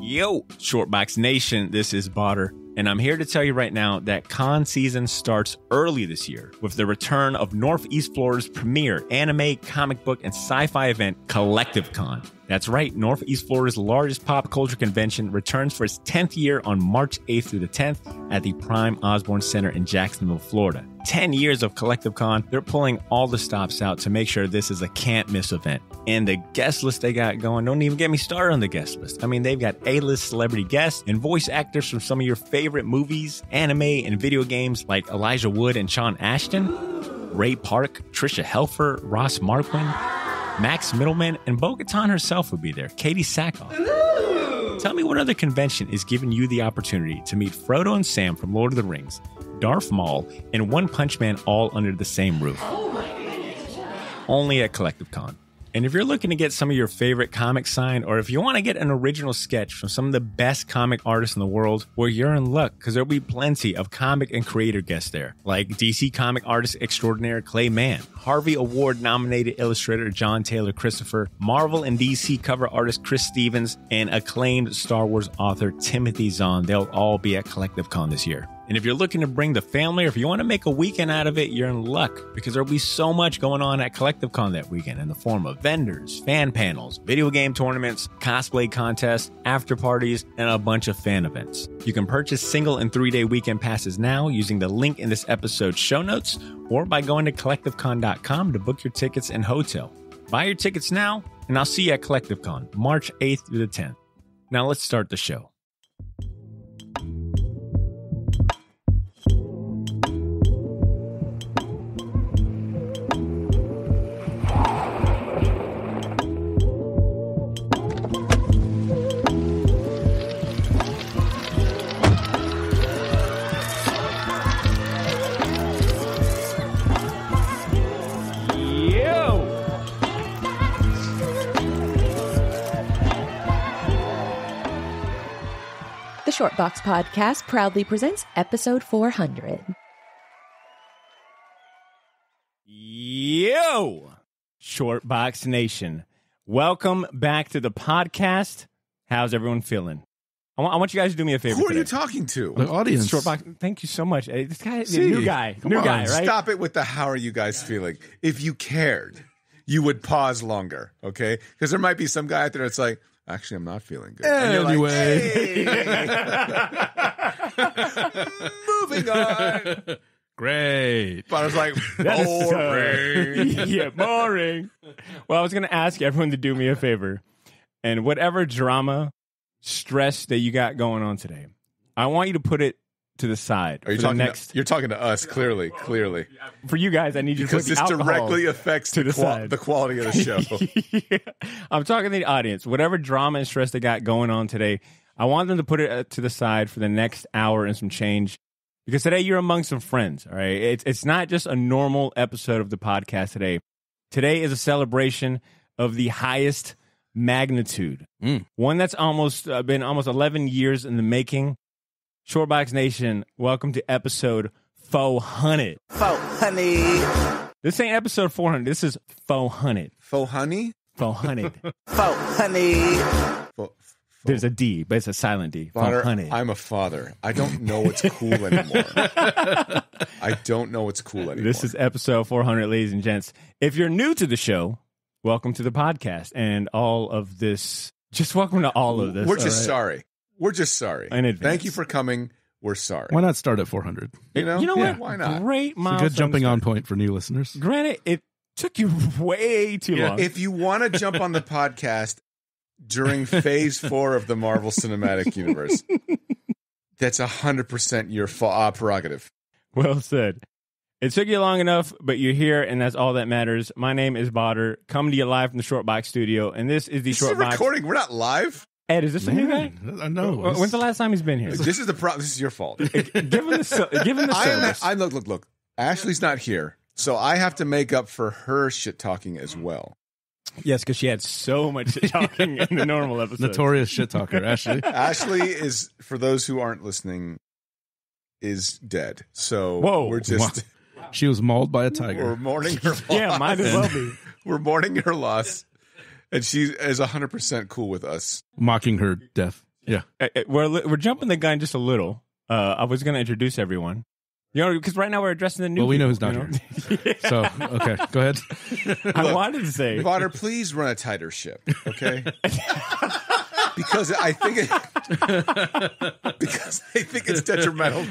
Yo, Shortbox Nation, this is Badr, and I'm here to tell you right now that con season starts early this year with the return of Northeast Florida's premier anime, comic book, and sci-fi event, Collective Con. That's right, Northeast Florida's largest pop culture convention returns for its 10th year on March 8th through the 10th at the Prime Osborne Center in Jacksonville, Florida. 10 years of Collective Con, they're pulling all the stops out to make sure this is a can't-miss event. And the guest list they got going, don't even get me started on the guest list. I mean, they've got A-list celebrity guests and voice actors from some of your favorite movies, anime, and video games like Elijah Wood and Sean Ashton, Ray Park, Trisha Helfer, Ross Marquand, Max Middleman, and Bo-Katan herself will be there, Katie Sackhoff. Tell me what other convention is giving you the opportunity to meet Frodo and Sam from Lord of the Rings, Darth Maul, and One Punch Man all under the same roof. Oh my goodness. Only at Collective Con. And if you're looking to get some of your favorite comics signed, or if you want to get an original sketch from some of the best comic artists in the world, well, you're in luck, because there'll be plenty of comic and creator guests there, like DC comic artist extraordinaire Clay Mann, Harvey Award-nominated illustrator John Taylor Christopher, Marvel and DC cover artist Chris Stevens, and acclaimed Star Wars author Timothy Zahn. They'll all be at Collective Con this year. And if you're looking to bring the family, or if you want to make a weekend out of it, you're in luck, because there'll be so much going on at Collective Con that weekend in the form of vendors, fan panels, video game tournaments, cosplay contests, after parties, and a bunch of fan events. You can purchase single and 3-day weekend passes now using the link in this episode's show notes, or by going to collectivecon.com to book your tickets and hotel. Buy your tickets now, and I'll see you at Collective Con, March 8th through the 10th. Now let's start the show. The Shortbox Podcast proudly presents episode 400. Yo, Shortbox Nation. Welcome back to the podcast. How's everyone feeling? I want you guys to do me a favor. Who are today. you talking to? The audience. Shortbox. Thank you so much. This guy, new guy, right? Stop it with the how are you guys feeling? If you cared, you would pause longer, okay? Because there might be some guy out there that's like, actually, I'm not feeling good. Anyway. Moving on. Great. But I was like, boring. Yeah, boring. Well, I was going to ask everyone to do me a favor. And whatever drama, stress that you got going on today, I want you to put it to the side. Are you talking you're talking to us, clearly. For you guys, I need you because to put this the directly affects to the quality of the show. Yeah. I'm talking to the audience. Whatever drama and stress they got going on today, I want them to put it to the side for the next hour and some change. Because today you're among some friends, all right? It's not just a normal episode of the podcast today. Today is a celebration of the highest magnitude. One that's been almost 11 years in the making. Shortbox Nation, welcome to episode 400. 400. This ain't episode 400. This is 400. Faux honey? 400. 400. There's a D, but it's a silent D. Father, 400. I'm a father. I don't know what's cool anymore. I don't know what's cool anymore. This is episode 400, ladies and gents. If you're new to the show, welcome to the podcast and all of this. Just welcome to all of this. We're just sorry. We're just sorry. In advance. Thank you for coming. We're sorry. Why not start at 400? You know what? Yeah. Why not? Great It's a milestone. good jumping on point for new listeners. Granted, it took you way too long. If you want to jump on the podcast during phase 4 of the Marvel Cinematic Universe, that's 100% your prerogative. Well said. It took you long enough, but you're here, and that's all that matters. My name is Badr, coming to you live from the Shortbox studio, and this is the This is a Shortbox. recording. We're not live. Ed, is this a new guy? I know. When's the last time he's been here? This is the problem. This is your fault. Give him the service. Look. Ashley's not here, so I have to make up for her shit talking as well. Yes, because she had so much shit talking in the normal episode. Notorious shit talker, Ashley. Ashley is, for those who aren't listening, is dead. So we're just... She was mauled by a tiger. We're mourning her loss. Yeah, might as well be. We're mourning her loss, and she is 100% cool with us. Mocking her death. Yeah. We're jumping the gun just a little. I was going to introduce everyone. You know, because right now we're addressing the new. Well, we know people, who's not here. So, okay, go ahead. I wanted to say, Potter, please run a tighter ship, okay? Because I think it's detrimental to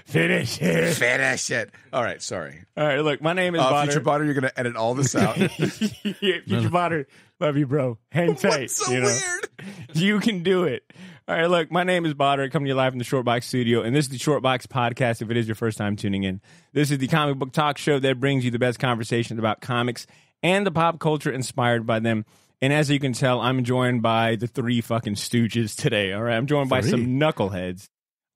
finish it. All right, sorry. All right, look, my name is Badr. Future Potter, you're going to edit all this out. Future Badr, love you, bro. Hang tight. What's so weird? You can do it. All right, look, my name is Badr, coming to you live from the Shortbox studio, and this is the Shortbox podcast. If it is your first time tuning in, this is the comic book talk show that brings you the best conversations about comics and the pop culture inspired by them. And as you can tell, I'm joined by the three fucking stooges today. All right, I'm joined by some knuckleheads.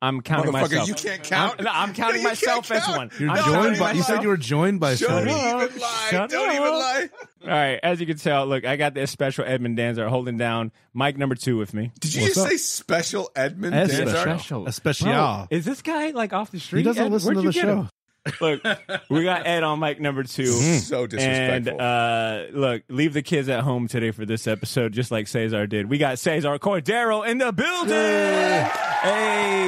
I'm counting myself. You can't count. I'm counting myself as one. You're joined by. You said you were joined by. Don't even lie. All right, as you can tell, look, I got this special Edmund Danzer holding down mic number 2 with me. Did you just say special Edmund Danzer? Especial. Bro, is this guy like off the street? He doesn't listen to the show. Look, we got Ed on mic number 2. So disrespectful. And look, leave the kids at home today for this episode, just like Cesar did. We got Cesar Cordero in the building. Hey,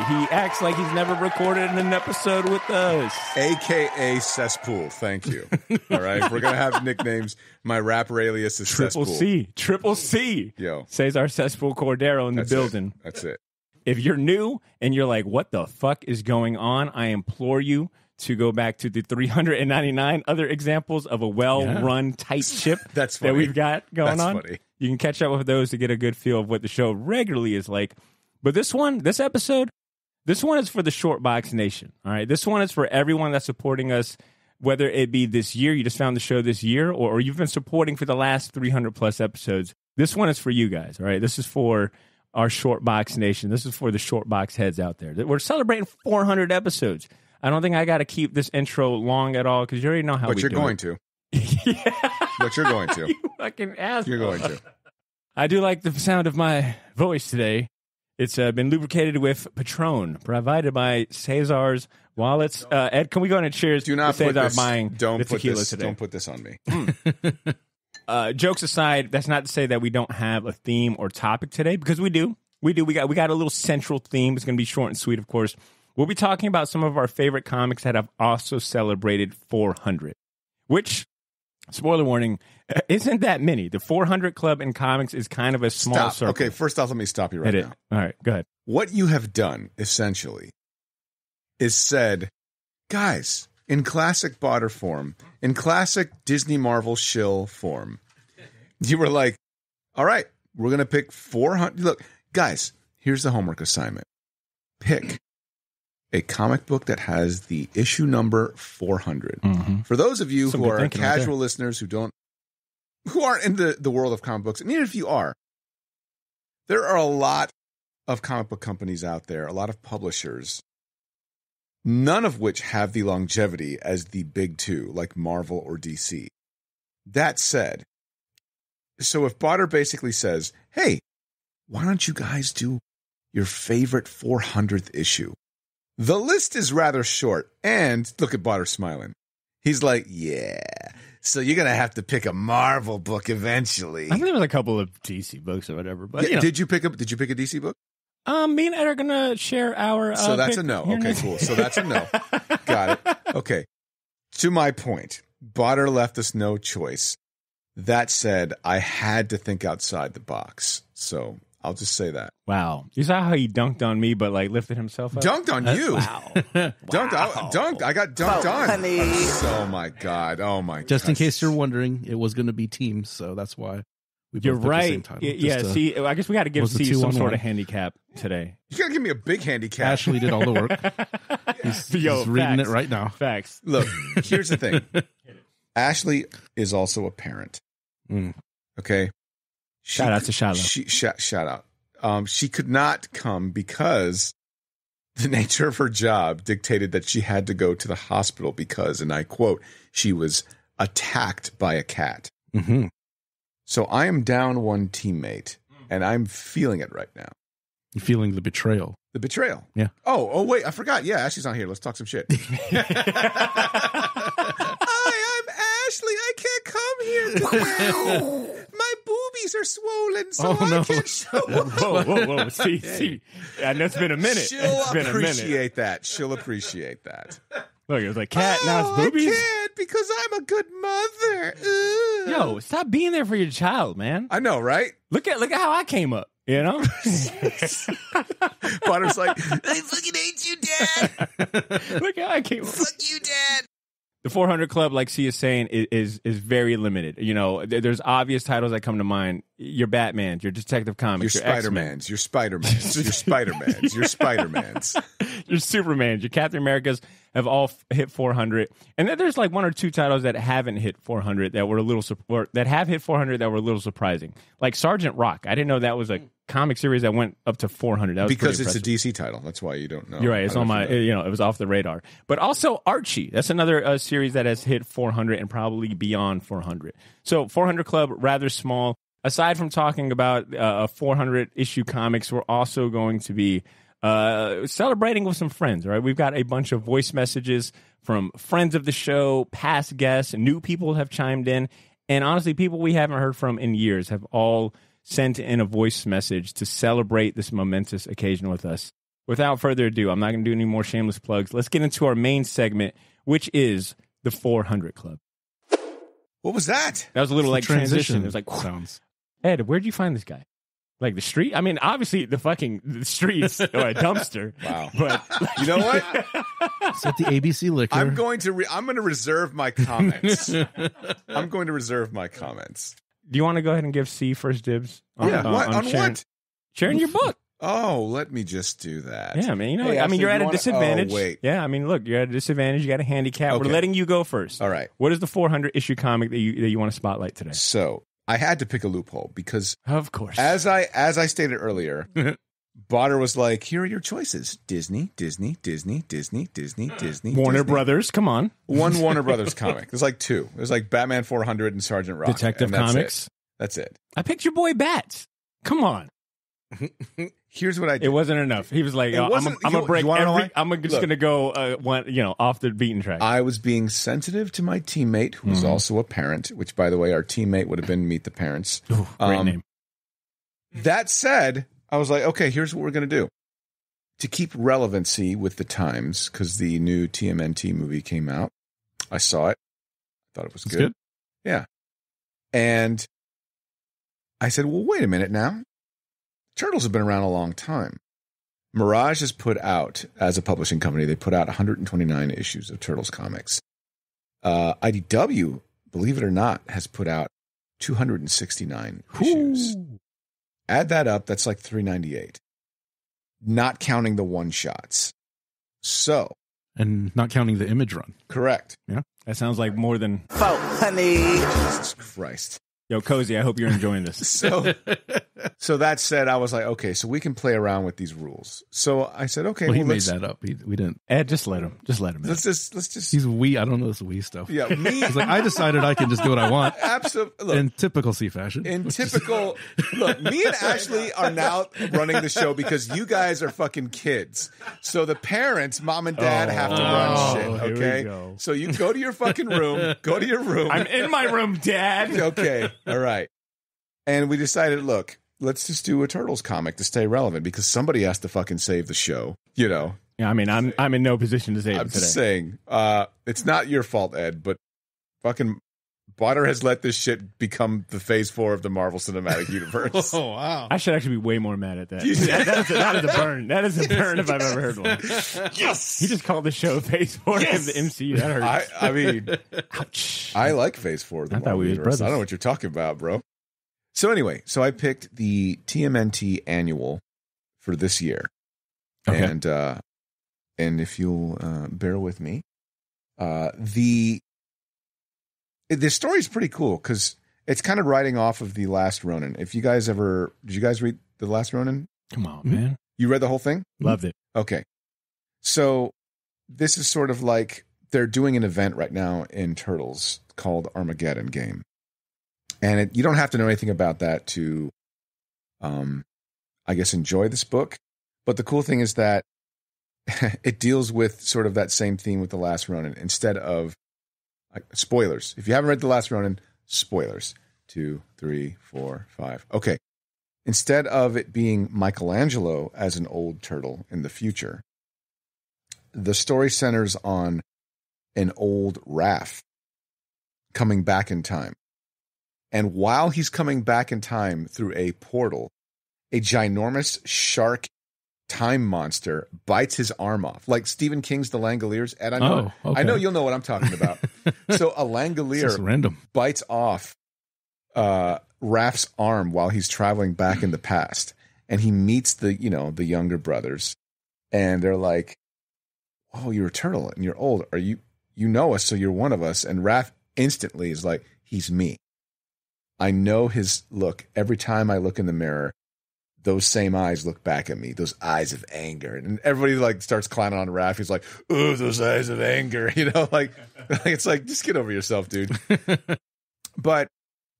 he acts like he's never recorded an episode with us. AKA Cesspool. Thank you. All right, we're gonna have nicknames. My rapper alias is Cesspool. Triple C. Yo, Cesar Cesspool Cordero in the building. That's it. If you're new and you're like, what the fuck is going on? I implore you to go back to the 399 other examples of a well-run, tight ship That's funny. that we've got going That's on. Funny. You can catch up with those to get a good feel of what the show regularly is like. But this episode is for the Shortbox Nation. All right, this one is for everyone that's supporting us, whether it be this year, you just found the show this year, or you've been supporting for the last 300 plus episodes. This one is for you guys. All right, this is for our Shortbox Nation. This is for the Shortbox heads out there. We're celebrating 400 episodes. I don't think I got to keep this intro long at all because you already know how we do it. But you're going to. But you're going to. You fucking asshole. You're going to. I do like the sound of my voice today. It's been lubricated with Patron, provided by Cesar's Wallets. Ed, can we go on and cheers? Do not to put Cesar this. buying Don't the put tequila this. today. Don't put this on me. Jokes aside, that's not to say that we don't have a theme or topic today, because we do. We got a little central theme. It's going to be short and sweet, of course. We'll be talking about some of our favorite comics that have also celebrated 400, which, spoiler warning, isn't that many. The 400 Club in comics is kind of a small circle. Okay, first off, let me stop you right now. All right, go ahead. What you have done, essentially, is said, guys, in classic Badr form, in classic Disney Marvel shill form, you were like, all right, we're going to pick 400. Look, guys, here's the homework assignment. Pick a comic book that has the issue number 400. Mm-hmm. For those of you who are casual listeners who aren't in the world of comic books, and even if you are, there are a lot of comic book companies out there, a lot of publishers, none of which have the longevity as the big two, like Marvel or DC. That said, so if Badr basically says, hey, why don't you guys do your favorite 400th issue? The list is rather short, and look at Badr smiling. He's like, yeah, so you're going to have to pick a Marvel book eventually. I think there was a couple of DC books or whatever. But yeah, did you pick a DC book? Me and Ed are going to share our So that's a no. Okay, cool. So that's a no. Got it. Okay. To my point, Badr left us no choice. That said, I had to think outside the box. So I'll just say that. Wow. You saw how he dunked on me, but like lifted himself up? Dunked on you. Wow. Dunked. I got dunked on. Honey. Oh, my God. Oh, my God. Just in case you're wondering, it was going to be teams, so that's why we both You're picked the right. same title. Yeah, see, I guess we got to give C some sort of handicap today. You got to give me a big handicap. Ashley did all the work. He's reading it right now. Facts. Look, here's the thing. Ashley is also a parent. Okay? Shout out to Shiloh. Shout out. She could not come because the nature of her job dictated that she had to go to the hospital because, and I quote, she was attacked by a cat. Mm-hmm. So I am down one teammate, and I'm feeling it right now. You're feeling the betrayal. The betrayal. Yeah. Oh, wait, I forgot. Yeah, Ashley's not here. Let's talk some shit. Hi, I'm Ashley. I can't come here today. My booby eyes are swollen, so Oh, no. I can't show Whoa. See. I know it's been a minute. She'll It's been a minute. appreciate that. She'll appreciate that. Look, it was like cat, now it's boobies. I can't because I'm a good mother. Ugh. Yo, stop being there for your child, man. I know, right? Look at how I came up. You know, Potter's like, I fucking hate you, Dad. look how I came up. Fuck you, Dad. The 400 Club, like C is saying, is very limited. You know, there's obvious titles that come to mind. Your Batmans, your Detective Comics, Your your X-Men. Spider-Mans, your Spider-Mans, your Spider-Mans, your Spider-Mans. Your Supermans, your Captain Americas have all hit 400, and then there's like one or two titles that haven't hit 400 that were a little that have hit 400 that were a little surprising. Like Sergeant Rock, I didn't know that was a comic series that went up to 400. That was Because it's pretty a DC title. That's why you don't know. You're right. It's on my, it was off the radar. But also Archie. That's another series that has hit 400 and probably beyond 400. So 400 Club, rather small. Aside from talking about 400 issue comics, we're also going to be celebrating with some friends. Right? We've got a bunch of voice messages from friends of the show, past guests, new people have chimed in, and honestly, people we haven't heard from in years have all sent in a voice message to celebrate this momentous occasion with us. Without further ado, I'm not going to do any more shameless plugs. Let's get into our main segment, which is the 400 Club. What was that? That was a little like transition. It was like, sounds. Ed, where'd you find this guy? Like the street? I mean, obviously the streets or a dumpster. Wow. But You know what? It's at the ABC Liquor. I'm going to reserve my comments. I'm going to reserve my comments. do you want to go ahead and give C first dibs? On sharing, what? Sharing your book. Oh, let me just do that. Yeah, man. You know, Hey, I mean, you're at a Ashley, disadvantage. Oh, wait. Yeah, I mean, look, you're at a disadvantage. You got a handicap. Okay. We're letting you go first. All right. What is the 400 issue comic that you want to spotlight today? So I had to pick a loophole because, Of course. as I stated earlier, Badr was like, "Here are your choices: Disney, Disney, Disney, Disney, Disney, Disney, Warner Disney." Brothers, come on. One Warner Brothers comic. There's like two. There's like Batman 400 and Sergeant Rock. Detective and that's Comics. That's it. I picked your boy Bats. Come on. Here's what I did. It wasn't enough. He was like, It I'm wasn't- going to break you wanna know every, why? I'm just Look. going to go off the beaten track. I was being sensitive to my teammate, who was also a parent, which, by the way, our teammate would have been Meet the Parents. Ooh, great name. That said, I was like, okay, here's what we're going to do. To keep relevancy with the times, because the new TMNT movie came out. I saw it. Thought it was It's good. good. Yeah. And I said, well, wait a minute now. Turtles have been around a long time. Mirage has put out, as a publishing company, they put out 129 issues of Turtles comics. IDW, believe it or not, has put out 269 issues. Add that up, that's like 398. Not counting the one-shots. So, And not counting the image run. correct. That sounds like more than... Oh, honey. Jesus Christ. Yo, Cozy, I hope you're enjoying this. So that said, I was like, okay, so we can play around with these rules. So I said, okay, Well, he made let's, that up. We didn't. Ed, just let him. Just let him. let's just, He's we. I don't know this we stuff. yeah, me, He's like, I decided I can just do what I want absolutely. Look, in typical C fashion. in typical, look, me and Ashley are now running the show because you guys are fucking kids. So the parents, mom and dad, have to run shit. here we Okay, go. so you go to your fucking room. Go to your room. I'm in my room, Dad. Okay, all right. And we decided, look, let's just do a Turtles comic to stay relevant because somebody has to fucking save the show. You know, Yeah, I mean, I'm in no position to say I'm it today. just saying, it's not your fault, Ed, but fucking Badr has let this shit become the phase 4 of the Marvel Cinematic Universe. Oh, wow. I should actually be way more mad at that. That is a burn. That is a burn if I've ever heard one. Yes, He just called the show Phase 4 of the MCU. That hurts. I mean, Ouch. I like phase 4 of the I thought Marvel we was Universe. I don't brothers. know what you're talking about, bro. So anyway, I picked the TMNT annual for this year. Okay. And if you'll bear with me, the story is pretty cool because it's kind of riding off of The Last Ronin. Did you guys read The Last Ronin? Come on, man. You read the whole thing? Loved it. Okay. So this is sort of like they're doing an event right now in Turtles called Armageddon Game. And you don't have to know anything about that to, I guess, enjoy this book. But the cool thing is that it deals with sort of that same theme with The Last Ronin. Instead of spoilers, if you haven't read The Last Ronin, spoilers. 2, 3, 4, 5. Okay. Instead of it being Michelangelo as an old turtle in the future, the story centers on an old Raph coming back in time. And while he's coming back in time through a portal, a ginormous shark time monster bites his arm off, like Stephen King's The Langoliers. And I know you'll know what I'm talking about. So a Langolier bites off Raph's arm while he's traveling back in the past, and he meets the younger brothers, and they're like, "Oh, you're a turtle and you're old. Are you know us? So you're one of us." And Raph instantly is like, "He's me. I know his look. Every time I look in the mirror, those same eyes look back at me, those eyes of anger." And everybody like starts clowning on Raph. He's like, "Oh, those eyes of anger." Like it's like, just get over yourself, dude. But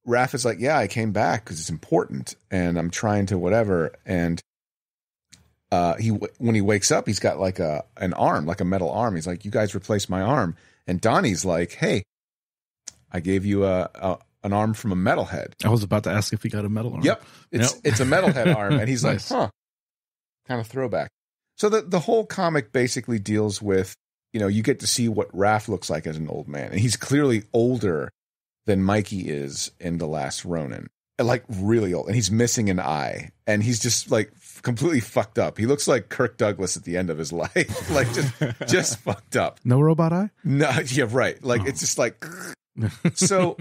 Raph is like, "Yeah, I came back because it's important and I'm trying to whatever." And when he wakes up, he's got like an arm, like a metal arm. He's like, "You guys replaced my arm." And Donnie's like, "Hey, I gave you an arm from a metalhead." I was about to ask if he got a metal arm. Yep. It's a metalhead arm. And he's nice. Like, kind of throwback. So the whole comic basically deals with, you get to see what Raph looks like as an old man. And he's clearly older than Mikey is in The Last Ronin. Like really old. And he's missing an eye. And he's just like completely fucked up. He looks like Kirk Douglas at the end of his life. Like just fucked up. No robot eye? No, yeah, right. Like it's just like so.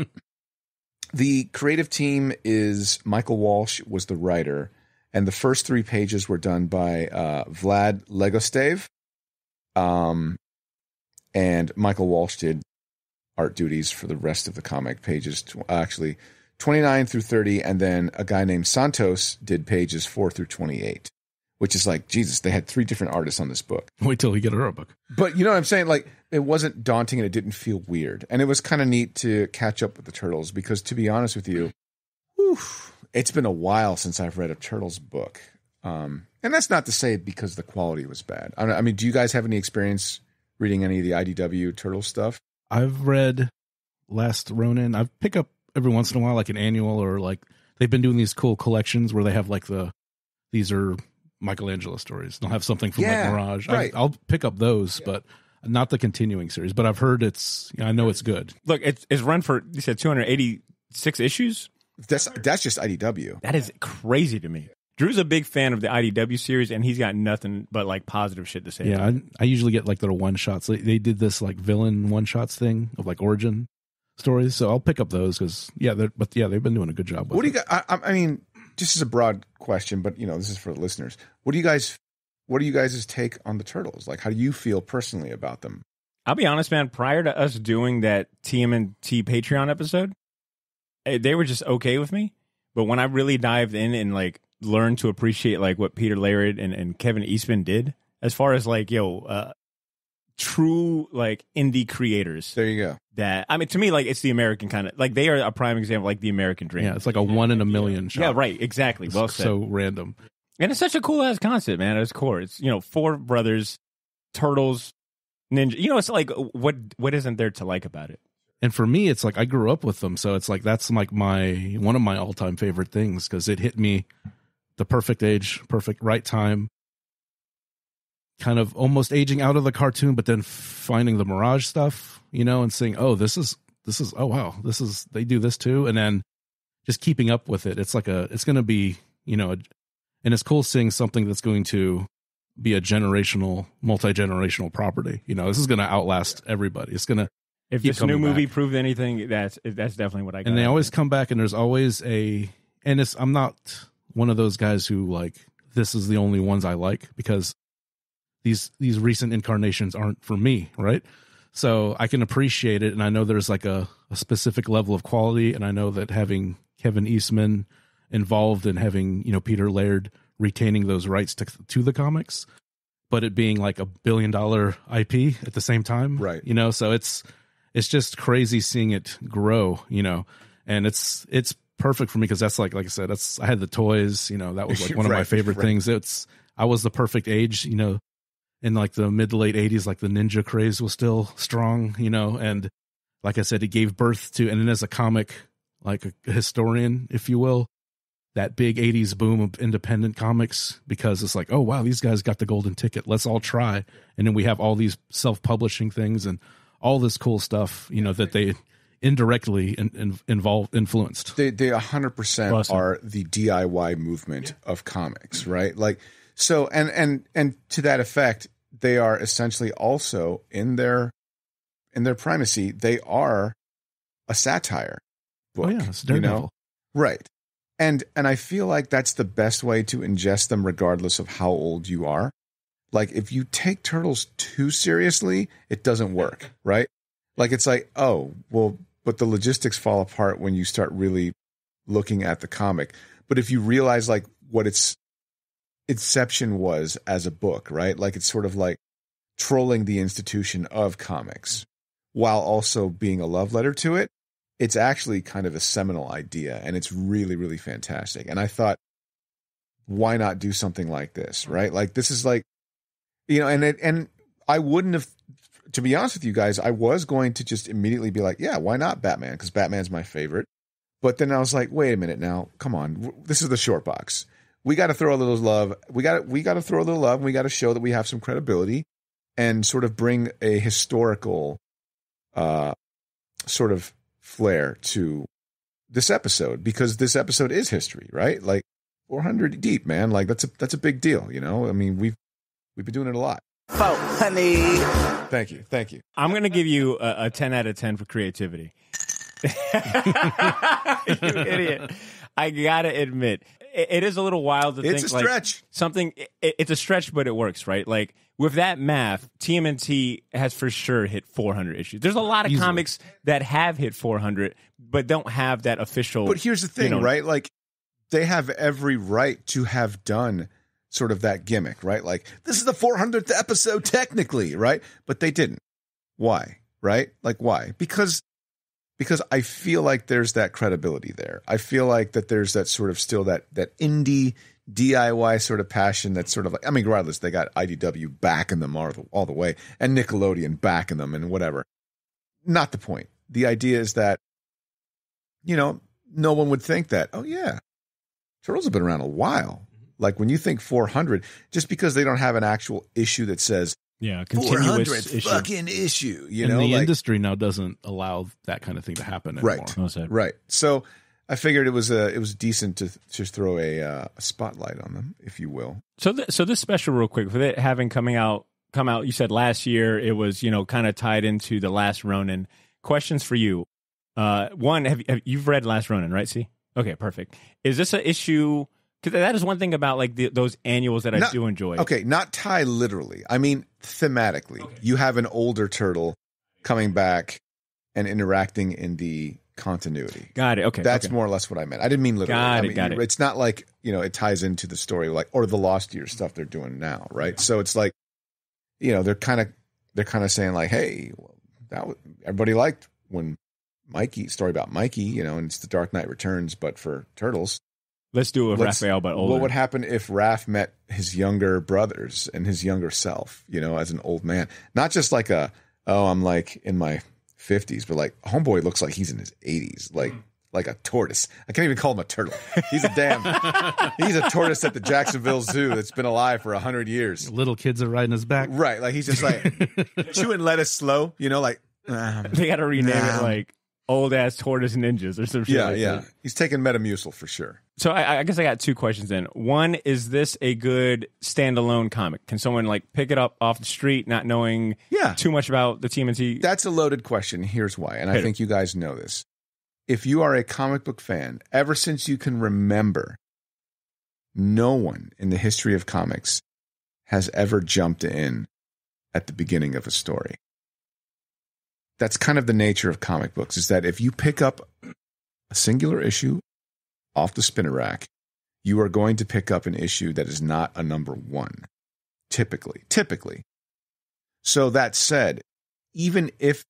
The creative team is Michael Walsh was the writer, and the first 3 pages were done by Vlad Legostev. And Michael Walsh did art duties for the rest of the comic pages, actually 29 through 30, and then a guy named Santos did pages 4 through 28, which is like, Jesus, they had 3 different artists on this book. Wait till we get our book. But you know what I'm saying? Like, it wasn't daunting and it didn't feel weird. And it was kind of neat to catch up with the Turtles because, to be honest with you, it's been a while since I've read a Turtles book. And that's not to say because the quality was bad. I mean, do you guys have any experience reading any of the IDW Turtles stuff? I've read Last Ronin. I pick up every once in a while, like an annual, or like they've been doing these cool collections where they have like these are Michelangelo stories. They'll have something from like Mirage. Right. I'll pick up those, but not the continuing series. But I've heard I know it's good. Look, it's run for, you said 286 issues? That's just IDW. That is crazy to me. Drew's a big fan of the IDW series, and he's got nothing but like positive shit to say. Yeah, I usually get like their one shots. They did this like villain one shots thing of like origin stories, so I'll pick up those because they've been doing a good job. What do you got? I mean, just as a broad question, but this is for the listeners. What are you guys' take on the Turtles? Like, how do you feel personally about them? I'll be honest, man. Prior to us doing that TMNT Patreon episode, they were just okay with me. But when I really dived in and like learned to appreciate like what Peter Laird and Kevin Eastman did, as far as like true like indie creators. There you go. That, I mean, to me, like it's the American kind of, like they are a prime example, like the American dream. Yeah, it's like a 1 in a million shot. Yeah, right. Exactly. Well said. So random. And it's such a cool ass concept, man. At its core, it's 4 brothers, turtles, ninja. It's like what isn't there to like about it? And for me, it's like I grew up with them, so it's like that's like one of my all time favorite things because it hit me the perfect age, perfect right time. Kind of almost aging out of the cartoon, but then finding the Mirage stuff, and saying, "Oh, this is oh wow, they do this too," and then just keeping up with it. It's like it's going to be and it's cool seeing something that's going to be a multi-generational property. This is going to outlast everybody. It's going to. If this new movie proved anything, that's definitely what I got. And they always come back, and there's always I'm not one of those guys who like this is the only ones I like because these recent incarnations aren't for me, right? So I can appreciate it, and I know there's like a specific level of quality, and I know that having Kevin Eastman involved and having Peter Laird retaining those rights to the comics, but it being like $1 billion IP at the same time, right? So it's just crazy seeing it grow, and it's perfect for me because that's like I said, I had the toys, that was like one of my favorite things. I was the perfect age, in like the mid to late 80s, like the ninja craze was still strong, and like I said, it gave birth to, and then as a comic like a historian, if you will, that big 80s boom of independent comics, because it's like, oh, wow, these guys got the golden ticket. Let's all try. And then we have all these self-publishing things and all this cool stuff, that they indirectly influenced. They 100% Awesome. are the DIY movement of comics, right? Like, so, and to that effect, they are essentially also in their primacy, they are a satire book. Oh yeah, it's Daredevil. Right. And I feel like that's the best way to ingest them regardless of how old you are. Like, if you take Turtles too seriously, it doesn't work, right? Like, it's like, oh, well, but the logistics fall apart when you start really looking at the comic. But if you realize, like, what its inception was as a book, right? Like, it's sort of like trolling the institution of comics while also being a love letter to it. It's actually kind of a seminal idea, and it's really, really fantastic. And I thought, why not do something like this, right? Like, this is like, and I wouldn't have, to be honest with you guys, I was going to just immediately be like, yeah, why not Batman? Because Batman's my favorite. But then I was like, wait a minute now, come on. This is the short box. We got to throw a little love. We got to throw a little love, and we got to show that we have some credibility and sort of bring a historical sort of flair to this episode, because this episode is history, right? Like 400 deep, man. Like that's a big deal, I mean, we've been doing it a lot. Oh, honey. Thank you. I'm going to give you a 10 out of 10 for creativity. You idiot. I got to admit, it is a little wild to think. It's a stretch. It's a stretch, but it works, right? Like, with that math, TMNT has for sure hit 400 issues. There's a lot of comics that have hit 400, but don't have that official. But here's the thing, right? Like, they have every right to have done sort of that gimmick, right? Like, this is the 400th episode technically, right? But they didn't. Why? Right? Like, why? Because I feel like there's that credibility there. I feel like that there's that sort of still that indie DIY sort of passion that's sort of like, I mean, regardless, they got IDW backing them all the way, and Nickelodeon backing them and whatever. Not the point. The idea is that, no one would think that, oh yeah, Turtles have been around a while. Like, when you think 400, just because they don't have an actual issue that says, continuous 400th fucking issue, and the industry now doesn't allow that kind of thing to happen anymore. Right. So I figured it was decent to just throw a spotlight on them, if you will. So this special, real quick, with it having come out, you said last year, it was, kind of tied into The Last Ronin. Questions for you. One, you've read Last Ronin, right? See? Okay, perfect. Is this an issue? Because that is one thing about like those annuals that I do enjoy. Okay, not tie literally. I mean, thematically. Okay. You have an older turtle coming back and interacting in the continuity. Got it. Okay. That's more or less what I meant. I didn't mean literally. Got it. It's not like, it ties into the story, like, or the Lost Years stuff they're doing now, right? Yeah. So it's like, they're kind of saying like, hey, everybody liked when story about Mikey, and it's the Dark Knight Returns, but for turtles. Let's do it with Raphael, but older. What would happen if Raph met his younger brothers and his younger self, as an old man? Not just like I'm like in my 50s, but like homeboy looks like he's in his 80s, like a tortoise. I can't even call him a turtle. He's he's a tortoise at the Jacksonville Zoo that's been alive for 100 years. Little kids are riding his back. Right. Like, he's just like chewing lettuce slow, like. They got to rename it like Old Ass Tortoise Ninjas or some shit. Yeah. He's taking Metamucil for sure. So I guess I got two questions then. One, is this a good standalone comic? Can someone like pick it up off the street not knowing too much about the TMNT? That's a loaded question. Here's why. And I think you guys know this. If you are a comic book fan, ever since you can remember, no one in the history of comics has ever jumped in at the beginning of a story. That's kind of the nature of comic books, is that if you pick up a singular issue off the spinner rack, you are going to pick up an issue that is not a number one, typically. So that said, even if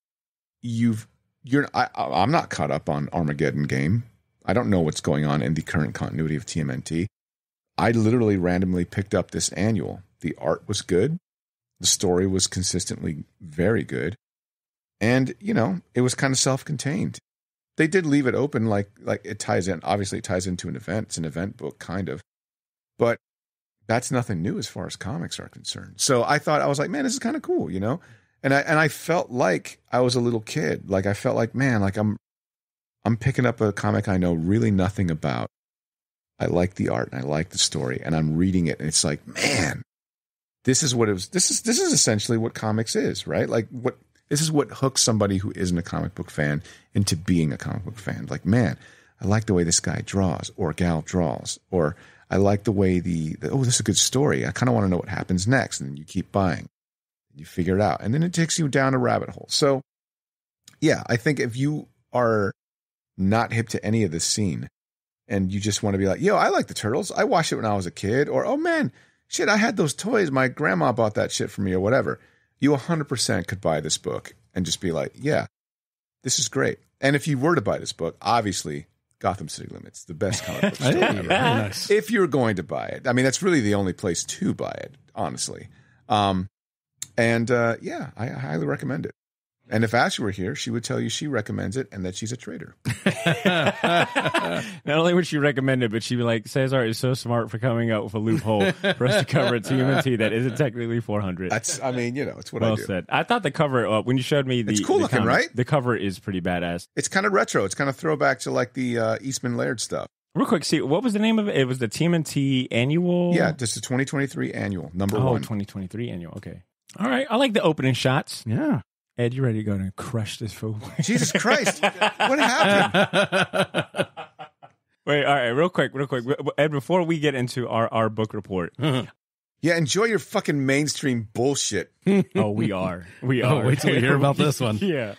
I'm not caught up on Armageddon Game. I don't know what's going on in the current continuity of TMNT. I literally randomly picked up this annual. The art was good. The story was consistently very good. And, it was kind of self-contained. they did leave it open, like it ties in. Obviously, it ties into an event. It's an event book, kind of, but that's nothing new as far as comics are concerned. So I was like, man, this is kind of cool, And I felt like I was a little kid. Like I felt like, man, like I'm picking up a comic I know really nothing about. I like the art and I like the story, and I'm reading it, and it's like, man, this is what it was. This is essentially what comics is, right? Like this is what hooks somebody who isn't a comic book fan into being a comic book fan. Like, man, I like the way this guy draws or gal draws, or I like the way this is a good story. I kind of want to know what happens next. And then you keep buying, you figure it out, and then it takes you down a rabbit hole. So yeah, I think if you are not hip to any of this scene and you just want to be like, yo, I like the Turtles. I watched it when I was a kid, or, oh man, shit, I had those toys. My grandma bought that shit for me, or whatever. You 100% could buy this book and just be like, yeah, this is great. And if you were to buy this book, obviously Gotham City Limits, the best comic book store. Very nice. If you're going to buy it. I mean, that's really the only place to buy it, honestly. Yeah, I highly recommend it. And if Ash were here, she would tell you she recommends it and that she's a traitor. Not only would she recommend it, but she'd be like, Cesar is so smart for coming up with a loophole for us to cover a TMNT that isn't technically 400. It's what I do. Well said. I thought the cover, when you showed me it's cool looking, comic, right? The cover is pretty badass. It's kind of retro. It's kind of throwback to like the Eastman Laird stuff. Real quick, see, what was the name of it? It was the TMNT annual? Yeah, this is 2023 annual, number 1. 2023 annual, okay. All right, I like the opening shots. Yeah. Ed, you ready to go and crush this fool? Jesus Christ. What happened? Wait, all right, real quick. Ed, before we get into our book report. Yeah, enjoy your fucking mainstream bullshit. Oh, we are. Oh, wait till we hear about this one. Yeah.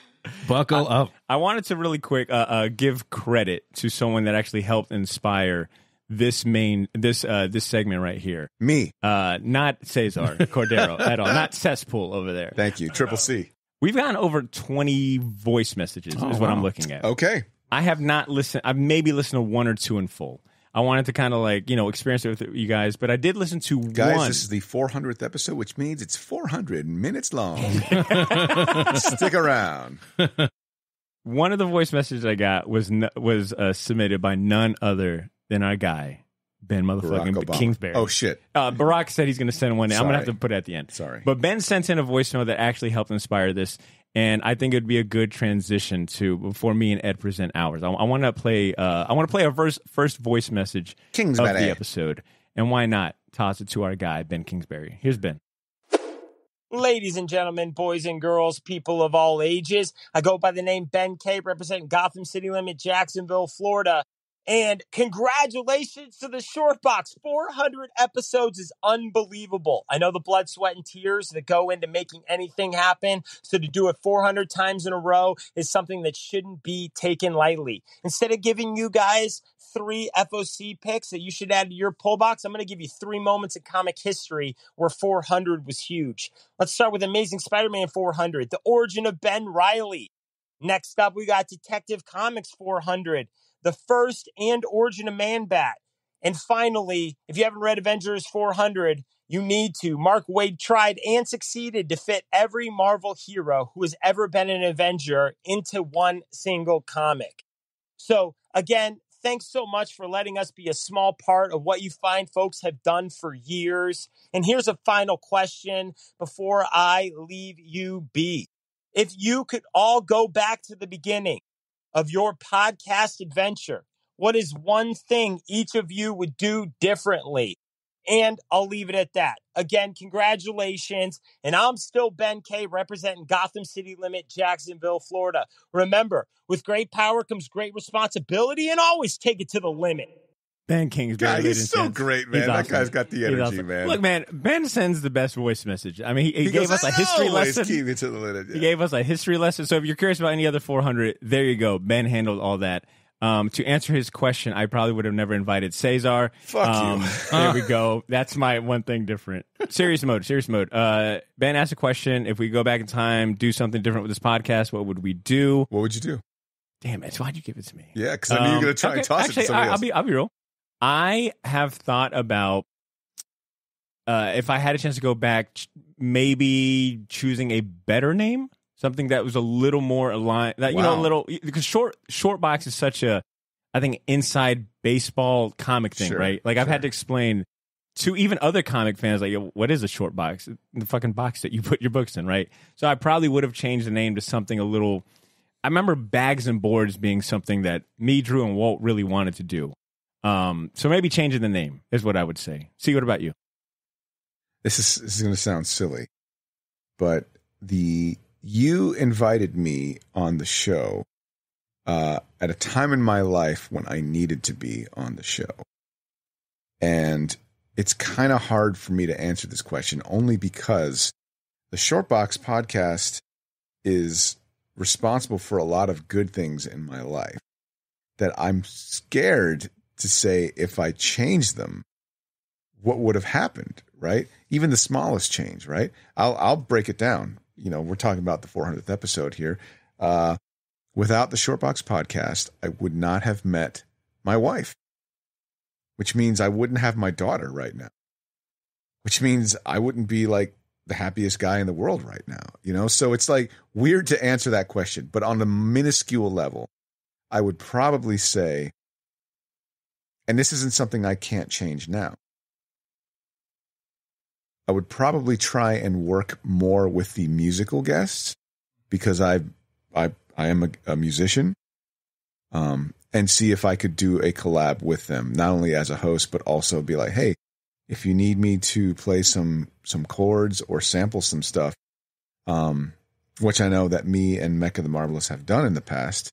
Buckle up. I wanted to really quick give credit to someone that actually helped inspire this segment right here. Me. Not Cesar Cordero at all. Not Cesspool over there. Thank you. Triple C. We've gotten over 20 voice messages is what I'm looking at. Okay. I have not listened. I've maybe listened to one or two in full. I wanted to kind of experience it with you guys, but I did listen to one. Guys, this is the 400th episode, which means it's 400 minutes long. Stick around. One of the voice messages I got was submitted by none other than our guy, Ben motherfucking Kingsbury. Oh, shit. Barack said he's going to send one in. I'm going to have to put it at the end. Sorry. But Ben sent in a voice note that actually helped inspire this, and I think it would be a good transition before me and Ed present ours. I want to play a first voice message of the episode. And why not toss it to our guy, Ben Kingsbury. Here's Ben. Ladies and gentlemen, boys and girls, people of all ages, I go by the name Ben K, representing Gotham City Limit, Jacksonville, Florida. And congratulations to the Short Box. 400 episodes is unbelievable. I know the blood, sweat, and tears that go into making anything happen. So to do it 400 times in a row is something that shouldn't be taken lightly. Instead of giving you guys 3 FOC picks that you should add to your pull box, I'm going to give you 3 moments in comic history where 400 was huge. Let's start with Amazing Spider-Man 400, the origin of Ben Reilly. Next up, we got Detective Comics 400. The first and origin of Man-Bat. And finally, if you haven't read Avengers 400, you need to. Mark Waid tried and succeeded to fit every Marvel hero who has ever been an Avenger into one single comic. So, again, thanks so much for letting us be a small part of what you find folks have done for years. And here's a final question before I leave you be. If you could all go back to the beginning of your podcast adventure, what is one thing each of you would do differently? And I'll leave it at that. Again, congratulations. And I'm still Ben K, representing Gotham City Limit, Jacksonville, Florida. Remember, with great power comes great responsibility, and always take it to the limit. Ben Kingsbury. He's so great, man. That guy's got the energy, man. Look, man, Ben sends the best voice message. I mean, he gave us a history lesson. Keep it to the limit, yeah. He gave us a history lesson. So if you're curious about any other 400, there you go. Ben handled all that. To answer his question, I probably would have never invited Cesar. Fuck you. There we go. That's my one thing different. Serious mode. Ben asked a question. If we go back in time, do something different with this podcast, what would we do? What would you do? Damn it. So why'd you give it to me? Yeah, because I knew you were going to try and toss it to somebody else. I'll be real. I have thought about if I had a chance to go back, maybe choosing a better name. something that was a little more aligned. That, you know, a little, because short box is such a, I think, inside baseball comic thing, right? Like I've had to explain to even other comic fans, like, yo, what is a short box? The fucking box that you put your books in, right? So I probably would have changed the name to something a little. I remember Bags and Boards being something that me, Drew, and Walt really wanted to do. So maybe changing the name is what I would say. See, what about you? This is going to sound silly, but you invited me on the show at a time in my life when I needed to be on the show. And it's kind of hard for me to answer this question only because the Shortbox podcast is responsible for a lot of good things in my life that I'm scared to say if I change them, what would have happened, right? Even the smallest change, right? I'll break it down. You know, we're talking about the 400th episode here. Without the Shortbox podcast, I would not have met my wife, which means I wouldn't have my daughter right now, which means I wouldn't be like the happiest guy in the world right now, you know? So it's like weird to answer that question, but on a minuscule level, I would probably say, and this isn't something I can't change now, I would probably try and work more with the musical guests because I am a musician, and see if I could do a collab with them, not only as a host, but also be like, hey, if you need me to play some chords or sample some stuff, which I know that me and Mecca the Marvelous have done in the past,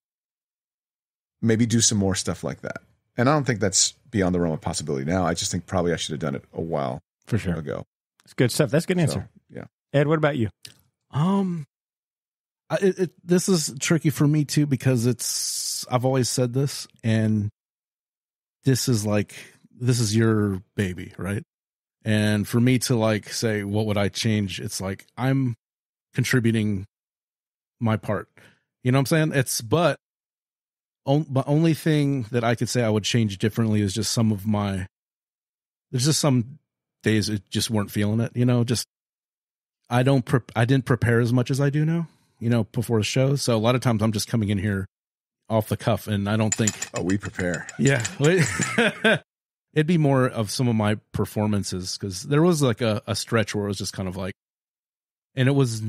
maybe do some more stuff like that. And I don't think that's beyond the realm of possibility now. I just think probably I should have done it a while ago. It's good stuff. That's a good answer. So, yeah. Ed, what about you? This is tricky for me too, because I've always said this, and this is your baby, right? And for me to like say, what would I change? It's like, I'm contributing my part. You know what I'm saying? But only thing that I could say I would change differently is just there's just some days it just weren't feeling it, you know, just, I didn't prepare as much as I do now, you know, before the show. So a lot of times I'm just coming in here off the cuff, and I don't think, we prepare. Yeah. It'd be more of some of my performances, because there was like a stretch where it was just kind of like, and it was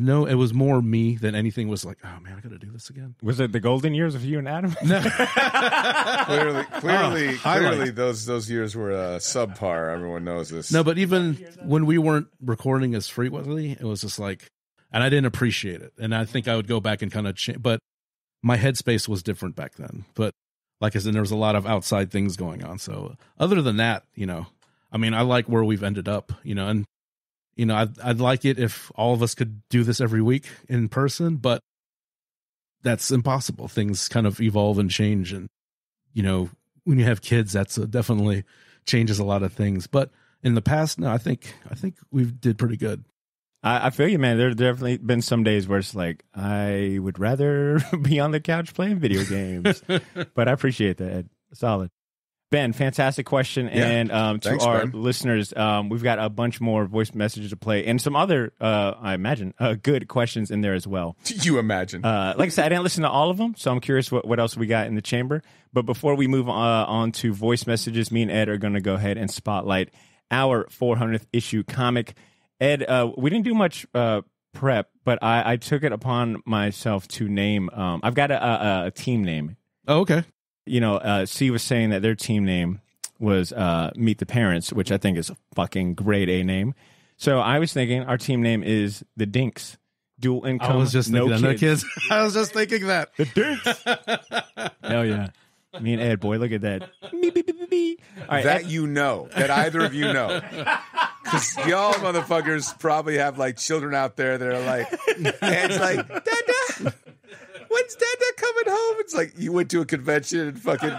more me than anything. Was like, oh man, I got to do this again. Was it the golden years of you and Adam? No. clearly, those years were subpar. Everyone knows this. No, but even when we weren't recording as frequently, it was just like, and I didn't appreciate it. And I think I would go back and kind of change, but my headspace was different back then. But like I said, there was a lot of outside things going on. So other than that, you know, I mean, I like where we've ended up, you know, and you know, I'd like it if all of us could do this every week in person, but that's impossible. Things kind of evolve and change. And, you know, when you have kids, that's definitely changes a lot of things. But in the past, no, I think we did pretty good. I feel you, man. There's definitely been some days where it's like, I would rather be on the couch playing video games. But I appreciate that, Ed. Solid. Ben, fantastic question. Yeah. And Thanks, to our Ben. listeners, we've got a bunch more voice messages to play and some other, I imagine, good questions in there as well. You imagine. Like I said, I didn't listen to all of them, so I'm curious what else we got in the chamber. But before we move on to voice messages, me and Ed are going to go ahead and spotlight our 400th issue comic. Ed, we didn't do much prep, but I took it upon myself to name. I've got a team name. Oh, okay. You know, C was saying that their team name was Meet the Parents, which I think is a fucking grade A name. So I was thinking our team name is the Dinks. Dual income, I was just no thinking kids. I was just thinking that. The Dinks. Hell yeah. Me and Ed, boy, look at that. All right, that Ed, you know, that either of you know. Because y'all motherfuckers probably have like children out there that are like, Ed's like, Dada, when's Dada coming home? It's like you went to a convention and fucking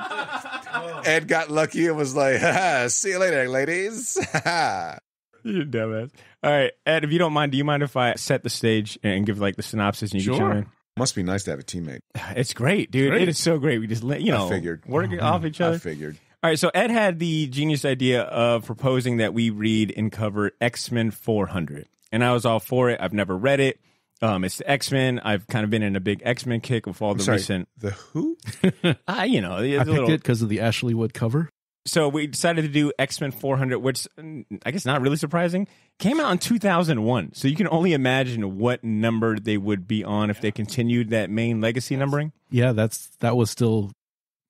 Ed got lucky and was like, see you later, ladies. you dumbass. All right, Ed, if you don't mind, do you mind if I set the stage and give like the synopsis and you can chime in? Must be nice to have a teammate. It's great, dude. It is so great. We just, I figured. work off each other. I figured. All right, so Ed had the genius idea of proposing that we read and cover X-Men 400. And I was all for it. I've never read it. It's the X-Men. I've kind of been in a big X-Men kick with all the recent. The who? I picked it because of the Ashley Wood cover. So we decided to do X-Men 400, which I guess not really surprising. Came out in 2001, so you can only imagine what number they would be on if they continued that main legacy numbering. Yeah, that was still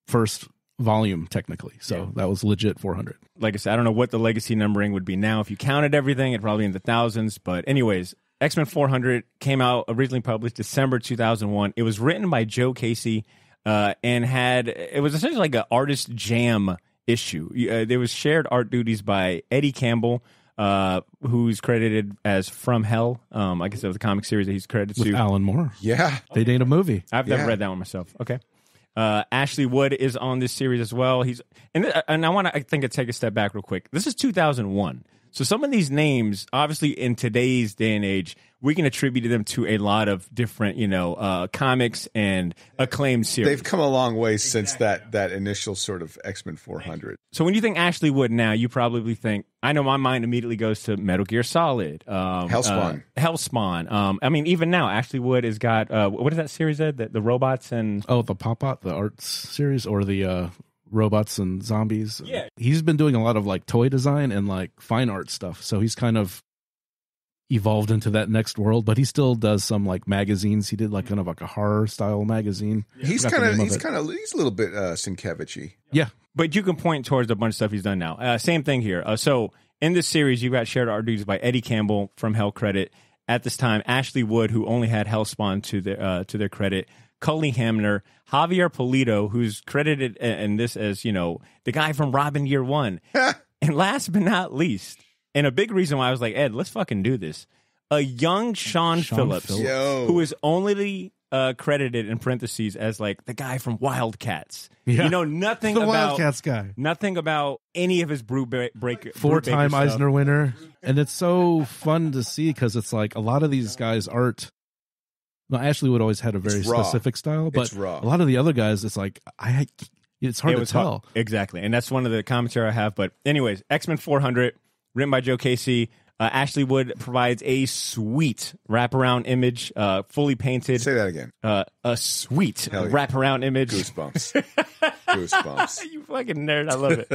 first volume technically, so that was legit 400. Like I said, I don't know what the legacy numbering would be now. If you counted everything, it'd probably be in the thousands. But anyways, X-Men 400 came out, originally published December 2001. It was written by Joe Casey and it was essentially like an artist jam issue. There was shared art duties by Eddie Campbell, who's credited as From Hell. I guess that was the comic series that he's credited with to. Alan Moore. Yeah. They made a movie. I've never read that one myself. Okay. Ashley Wood is on this series as well. And I want to take a step back real quick. This is 2001. So some of these names, obviously in today's day and age, we can attribute them to a lot of different, comics and acclaimed series. They've come a long way since that initial sort of X-Men 400. So when you think Ashley Wood now, you probably think, I know my mind immediately goes to Metal Gear Solid. Hellspawn. I mean, even now, Ashley Wood has got, what is that series, Ed? The robots and... Oh, the Pop-Out, the arts series, or the... robots and zombies. Yeah. He's been doing a lot of like toy design and like fine art stuff. So he's kind of evolved into that next world, but he still does some like magazines. He did like kind of like a horror style magazine. Yeah. He's a little bit Sienkiewicz-y. Yeah. But you can point towards a bunch of stuff he's done now. Same thing here. So in this series, you've got shared art duties by Eddie Campbell from Hell credit. At this time, Ashley Wood, who only had Hellspawn to their credit. Cully Hamner, Javier Polito, who's credited in this as, the guy from Robin Year One. And last but not least, and a big reason why I was like, Ed, let's fucking do this. A young Sean Phillips. Who is only credited in parentheses as like the guy from Wildcats. Yeah. Nothing the about Wildcats guy. Nothing about any of his four-time Eisner winner. And it's so fun to see because it's like a lot of these guys' art. No, Ashley Wood always had a very specific style, but a lot of the other guys, it's like it's hard to tell. Exactly, and that's one of the commentary I have. But anyways, X-Men 400, written by Joe Casey. Ashley Wood provides a sweet wraparound image, fully painted. Say that again. A sweet wraparound image. Goosebumps. Goosebumps. You fucking nerd. I love it.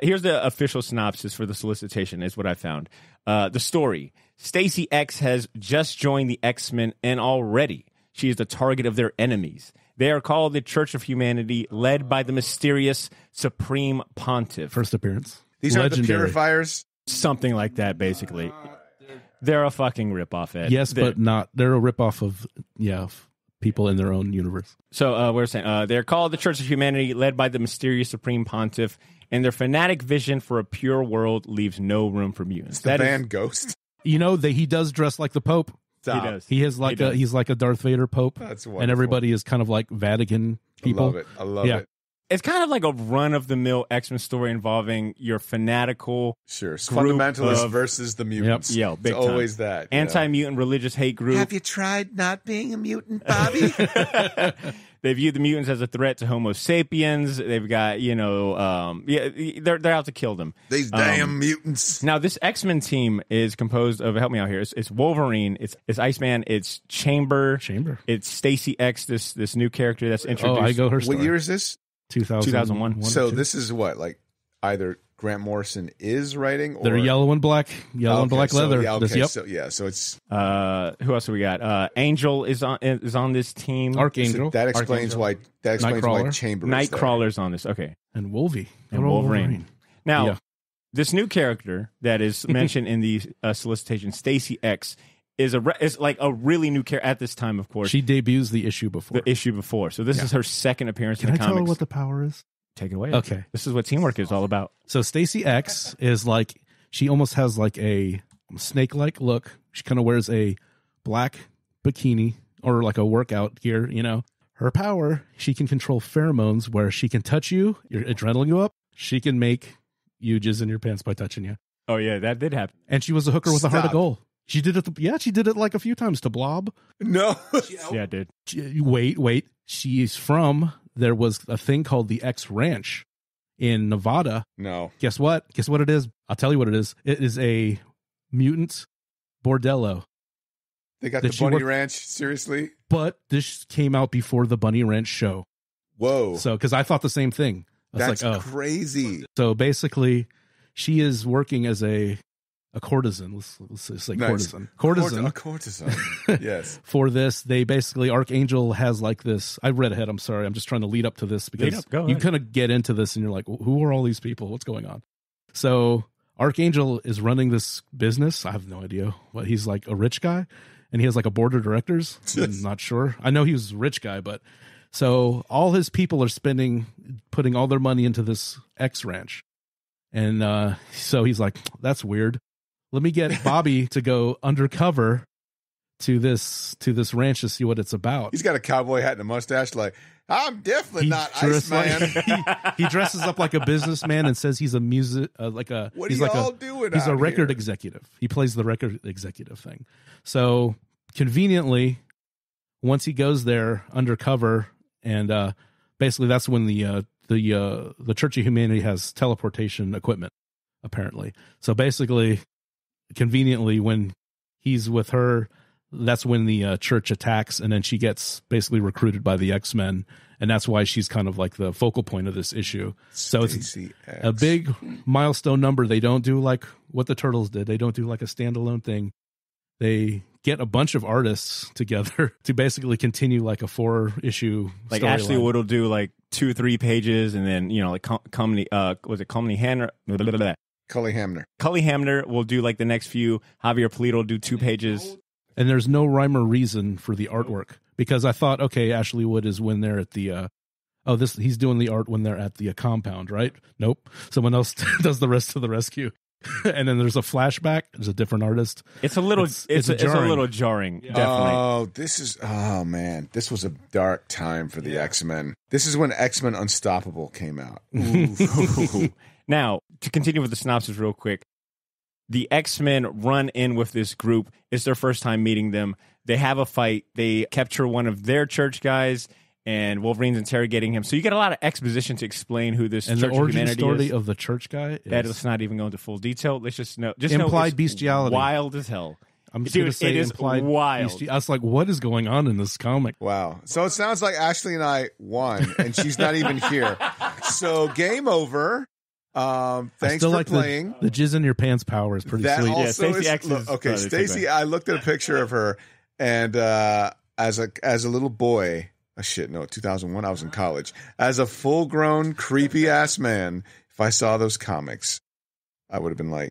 Here's the official synopsis for the solicitation is what I found. The story. Stacy X has just joined the X-Men and already she is the target of their enemies. They are called the Church of Humanity, led by the mysterious Supreme Pontiff. First appearance. These are the Purifiers? Something like that, basically. They're a fucking ripoff, Ed. Yes, but not. They're a ripoff of people in their own universe. So we're saying they're called the Church of Humanity, led by the mysterious Supreme Pontiff, and their fanatic vision for a pure world leaves no room for mutants. The band Ghost. He does dress like the Pope. Stop. He does. He has he's like a Darth Vader Pope. That's wonderful. And everybody is kind of like Vatican people. I love it. It's kind of like a run-of-the-mill X-Men story involving your fanatical fundamentalists versus the mutants. Yep. Big it's time. Always that. Anti-mutant religious hate group. Have you tried not being a mutant, Bobby? They view the mutants as a threat to Homo sapiens. They've got, they're out to kill them. These damn mutants. Now, this X-Men team is composed of, help me out here, it's Wolverine, it's Iceman, it's Chamber, it's Stacy X, this new character that's introduced. Oh, I go her story. What year is this? 2001. So this is what, like, either Grant Morrison is writing, or they're yellow and black leather. So it's who else do we got? Angel is on this team. Archangel. So that explains why Chamber. Nightcrawler's on this. Okay, and Wolverine. Now, this new character that is mentioned in the solicitation, Stacy X, is like a really new character at this time. Of course, she debuts the issue before. So this is her second appearance in the comics. Can I tell her what the power is? Take it away. Okay. This is what teamwork is all about. So Stacy X is like, she almost has like a snake-like look. She kind of wears a black bikini or like a workout gear, Her power, she can control pheromones where she can touch you, your adrenaline go up. She can make you jizz in your pants by touching you. Oh, yeah, that did happen. And she was a hooker with a heart of gold. She did it. She did it like a few times to Blob. No. Yeah, it did. Wait. There was a thing called the X Ranch in Nevada. No. Guess what it is? I'll tell you what it is. It is a mutant bordello. They got Did the she Bunny work- Ranch. Seriously? But this came out before the Bunny Ranch show. Whoa. So, because I thought the same thing. I was That's like, oh. crazy. So basically, she is working as a courtesan. Let's say Nice. courtesan. A courtesan. Yes. For this, they basically, Archangel has like this. I read ahead. I'm sorry. I'm just trying to lead up to this because Go you ahead. kind of get into this and you're like, who are all these people? What's going on? So Archangel is running this business. I have no idea what he's like, a rich guy, and he has like a board of directors. I'm not sure. I know he was a rich guy, but so all his people are putting all their money into this X ranch. And so he's like, that's weird. Let me get Bobby to go undercover to this ranch to see what it's about. He's got a cowboy hat and a mustache. Like, I'm definitely not dressed Iceman. he dresses up like a businessman and says he's a music What are he's you like all doing he's out a record here? executive. He plays the record executive thing. So conveniently, once he goes there undercover, and basically that's when the Church of Humanity has teleportation equipment, apparently. So basically, conveniently, when he's with her, that's when the church attacks, and then she gets basically recruited by the X-Men, and that's why she's kind of like the focal point of this issue. So it's Stacey a X. big milestone number. They don't do like what the Turtles did. They don't do like a standalone thing. They get a bunch of artists together to basically continue like a 4-issue Like storyline. Ashley Wood will do like 2-3 pages, and then like Comedy was it Comedy Hamner? Cully Hamner. Cully Hamner will do like the next few. Javier Pulido will do 2 pages. And there's no rhyme or reason for the artwork, because I thought, okay, Ashley Wood is when they're at the he's doing the art when they're at the compound, right? Nope, someone else does the rest of the rescue. And then there's a flashback. There's a different artist. It's a little it's a little jarring. Definitely. Oh man, this was a dark time for the X-Men. This is when X-Men Unstoppable came out. Ooh. Now, to continue with the synopsis real quick, the X-Men run in with this group. It's their first time meeting them. They have a fight. They capture one of their church guys, and Wolverine's interrogating him. So you get a lot of exposition to explain who this And Church the of origin Humanity story is. of the church guy is, Let's not even go into full detail. Let's just know. Implied it's bestiality. Wild as hell. I'm just Dude, going to say it is implied wild. I was like, what is going on in this comic? Wow. So it sounds like Ashley and I won, and she's not even here. So game over. I Thanks still for like playing. the jizz in your pants power is pretty That sweet. also Stacey is X is look, okay. probably the Stacey, best. I looked at a picture of her, and as a little boy, 2001, I was in college. As a full-grown creepy ass man, if I saw those comics, I would have been like,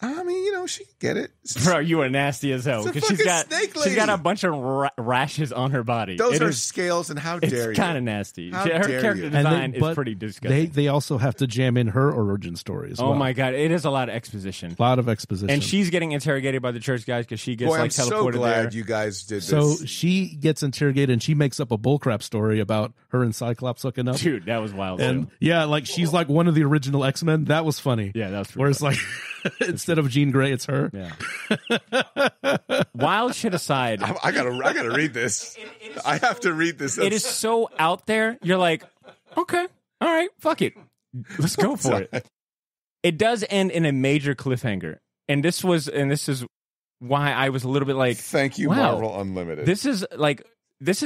I mean, she could get it. Bro, you are nasty as hell It's a because she's fucking snake got lady. a bunch of rashes on her body. Those It are is- scales, and how dare you? It's kind of nasty. How Her dare character you. design is but pretty disgusting. They also have to jam in her origin story as well. Oh my god, it is a lot of exposition. A lot of exposition. And she's getting interrogated by the church guys because she gets Boy, I'm like so teleported glad there. you guys did this. So she gets interrogated and she makes up a bullcrap story about her and Cyclops hooking up. Dude, that was wild. And too. yeah, like she's like one of the original X-Men. That was funny. Yeah, that was pretty Whereas funny. like instead of Jean Grey, it's her. Yeah. Wild shit aside, I gotta read this. I have to read this. it is so out there. You're like, okay, all right, fuck it, let's go for it. It does end in a major cliffhanger, and this is why I was a little bit like, Thank you, wow, Marvel Unlimited. This is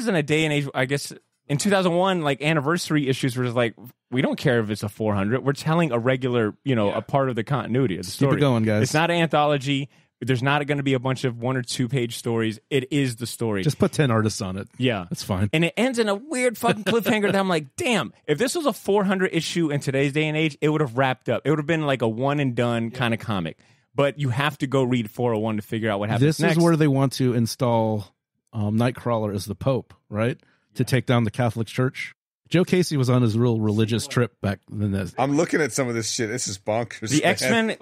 in a day and age, I guess. In 2001, like anniversary issues were just like, we don't care if it's a 400. We're telling a regular, a part of the continuity of the story. Keep it going, guys. It's not an anthology. There's not going to be a bunch of 1 or 2 page stories. It is the story. Just put 10 artists on it. Yeah. That's fine. And it ends in a weird fucking cliffhanger that I'm like, damn, if this was a 400 issue in today's day and age, it would have wrapped up. It would have been like a one and done kind of comic. But you have to go read 401 to figure out what happens This next. is where they want to install Nightcrawler as the Pope, right? To take down the Catholic Church. Joe Casey was on his real religious trip back then. I'm looking at some of this shit. This is bonkers. The man. X-Men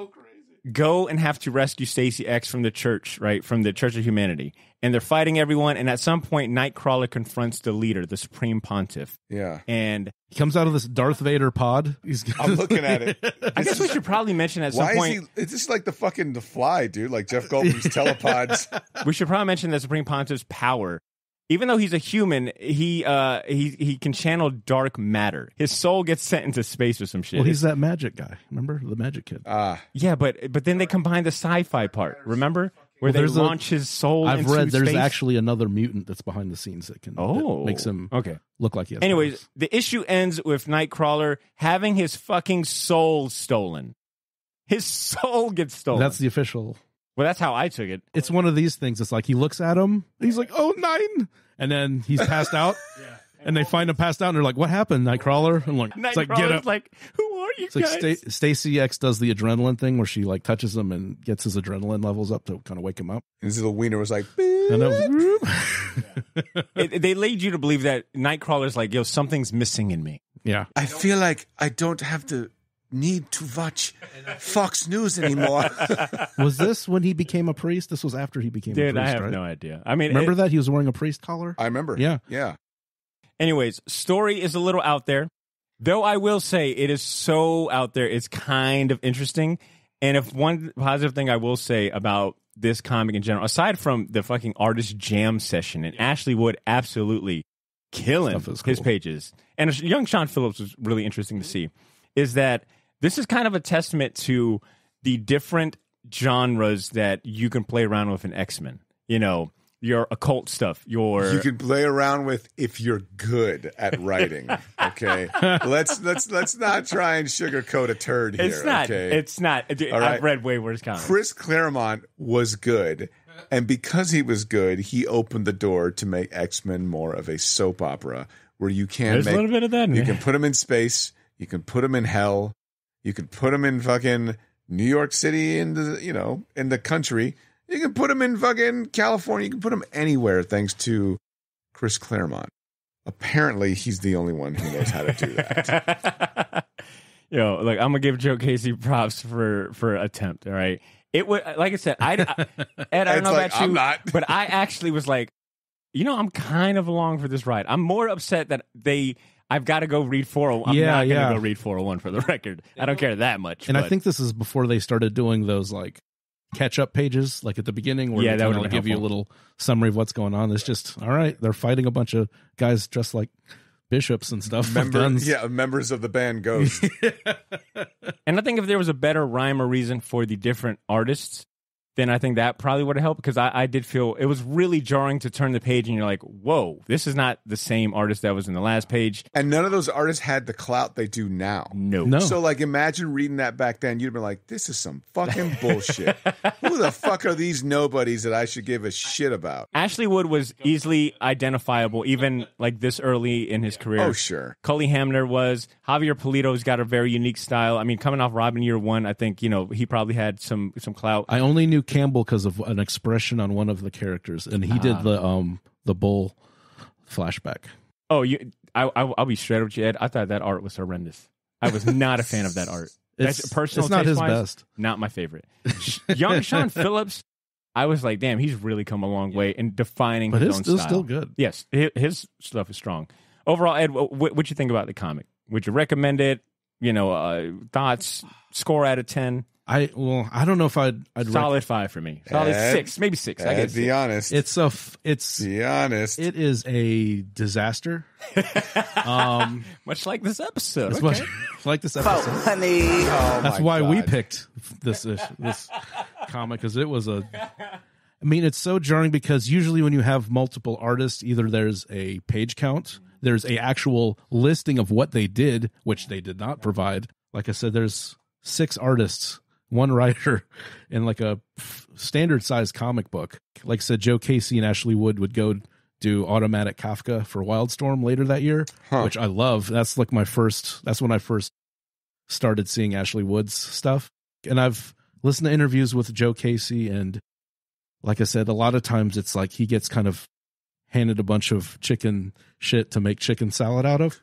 go and have to rescue Stacey X from the church, right? From the Church of Humanity. And they're fighting everyone. And at some point, Nightcrawler confronts the leader, the Supreme Pontiff. Yeah. And He comes out of this Darth Vader pod. I'm looking at it. I guess we should probably mention at some Why point. is he? It's just like the fucking The Fly, dude. Like Jeff Goldblum's telepods. We should probably mention the Supreme Pontiff's power. Even though he's a human, he can channel dark matter. His soul gets sent into space or some shit. Well, he's that magic guy. Remember? The magic kid. Yeah, but then they combine the sci-fi part. Remember? where they launch his soul I've into read there's space? actually another mutant that's behind the scenes that that makes him look like he has Anyways, powers. the issue ends with Nightcrawler having his fucking soul stolen. His soul gets stolen. That's the official. Well, that's how I took it. It's one of these things. It's like he looks at him. He's like, "Oh, 9," and then he's passed out. And they find him passed out, and they're like, "What happened, Nightcrawler?" I'm like, "It's like get up." Like, who are you It's guys? like Stacy X does the adrenaline thing where she like touches him and gets his adrenaline levels up to kind of wake him up. And his little wiener was like, And They lead you to believe that Nightcrawler's like, yo, something's missing in me. yeah. I feel like I don't have the need to watch Fox News anymore. Was this when he became a priest? This was after he became a priest, Dude, I have right? no idea. I mean, Remember that? He was wearing a priest collar? I remember. Yeah. Yeah. Anyways, story is a little out there. Though I will say it is so out there, it's kind of interesting. And if one positive thing I will say about this comic in general, aside from the fucking artist jam session and Ashley Wood absolutely killing his pages, and young Sean Phillips was really interesting to see, is that this is kind of a testament to the different genres that you can play around with in X-Men. You know, your occult stuff, you can play around with if you're good at writing. Okay, let's not try and sugarcoat a turd here. It's not. Okay? It's not. Dude, All right. I've read way worse comics. Chris Claremont was good, and because he was good, he opened the door to make X-Men more of a soap opera where you can There's a little bit of that in You there. can put them in space, you can put them in hell, you can put them in fucking New York City, in the country. You can put them in fucking California. You can put them anywhere thanks to Chris Claremont. Apparently, he's the only one who knows how to do that. Yo, look, I'm gonna give Joe Casey props for attempt. All right, it was like I said. Ed, I don't know about you, I'm not. but I actually was like, I'm kind of along for this ride. I'm more upset that I've got to go read 401. I'm not going to go read 401 for the record. I don't care that much. And I think this is before they started doing those like catch-up pages, like at the beginning, where they kind of give you a little summary of what's going on. It's just, all right, they're fighting a bunch of guys dressed like bishops and stuff. Members of the band Ghost. And I think if there was a better rhyme or reason for the different artists, then I think that probably would have helped, because I did feel it was really jarring to turn the page and you're like, whoa, this is not the same artist that was in the last page. And none of those artists had the clout they do now. No. So, like, imagine reading that back then. You'd have been like, this is some fucking bullshit. Who the fuck are these nobodies that I should give a shit about? Ashley Wood was easily identifiable, even like this early in his career. Oh, sure. Cully Hamner was. Javier Polito's got a very unique style. I mean, coming off Robin Year One, I think, he probably had some clout. I only knew Campbell because of an expression on one of the characters, and he did the bull flashback. Oh, I'll be straight up with you, Ed. I thought that art was horrendous. I was not a fan of that art. That's personal. It's not his taste-wise, best. Not my favorite. Young Sean Phillips, I was like, damn, he's really come a long way in defining his own style. But it's still good. Yes, his stuff is strong. Overall, Ed, what you think about the comic? Would you recommend it? Thoughts? Score out of 10? I don't know if I'd solid 5 for me. Solid 6, maybe 6. I guess. Be honest. Be honest. It is a disaster. Much like this episode. Okay. Much like this episode. Oh, honey. That's why we picked this comic, because it was it's so jarring, because usually when you have multiple artists, either there's a page count, there's a actual listing of what they did, which they did not provide. Like I said, there's 6 artists, 1 writer, in like a standard size comic book. Like I said, Joe Casey and Ashley Wood would go do Automatic Kafka for Wildstorm later that year, which I love. That's like that's when I first started seeing Ashley Wood's stuff. And I've listened to interviews with Joe Casey, and like I said, a lot of times it's like he gets kind of handed a bunch of chicken shit to make chicken salad out of,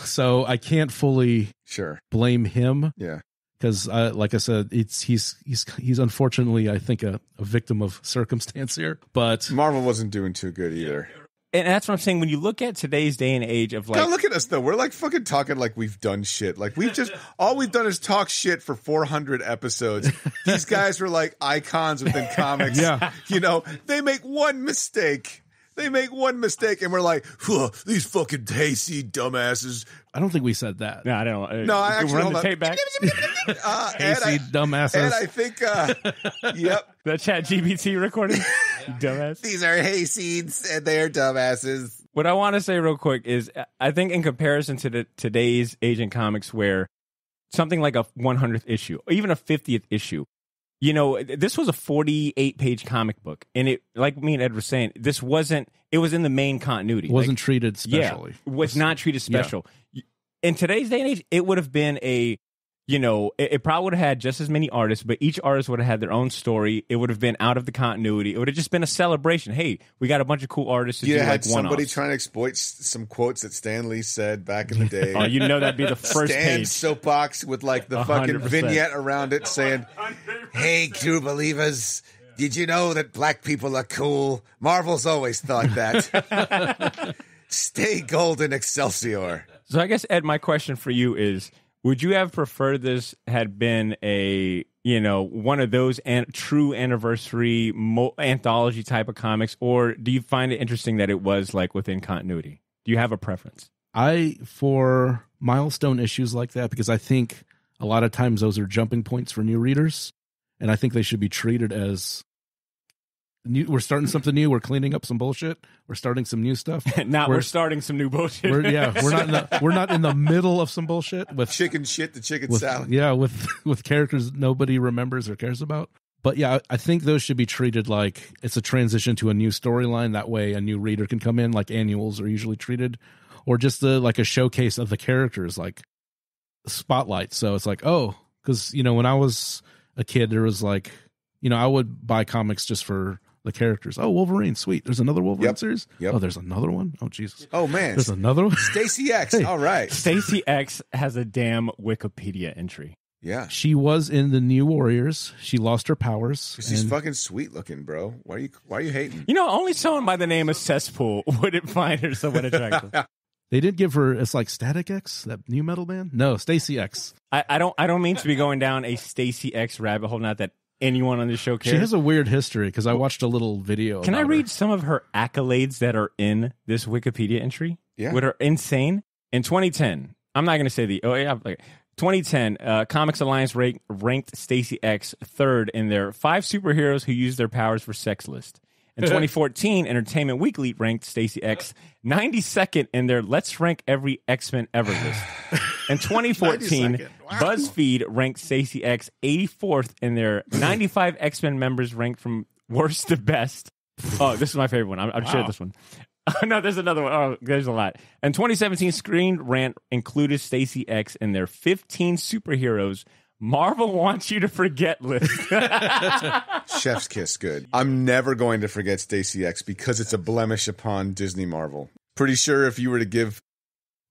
so I can't fully blame him. Yeah. Because, like I said, he's unfortunately, I think, a victim of circumstance here. But Marvel wasn't doing too good either. And that's what I'm saying. When you look at today's day and age of like, now look at us though. We're like fucking talking like we've done shit. Like all we've done is talk shit for 400 episodes. These guys were like icons within comics. Yeah. They make one mistake. They make one mistake, and we're like, these fucking hayseed dumbasses. I don't think we said that. No, I don't. No, I actually run the tape back. Hayseed dumbasses. And I think, yep. The ChatGPT recording. Dumbass. These are hayseeds, and they're dumbasses. What I want to say real quick is I think in comparison to today's age in comics where something like a 100th issue, or even a 50th issue, you know, this was a 48-page comic book. And it, like me and Ed were saying, it was in the main continuity. It wasn't treated specially. Yeah, was not treated special. Yeah. In today's day and age, it would have been it probably would have had just as many artists, but each artist would have had their own story. It would have been out of the continuity. It would have just been a celebration. Hey, we got a bunch of cool artists to do had like somebody one-offs. trying to exploit some quotes that Stan Lee said back in the day. Oh, you know that'd be the first Stan's page. soapbox with like the fucking 100%. vignette around it saying, "Hey, true believers, did you know that black people are cool? Marvel's always thought that. Stay golden, Excelsior." So I guess, Ed, my question for you is, would you have preferred this had been one of those true anniversary anthology type of comics, or do you find it interesting that it was like within continuity? Do you have a preference? For milestone issues like that, because I think a lot of times those are jumping points for new readers, and I think they should be treated as new. We're starting something new. We're cleaning up some bullshit. We're starting some new stuff. We're starting some new bullshit. We're not in the middle of some bullshit with chicken shit, the chicken salad. Yeah, with characters nobody remembers or cares about. But yeah, I think those should be treated like it's a transition to a new storyline. That way, a new reader can come in, like annuals are usually treated, or just like a showcase of the characters, like spotlight. So it's like, because when I was a kid, there was like, I would buy comics just for the characters. Oh, Wolverine, sweet. There's another Wolverine series. Yep. Oh, there's another one. Oh, Jesus. Oh man, there's another one. Stacy X. Hey. All right. Stacy X has a damn Wikipedia entry. Yeah, she was in the New Warriors. She lost her powers. She's fucking sweet looking, bro. Why are you hating? Only someone by the name of Cesspool wouldn't find her somewhat attractive. They did give her, it's like Static X, that new metal band. No, Stacy X. I don't mean to be going down a Stacy X rabbit hole. Not that anyone on this show cares. She has a weird history because I watched a little video. Can I read some of her accolades that are in this Wikipedia entry? Yeah. What are insane? In 2010, I'm not going to say 2010, Comics Alliance ranked Stacy X third in their 5 superheroes who use their powers for sex list. In 2014, Entertainment Weekly ranked Stacy X 92nd in their Let's Rank Every X-Men Ever list. In 2014, BuzzFeed ranked Stacy X 84th in their 95 X-Men members ranked from worst to best. Oh, this is my favorite one. I'm sure this one. No, there's another one. Oh, there's a lot. In 2017, Screen Rant included Stacy X in their 15 superheroes Marvel wants you to forget list. Chef's kiss good. I'm never going to forget Stacy X because it's a blemish upon Disney Marvel. Pretty sure if you were to give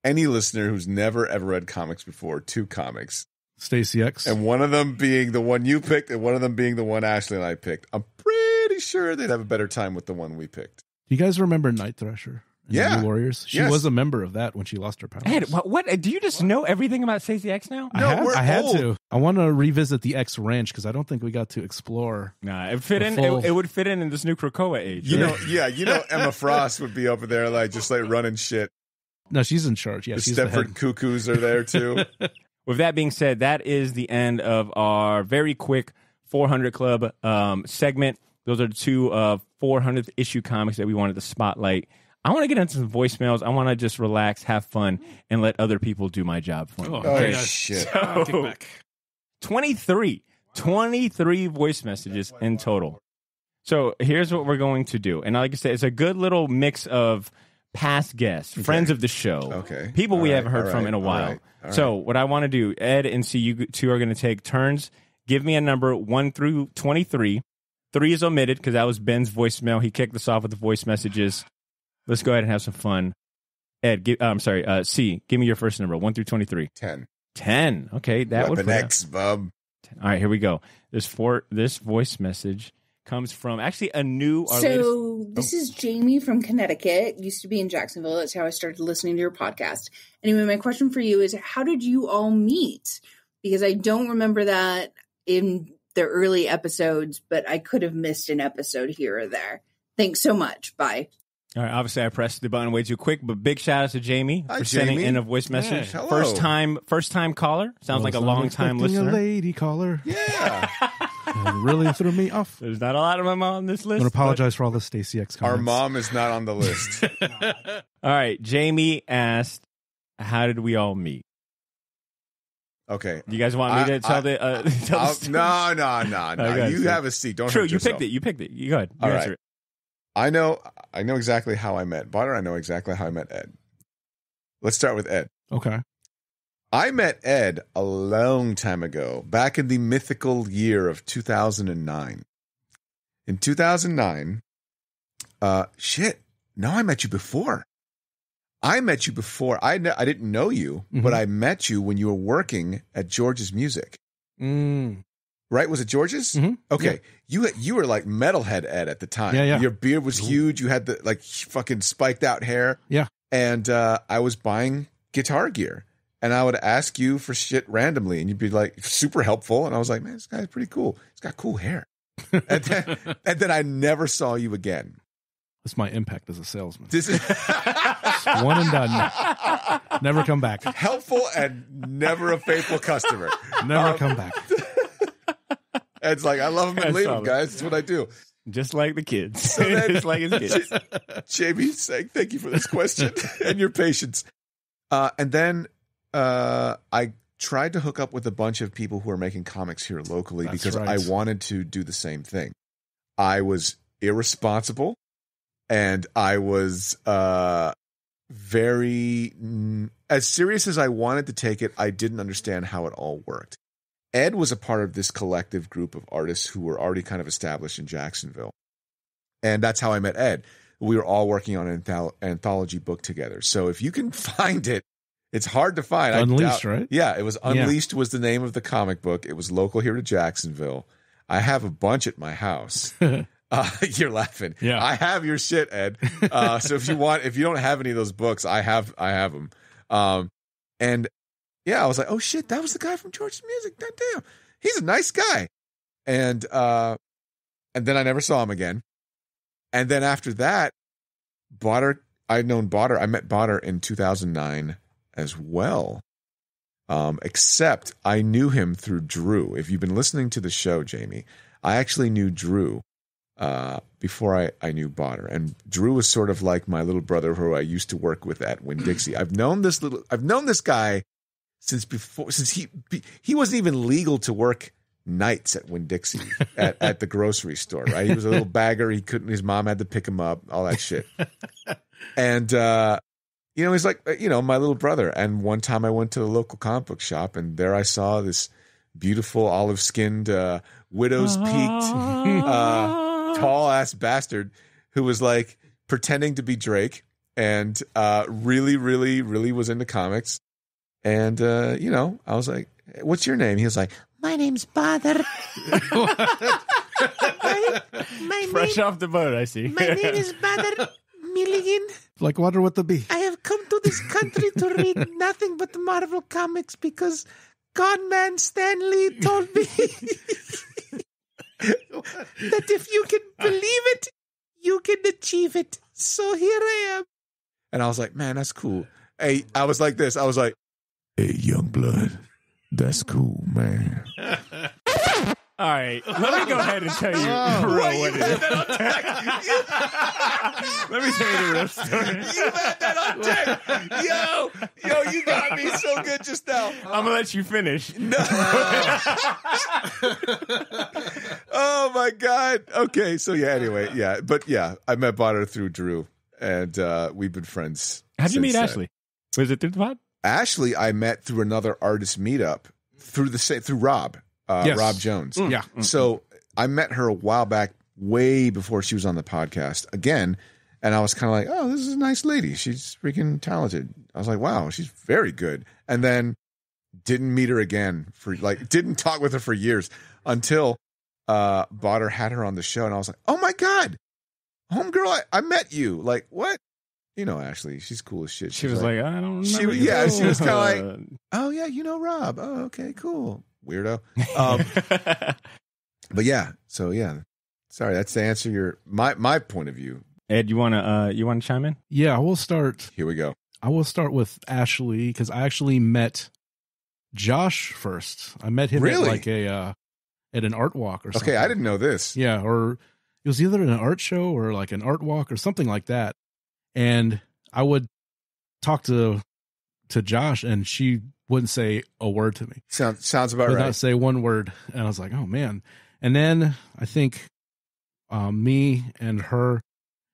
any listener who's never ever read comics before 2 comics, Stacy X, and one of them being the one you picked and one of them being the one Ashley and I picked, I'm pretty sure they'd have a better time with the one we picked. Do you guys remember Night Thrasher? Yeah. New Warriors. She was a member of that when she lost her powers. Ed, what? Do you just know everything about Stacey X now? No, I had to. I want to revisit the X Ranch because I don't think we got to explore. Nah, it fit in. It would fit in this new Krakoa age. You know, Emma Frost would be over there like running shit. No, she's in charge. Yeah, the she's Stepford Cuckoos are there too. With that being said, that is the end of our very quick 400 Club segment. Those are the 2 400th issue comics that we wanted to spotlight. I want to get into some voicemails. I want to just relax, have fun, and let other people do my job for me. Oh, shit. So, 23 voice messages in total. So here's what we're going to do. And like I said, it's a good little mix of past guests, friends of the show, people we haven't heard from in a while. All right. So what I want to do, Ed and C, you 2 are going to take turns. Give me a number 1 through 23. 3 is omitted because that was Ben's voicemail. He kicked us off with the voice messages. Let's go ahead and have some fun. Ed, C, give me your first number, 1 through 23. 10. Okay, that would Weapon X, bub. 10. All right, here we go. This voice message comes from actually a new. This is Jamie from Connecticut. Used to be in Jacksonville. That's how I started listening to your podcast. Anyway, my question for you is, how did you all meet? Because I don't remember that in the early episodes, but I could have missed an episode here or there. Thanks so much. Bye. All right, obviously I pressed the button way too quick, but big shout out to Jamie Hi, for sending Jamie. in a voice message. hello. First time caller. Sounds like a long time listener. A lady caller. Yeah. Really threw me off. There's not a lot of them on this list. I'm gonna apologize for all the Stacey X comments. Our mom is not on the list. All right, Jamie asked, "How did we all meet?" Okay. You guys want me to tell the? Tell the story? No. Okay, You so- have a seat. Don't True, hurt you yourself. picked it. You picked it. You go ahead. You All answer right. it. I know exactly how I met Badr. I know exactly how I met Ed. Let's start with Ed. Okay. I met Ed a long time ago, back in the mythical year of 2009. In 2009, no, I met you before. I didn't know you, but I met you when you were working at George's Music. Right? Was it George's? Mm-hmm. Okay. Yeah. You were like metalhead Ed at the time. Yeah. Your beard was huge. You had the like fucking spiked out hair. Yeah. And I was buying guitar gear. And I would ask you for shit randomly, and you'd be like super helpful. And I was like, man, this guy's pretty cool. He's got cool hair. and then I never saw you again. That's my impact as a salesman. This is One and done. Never come back. helpful and never a faithful customer. Never come back. Ed's like, I love him and That's leave him, solid. guys. That's what I do. Just like the kids. So then- Just like his kids. Jamie's saying, thank you for this question and your patience. And then I tried to hook up with a bunch of people who are making comics here locally That's because right. I wanted to do the same thing. I was irresponsible and I was very as serious as I wanted to take it. I didn't understand how it all worked. Ed was a part of this collective group of artists who were already kind of established in Jacksonville. And that's how I met Ed. We were all working on an anthology book together. So if you can find it, it's hard to find. Unleashed, right? Yeah, it was Unleashed was the name of the comic book. It was local here to Jacksonville. I have a bunch at my house. You're laughing. Yeah. I have your shit, Ed. So if you don't have any of those books, I have them. And yeah, I was like, oh shit, that was the guy from George's Music. Damn, he's a nice guy. And then I never saw him again. And then after that, I met Badr in 2009 as well. Except I knew him through Drew. If you've been listening to the show, Jamie, I actually knew Drew before I knew Badr. And Drew was sort of like my little brother who I used to work with at Winn-Dixie. I've known this guy since he wasn't even legal to work nights at Winn-Dixie at the grocery store, right? He was a little bagger. His mom had to pick him up, all that shit. And, he's like, my little brother. And one time I went to the local comic book shop and there I saw this beautiful olive skinned, widow's peaked, tall ass bastard who was like pretending to be Drake and, really, really, really was into comics. And, I was like, what's your name? He was like, My name's Badr. Fresh off the boat, I see. My name is Badr Milligan. Like water with the bee. I have come to this country to read nothing but Marvel comics because Godman Stan Lee told me that if you can believe it, you can achieve it. So here I am. and I was like, man, that's cool. Hey, I was like this. I was like, hey, young blood, that's cool, man. All right, let me go ahead and tell you what it is. Let me tell you the real story. You had that on tape. Yo, you got me so good just now. I'm gonna let you finish. No. Oh my God. Okay, so anyway, I met Badr through Drew, and we've been friends. How'd you meet since then. Ashley? Was it through the pod? Ashley, I met through another artist meetup through Rob. Yes. Rob Jones. Yeah. So I met her a while back, way before she was on the podcast again. And I was kind of like, oh, this is a nice lady. She's freaking talented. I was like, wow, she's very good. And then didn't meet her again didn't talk with her for years until Badr had her on the show. And I was like, oh my God, homegirl, I met you. Like, what? Ashley, she's cool as shit. She was like, I don't know. she was kind of like, oh yeah, Rob. Oh, okay, cool. Weirdo. But yeah, so yeah. Sorry, that's to answer my point of view. Ed, you wanna chime in? Yeah, I will start. Here we go. I will start with Ashley because I actually met Josh first. I met him Really? at like at an art walk or something. Okay, I didn't know this. Yeah, or it was either an art show or like an art walk or something like that. And I would talk to Josh, and she wouldn't say a word to me. Sounds about Would right. not say one word. And I was like, oh man. And then I think me and her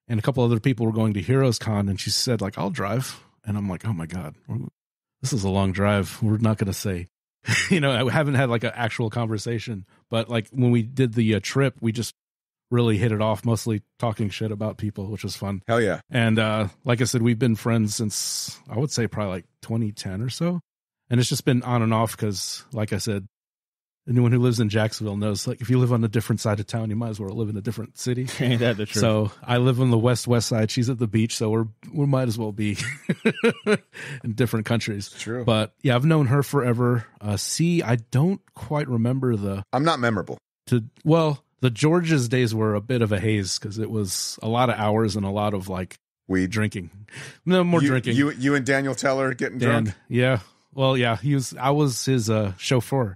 and a couple other people were going to Heroes Con, and she said like, I'll drive. And I'm like, oh my God, this is a long drive. We're not going to say, I haven't had like an actual conversation, but like when we did the trip, we just really hit it off, mostly talking shit about people, which was fun. Hell yeah. And like I said, we've been friends since I would say probably like 2010 or so. And it's just been on and off because, like I said, anyone who lives in Jacksonville knows, like, if you live on a different side of town, you might as well live in a different city. Ain't that the truth? So I live on the west side. She's at the beach, so we might as well be in different countries. True. But yeah, I've known her forever. I don't quite remember I'm not memorable. the George's days were a bit of a haze because it was a lot of hours and a lot of like Weed. drinking. No more drinking. You and Daniel Teller getting drunk? Yeah. Well, yeah, I was his chauffeur.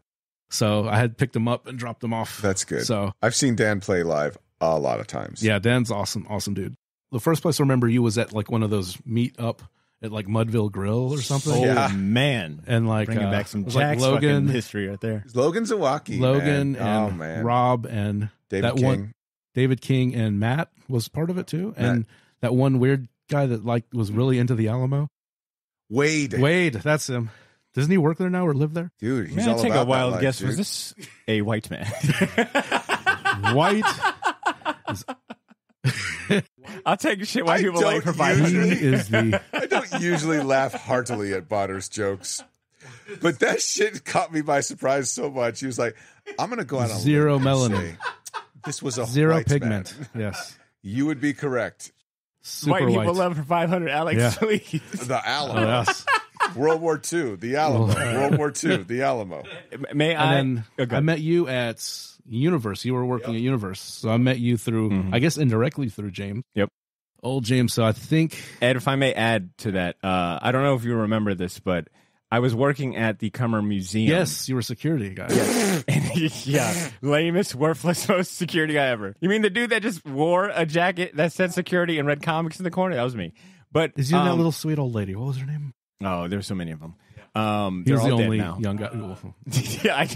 So I had picked him up and dropped him off. That's good. So I've seen Dan play live a lot of times. yeah, Dan's awesome dude. The first place I remember you was at like one of those meet up at like Mudville Grill or something. Oh Yeah. man, And like bringing back some it was like Jack's Logan, fucking history right there. Logan Zawacki. Logan, man. and Oh, man. Rob, and David that King. one, David King, and Matt was part of it too. And that one weird guy that like was really into the Alamo. Wade. That's him. Doesn't he work there now or live there? Dude, he's Man, all take about a wild that life, guess. dude. Was this a white man? White. I'll take shit white I people don't like for He 500. is the I don't usually laugh heartily at Badr's jokes, but that shit caught me by surprise so much. He was like, I'm going to go out on a Zero limb and melanin. say, this was a zero white pigment. man. Yes. You would be correct. Super White people white. love for 500. Alex, Yeah. please. The Alamo. Yes. World War II, the Alamo. World War II, the Alamo. May I? And then I met you at Universe. You were working at Universe. So I met you through, I guess indirectly through James. Yep. Old James. So I think. Ed, if I may add to that, I don't know if you remember this, but I was working at the Cummer Museum. Yes, you were a security guy. Yeah, lamest, worthless, most security guy ever. You mean the dude that just wore a jacket that said security and read comics in the corner? That was me. But Is you that little sweet old lady? What was her name? Oh, there's so many of them. He They're was the all dead only now. young guy. Yeah,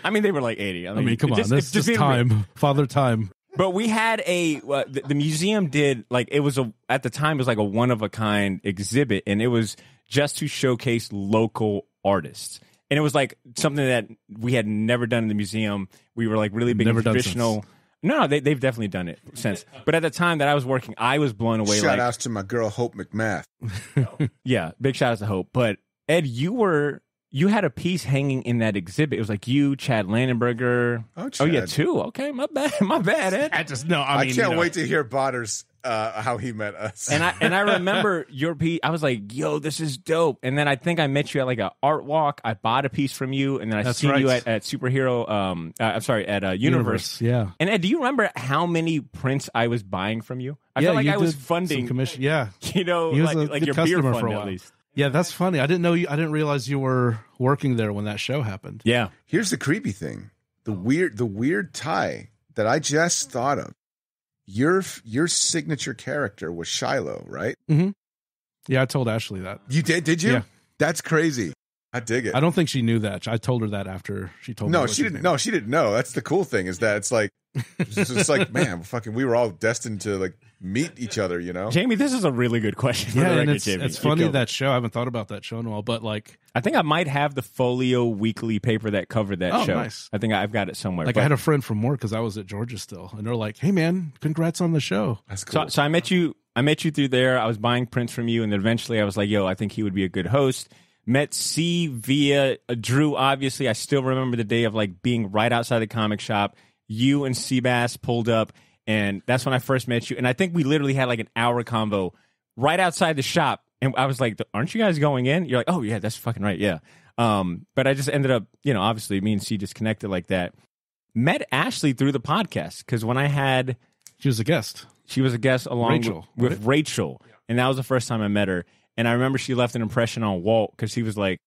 I mean, they were like 80. I mean, come on, this is being time, Father Time. But we had the museum did like it was at the time it was like a one of a kind exhibit, and it was just to showcase local artists, and it was like something that we had never done in the museum. We were like really big Never in done traditional. since. No, they've definitely done it since. But at the time that I was working, I was blown away. Shout like, outs to my girl Hope McMath. yeah, big shout out to Hope. But Ed, you had a piece hanging in that exhibit. It was like you, Chad Landenberger. Oh, Oh yeah, Chad. two. Okay, my bad, Ed. I can't wait to hear Badr's how he met us. And I remember your piece. I was like, "Yo, this is dope." And then I think I met you at like an art walk. I bought a piece from you, and then I That's seen you right. at superhero. I'm sorry, at Universe. Yeah. And Ed, do you remember how many prints I was buying from you? I Yeah, felt like you I was did some funding, commission. Yeah. you know, He was a like good your beer customer fund for a at while. least. Yeah, that's funny. I didn't realize you were working there when that show happened. Yeah, Here's the creepy thing: the weird tie that I just thought of. Your signature character was Shiloh, right? Yeah, I told Ashley that. You did you? Yeah. That's crazy. I dig it. I don't think she knew that. I told her that after she told me. No, what she his didn't. name No, she didn't know. That's the cool thing is that it's like, it's like, man, fucking, we were all destined to like meet each other, you know? Jamie, this is a really good question. For Yeah, the and record, it's Jamie. You funny killed it. that show. I haven't thought about that show in a while, but like I think I might have the Folio weekly paper that covered that Oh, show. nice. I think I've got it somewhere. I But- had a friend from work because I was at Georgia still, and they're like, "Hey, man, congrats on the show." That's cool. So I met you through there. I was buying prints from you, and then eventually I was like, "Yo, I think he would be a good host." Met C via Drew. Obviously, I still remember the day of like being right outside the comic shop. You and Seabass pulled up, and that's when I first met you. And I think we literally had like an hour convo right outside the shop. And I was like, "Aren't you guys going in?" You're like, "Oh yeah, that's fucking right, yeah." But I just ended up, obviously, me and C just connected like that. Met Ashley through the podcast because when I had. She was a guest. She was a guest along with Rachel. And that was the first time I met her. And I remember she left an impression on Walt because he was like,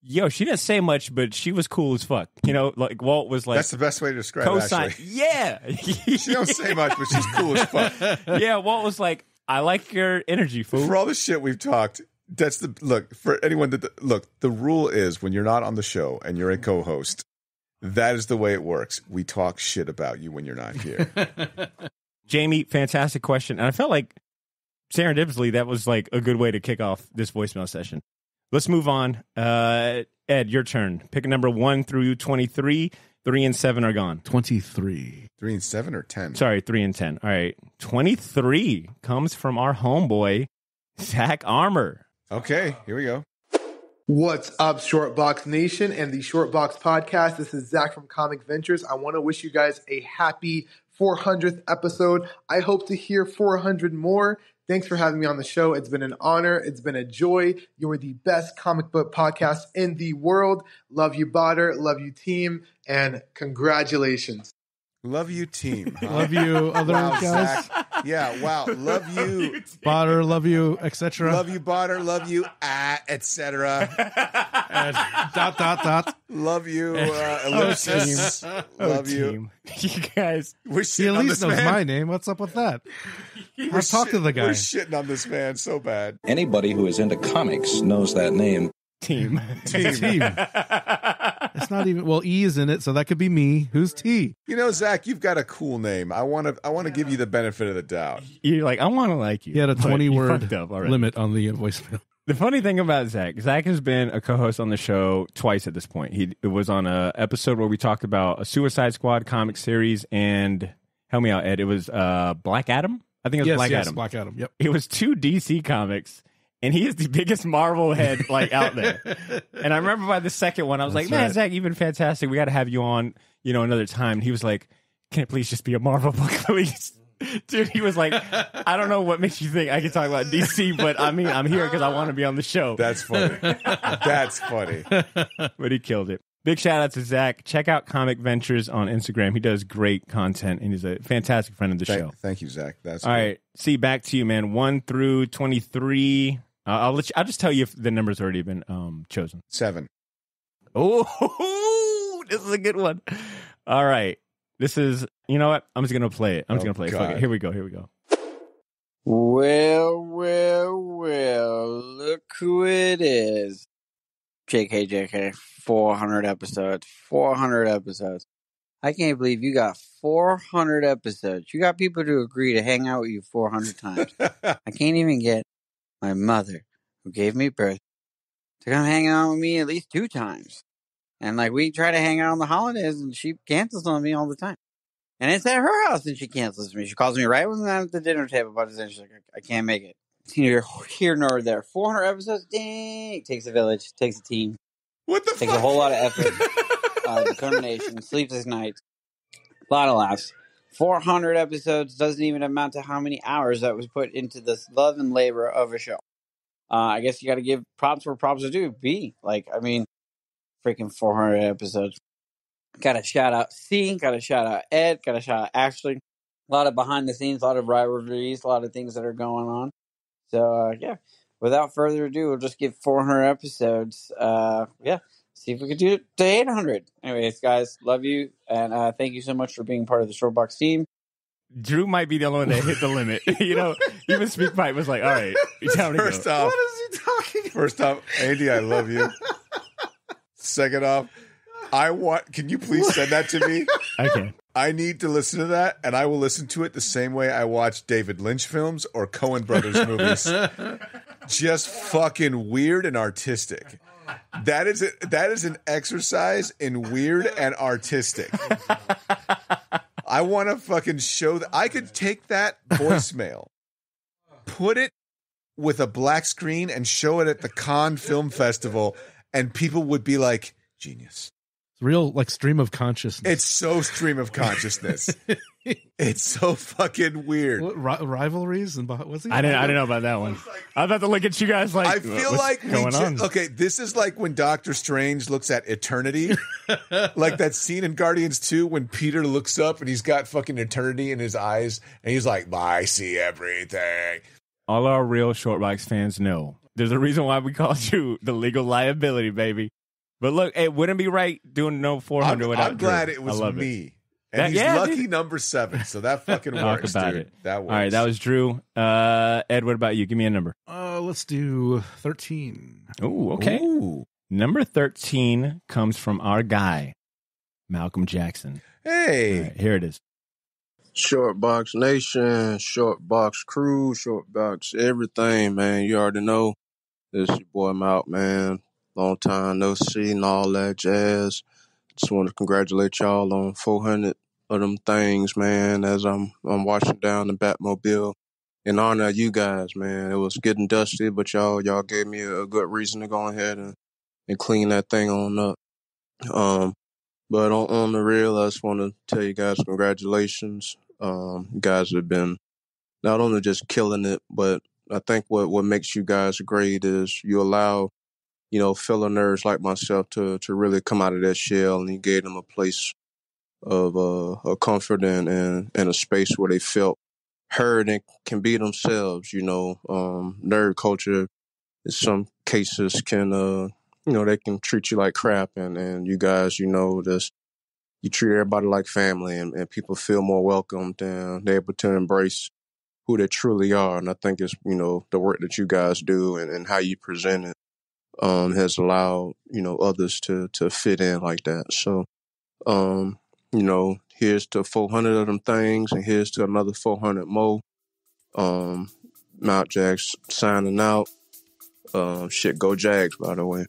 yo, she didn't say much, but she was cool as fuck. You know, like Walt was like... That's the best way to describe it, actually. Yeah. She don't say much, but she's cool as fuck. Yeah, Walt was like, I like your energy, fool. For all the shit we've talked, that's the... Look, for anyone that... Look, the rule is when you're not on the show and you're a co-host, that is the way it works. We talk shit about you when you're not here. Jamie, fantastic question. And I felt like serendipitously, that was like a good way to kick off this voicemail session. Let's move on. Ed, your turn. Pick a number 1 through 23. 3 and 7 are gone. 23. 3 and 7 or 10? Sorry, 3 and 10. All right. 23 comes from our homeboy, Zack Armour. Okay, here we go. What's up, Shortbox Nation and the Shortbox Podcast? This is Zack from ComicVentures. I want to wish you guys a happy 400th episode. I hope to hear 400 more. Thanks for having me on the show. It's been an honor. It's been a joy. You're the best comic book podcast in the world. Love you, Badr. Love you, team. And congratulations. Love you, team. Huh? Love you, other guys. Zach. Yeah, wow. Love you. Badr, love you, etc. Love you, Badr. Love you, etc. Love you, ellipsis. Love you. You guys. He at least knows my name. What's up with that? I've talked to the guy. We're shitting on this man so bad. Anybody who is into comics knows that name. Team. It's not even, well, E is in it, so that could be me. Who's T? You know, Zach, you've got a cool name. I want to give you the benefit of the doubt. You're like, I want to like you. He had a 20-word already. limit on the voicemail. The funny thing about Zack has been a co-host on the show twice at this point. It was on an episode where we talked about a Suicide Squad comic series, and help me out, Ed. It was Black Adam. I think it was Black Adam. Black Adam. Yep. It was 2 DC comics. And he is the biggest Marvel head like out there. And I remember by the second one, I was like, man, right. Zack, you've been fantastic. We got to have you on, another time. And he was like, can it please just be a Marvel book, please? Dude, he was like, I don't know what makes you think I can talk about DC, but I mean, I'm here because I want to be on the show. That's funny. That's funny. But he killed it. Big shout out to Zack. Check out ComicVentures on Instagram. He does great content, and he's a fantastic friend of the show. Thank you, Zack. That's all great. right. See, back to you, man. 1 through 23. I'll just tell you if the number's already been chosen. 7. Oh, this is a good one. All right. This is, you know what? I'm just going to play it. Fuck it. Here we go. Well, look who it is. JK, 400 episodes. 400 episodes. I can't believe you got 400 episodes. You got people to agree to hang out with you 400 times. I can't even get my mother, who gave me birth, to come hang out with me at least 2 times. And we try to hang out on the holidays, and she cancels on me all the time. And it's at her house, and she cancels me. She calls me right when I'm at the dinner table about it, and she's like, I can't make it. It's neither here nor there. 400 episodes? Dang. It takes a village. Takes a team. What the fuck? Takes a whole lot of effort. Determination. Sleepless nights. A lot of laughs. 400 episodes doesn't even amount to how many hours that was put into this love and labor of a show. I guess you got to give props where props are due. Freaking 400 episodes. Got to shout out C. Got to shout out Ed. Got to shout out Ashley. A lot of behind the scenes, a lot of rivalries, a lot of things that are going on. So, without further ado, we'll just give 400 episodes. See if we could do it to 800. Anyways, guys, love you. And thank you so much for being part of the Shortbox team. Drew might be the only one that hit the limit. Even SpeakPipe was like, all right, time to go. First off, what is he talking about? First off, Andy, I love you. Second off, can you please send that to me? I can. I need to listen to that, and I will listen to it the same way I watch David Lynch films or Coen Brothers movies. Just fucking weird and artistic. That is an exercise in weird and artistic. I want to fucking show that I could take that voicemail, put it with a black screen, and show it at the Cannes Film Festival, and people would be like, genius. It's real, stream of consciousness. It's so stream of consciousness. It's so fucking weird. What, rivalries and what's he? I didn't know about that one. I was about to look at you guys like, I feel what's like going on? Okay, this is like when Doctor Strange looks at eternity, like that scene in Guardians 2 when Peter looks up and he's got fucking eternity in his eyes, and he's like, "I see everything." All our real Shortbox fans know there's a reason why we called you the legal liability, baby. But look, it wouldn't be right doing no 400 without I'm glad Drew. it was I love me. It. And That- he's lucky dude. number 7, so that fucking Talk works, about dude. it. That works. All right, that was Drew. Ed, what about you? Give me a number. Let's do 13. Ooh, okay. Ooh. Number 13 comes from our guy, Malcolm Jackson. Hey. All right, here it is. Shortbox Nation, Shortbox Crew, Shortbox everything, man. You already know. This your boy Malk, man. Long time no see and all that jazz. Just want to congratulate y'all on 400 of them things, man, as I'm washing down the Batmobile in honor of you guys, man. It was getting dusty, but y'all gave me a good reason to go ahead and clean that thing on up. But on the real, I just want to tell you guys congratulations. You guys have been not only just killing it, but I think what makes you guys great is you allow, fellow nerds like myself to really come out of that shell, and you gave them a place of a comfort and a space where they felt heard and can be themselves. Nerd culture in some cases can they can treat you like crap, and you guys, just you treat everybody like family, and people feel more welcomed, and they're able to embrace who they truly are. And I think it's, the work that you guys do and how you present it has allowed, others to fit in like that. So, here's to 400 of them things, and here's to another 400 more. Mount Jags signing out. Go Jags, by the way.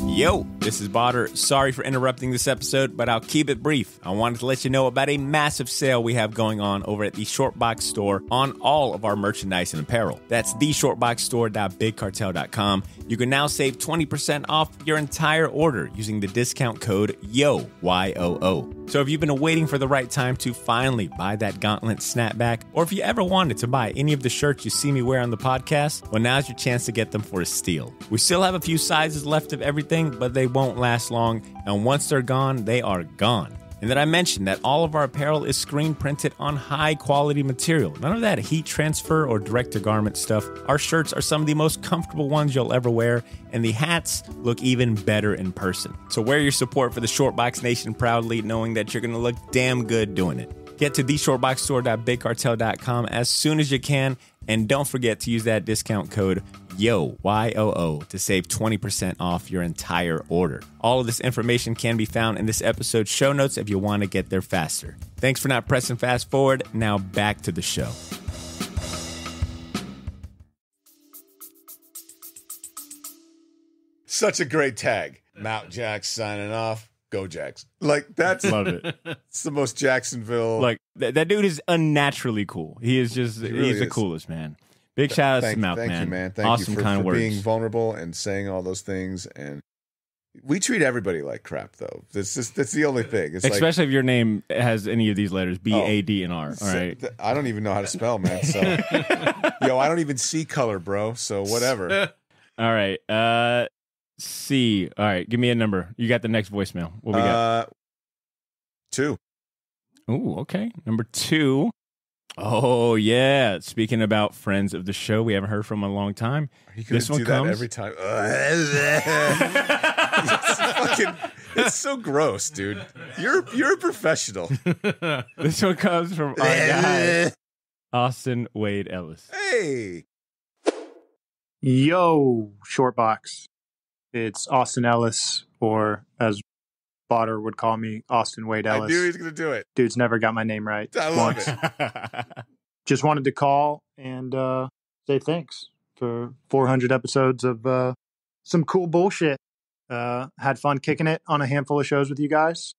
Yo, this is Badr. Sorry for interrupting this episode, but I'll keep it brief. I wanted to let you know about a massive sale we have going on over at the Shortbox store on all of our merchandise and apparel. That's theshortboxstore.bigcartel.com. You can now save 20% off your entire order using the discount code YOO, Y-O-O. So if you've been waiting for the right time to finally buy that gauntlet snapback, or if you ever wanted to buy any of the shirts you see me wear on the podcast, well, now's your chance to get them for a steal. We still have a few sizes left of everything, but they won't last long, and once they're gone, they are gone. And then I mentioned that all of our apparel is screen printed on high quality material. None of that heat transfer or direct to garment stuff. Our shirts are some of the most comfortable ones you'll ever wear, and the hats look even better in person. So wear your support for the Shortbox Nation proudly, knowing that you're going to look damn good doing it. Get to theshortboxstore.bigcartel.com as soon as you can, and don't forget to use that discount code YOO, Y-O-O, to save 20% off your entire order. All of this information can be found in this episode's show notes if you want to get there faster. Thanks for not pressing fast forward. Now back to the show. Such a great tag. Mount Jacks signing off. Go Jacks. Like, that's Love it. It's the most Jacksonville. Like, that dude is unnaturally cool. He is just, really he's the is. coolest, man. Big shout out to Malk, Thank man. you, man. Thank awesome you for, kind of for words. being vulnerable and saying all those things. And we treat everybody like crap, though. That's the only thing. It's especially if your name has any of these letters, B, A, D, and R. All right. I don't even know how to spell, man. So, yo, I don't even see color, bro. So whatever. All right. C. All right. Give me a number. You got the next voicemail. What we got? 2. Ooh, okay. Number 2. Oh, yeah. Speaking about friends of the show, we haven't heard from a long time. Are you going to do that every time? It's so gross, dude. You're a professional. This one comes from our guy, Austin Wade Ellis. Hey. Yo, Shortbox. It's Austin Ellis, or as Badr would call me, Austin Wade Ellis. I knew he was going to do it. Dude's never got my name right. I love once. it. Just wanted to call and say thanks for 400 episodes of some cool bullshit. Had fun kicking it on a handful of shows with you guys.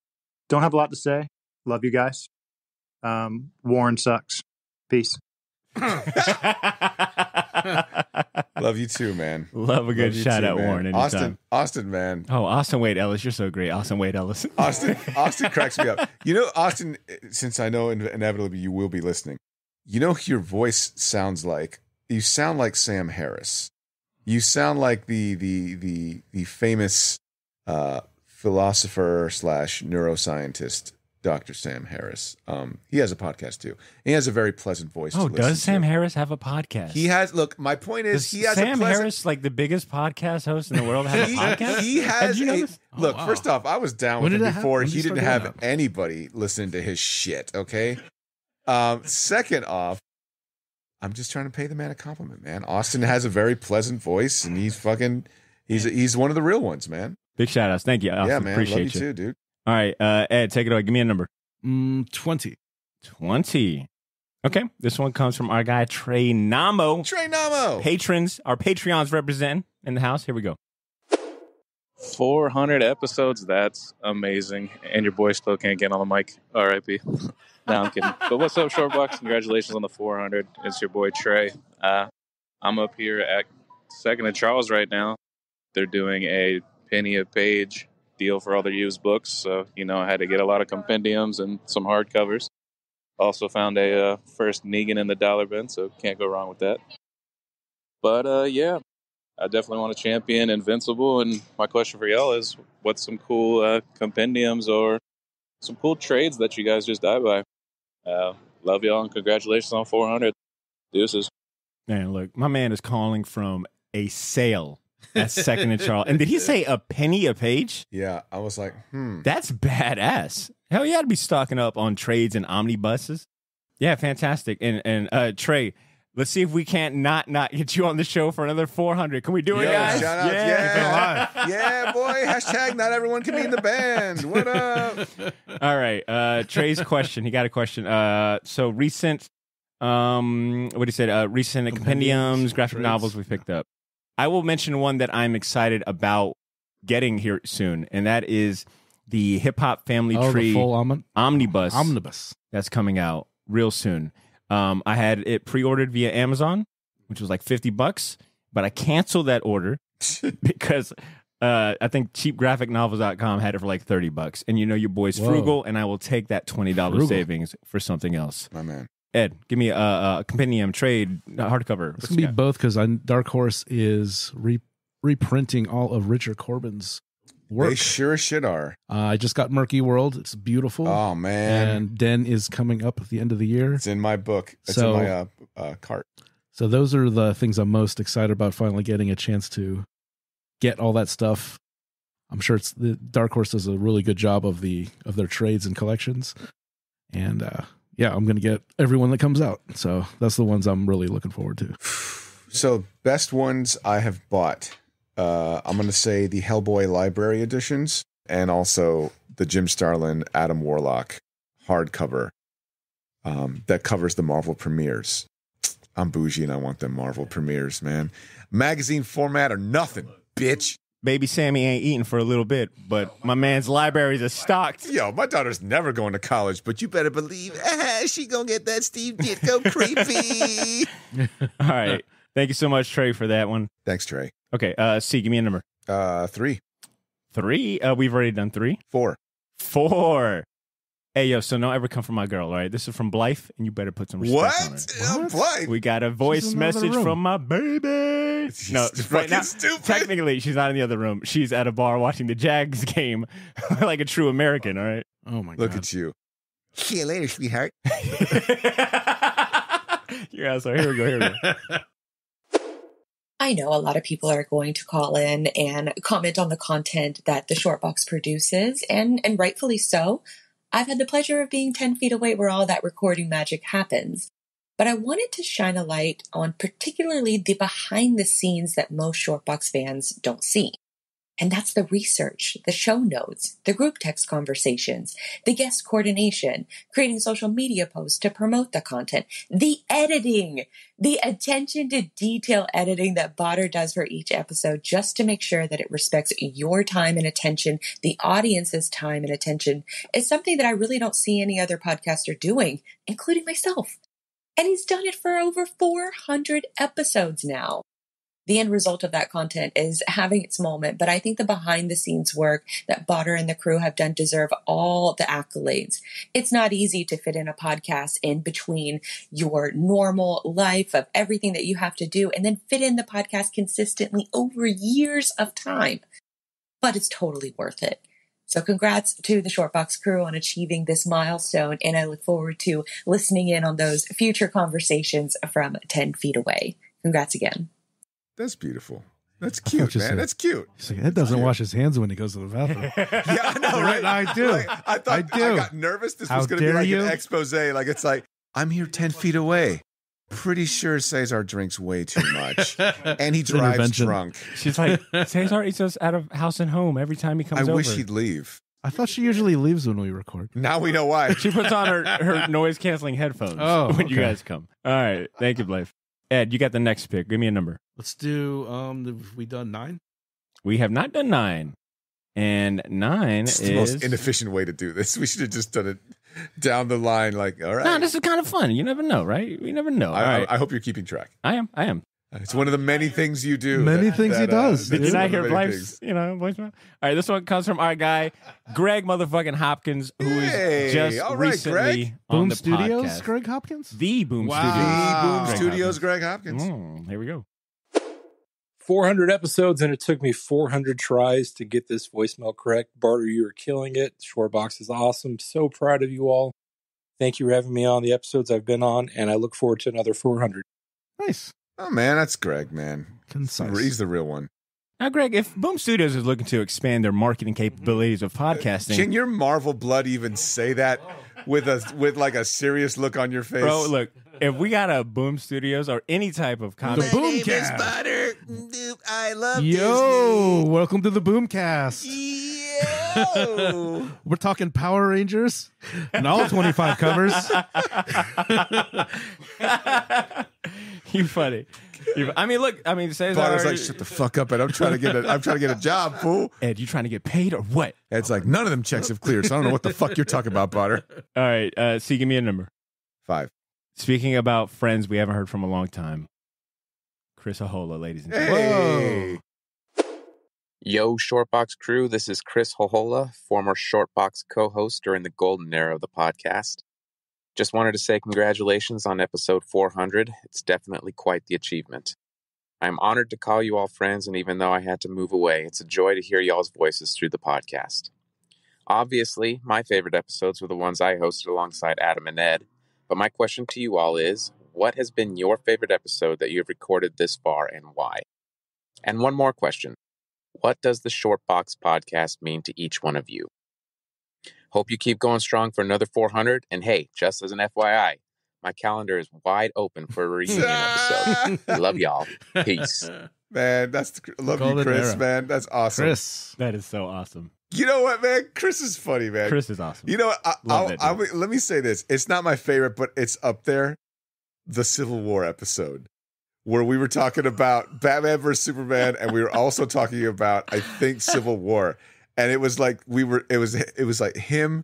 Don't have a lot to say. Love you guys. Warren sucks. Peace. Love you too, man. Love a good you shout too, out, man. Warren. Anytime. Austin, man. Oh, Austin Wade Ellis, you're so great. Austin Wade Ellis. Austin cracks me up. You know, Austin, since I know inevitably you will be listening, you know who your voice sounds like? You sound like Sam Harris. You sound like the famous philosopher / neuroscientist, Dr. Sam Harris. He has a podcast too. He has a very pleasant voice. Oh, to listen does Sam to. Harris have a podcast? He has. Look, my point is, he has Sam a pleasant, Harris, like the biggest podcast host in the world, have a podcast. He has. Did you know this? Look, wow. first off, I was down When with did him that before. happen? When did He you didn't start have doing anybody listening to his shit. Okay. Second off, I'm just trying to pay the man a compliment, man. Austin has a very pleasant voice, and he's one of the real ones, man. Big shout outs. Thank you. Austin. Yeah, man. Appreciate Love you too, dude. All right, Ed, take it away. Give me a number. 20. 20. Okay. This one comes from our guy, Trey Namo. Trey Namo. Patrons, our Patreons representing in the house. Here we go. 400 episodes. That's amazing. And your boy still can't get on the mic. R.I.P. No, I'm kidding. But what's up, Shortbox? Congratulations on the 400. It's your boy, Trey. I'm up here at 2nd and Charles right now. They're doing a penny a page deal for all their used books. So, I had to get a lot of compendiums and some hardcovers. Also found a first Negan in the dollar bin, so can't go wrong with that. But, yeah, I definitely want to champion Invincible. And my question for y'all is, what's some cool compendiums or some cool trades that you guys just dive by? Love y'all and congratulations on 400. Deuces. Man, look, my man is calling from a sale at 2nd and Charles. And did he say a penny a page? Yeah, I was like, That's badass. Hell yeah, I'd be stocking up on trades and omnibuses. Yeah, fantastic. And Trey, let's see if we can't not get you on the show for another 400. Can we do it, guys? Shout out. Yeah, boy. Hashtag not everyone can be in the band. What up? All right. Trey's question. He got a question. So recent, what he said, recent compendiums, graphic trades. novels we picked up. I will mention one that I'm excited about getting here soon, and that is the Hip Hop Family Tree the full omnibus that's coming out real soon. I had it pre-ordered via Amazon, which was like $50, but I canceled that order because I think cheapgraphicnovels.com had it for like $30. And your boy's frugal, and I will take that $20 savings for something else. My man. Ed, give me a compendium trade hardcover. It's going to be both because Dark Horse is reprinting all of Richard Corbin's work. They sure as shit are. I just got Murky World. It's beautiful. Oh, man. And Den is coming up at the end of the year. It's in my book. It's in my cart. So those are the things I'm most excited about, finally getting a chance to get all that stuff. I'm sure the Dark Horse does a really good job of their trades and collections. And yeah, I'm going to get everyone that comes out. So that's the ones I'm really looking forward to. So best ones I have bought. I'm going to say the Hellboy Library editions and also the Jim Starlin, Adam Warlock hardcover that covers the Marvel premieres. I'm bougie and I want them Marvel premieres, man. Magazine format or nothing, bitch. Baby Sammy ain't eating for a little bit, but my man's libraries are stocked. Yo, my daughter's never going to college, but you better believe she gonna get that Steve Ditko creepy. All right. Thank you so much, Trey, for that one. Thanks, Trey. Okay, C, give me a number. 3. 3? We've already done 3. 4. 4. Hey, yo, so don't ever come for my girl, all right? This is from Blythe, and you better put some respect on her. What? Blythe? We got a voice message from my baby. No, right now, stupid. Technically, she's not in the other room. She's at a bar watching the Jags game like a true American, all right? Oh, my God. Look at you. See you later, sweetheart. Yeah, so here we go. I know a lot of people are going to call in and comment on the content that the Shortbox produces, and rightfully so. I've had the pleasure of being 10 feet away where all that recording magic happens. But I wanted to shine a light on particularly the behind the scenes that most Shortbox fans don't see. And that's the research, the show notes, the group text conversations, the guest coordination, creating social media posts to promote the content, the editing, the attention to detail editing that Badr does for each episode just to make sure that it respects your time and attention, the audience's time and attention, is something that I really don't see any other podcaster doing, including myself. And he's done it for over 400 episodes now. The end result of that content is having its moment, but I think the behind the scenes work that Badr and the crew have done deserve all the accolades. It's not easy to fit in a podcast in between your normal life of everything that you have to do and then fit in the podcast consistently over years of time. But it's totally worth it. So congrats to the Shortbox crew on achieving this milestone, and I look forward to listening in on those future conversations from 10 feet away. Congrats again. That's beautiful. That's cute, man. That's cute. He's like, Ed doesn't wash his hands when he goes to the bathroom. Yeah, I know, right? I do. Like, I got nervous. This was going to be like an expose. Like, it's like, I'm here 10 feet away. Pretty sure Cesar drinks way too much. And he drives drunk. She's like, Cesar eats us out of house and home every time he comes over. I wish he'd leave. I thought she usually leaves when we record. Now we know why. She puts on her noise-canceling headphones when you guys come. All right. Thank you, Blythe. Ed, you got the next pick. Give me a number. Let's do, have we done 9? We have not done 9. And 9 is the most inefficient way to do this. We should have just done it down the line. Like, all right. No, this is kind of fun. You never know, right? We never know. I hope you're keeping track. I am. It's one of the many things you do. Many things he does. Did you not hear Blythe's, voicemail? All right, this one comes from our guy, Greg motherfucking Hopkins, who is just recently on Boom the Studios, podcast. Greg Hopkins? The Boom Studios. The Boom Studios, Greg Hopkins. Here we go. 400 episodes, and it took me 400 tries to get this voicemail correct. Badr, you are killing it. Shortbox is awesome. So proud of you all. Thank you for having me on the episodes I've been on, and I look forward to another 400. Nice. Oh, man, that's Greg, man. Concise. He's the real one. Now, Greg, if Boom Studios is looking to expand their marketing capabilities of podcasting... Can your Marvel blood even say that with like a serious look on your face? Bro, look, if we got a Boom Studios or any type of comic... My name is Badr. I love Yo, Disney. Welcome to the Boomcast. Yo. We're talking Power Rangers and all 25 covers. You funny. Cesar... Badr's like, shut the fuck up, Ed. I'm trying to get a job, fool. Ed, you trying to get paid or what? Ed's like, none of them checks have cleared, so I don't know what the fuck you're talking about, Badr. All right, C, give me a number. 5. Speaking about friends we haven't heard from a long time, Chris Hohola, ladies and gentlemen. Hey. Yo, Shortbox crew, this is Chris Hohola, former Shortbox co-host during the golden era of the podcast. Just wanted to say congratulations on episode 400. It's definitely quite the achievement. I'm honored to call you all friends, and even though I had to move away, it's a joy to hear y'all's voices through the podcast. Obviously, my favorite episodes were the ones I hosted alongside Adam and Ed, but my question to you all is, what has been your favorite episode that you've recorded this far and why? And one more question. What does the Shortbox podcast mean to each one of you? Hope you keep going strong for another 400. And hey, just as an FYI, my calendar is wide open for a reunion episode. Love y'all. Peace. Man, love you, Chris, man. That's awesome. Chris. That is so awesome. You know what, man? Chris is funny, man. Chris is awesome. You know what? Let me say this. It's not my favorite, but it's up there. The Civil War episode where we were talking about Batman versus Superman, and we were also talking about, I think, Civil War. And it was like it was like him.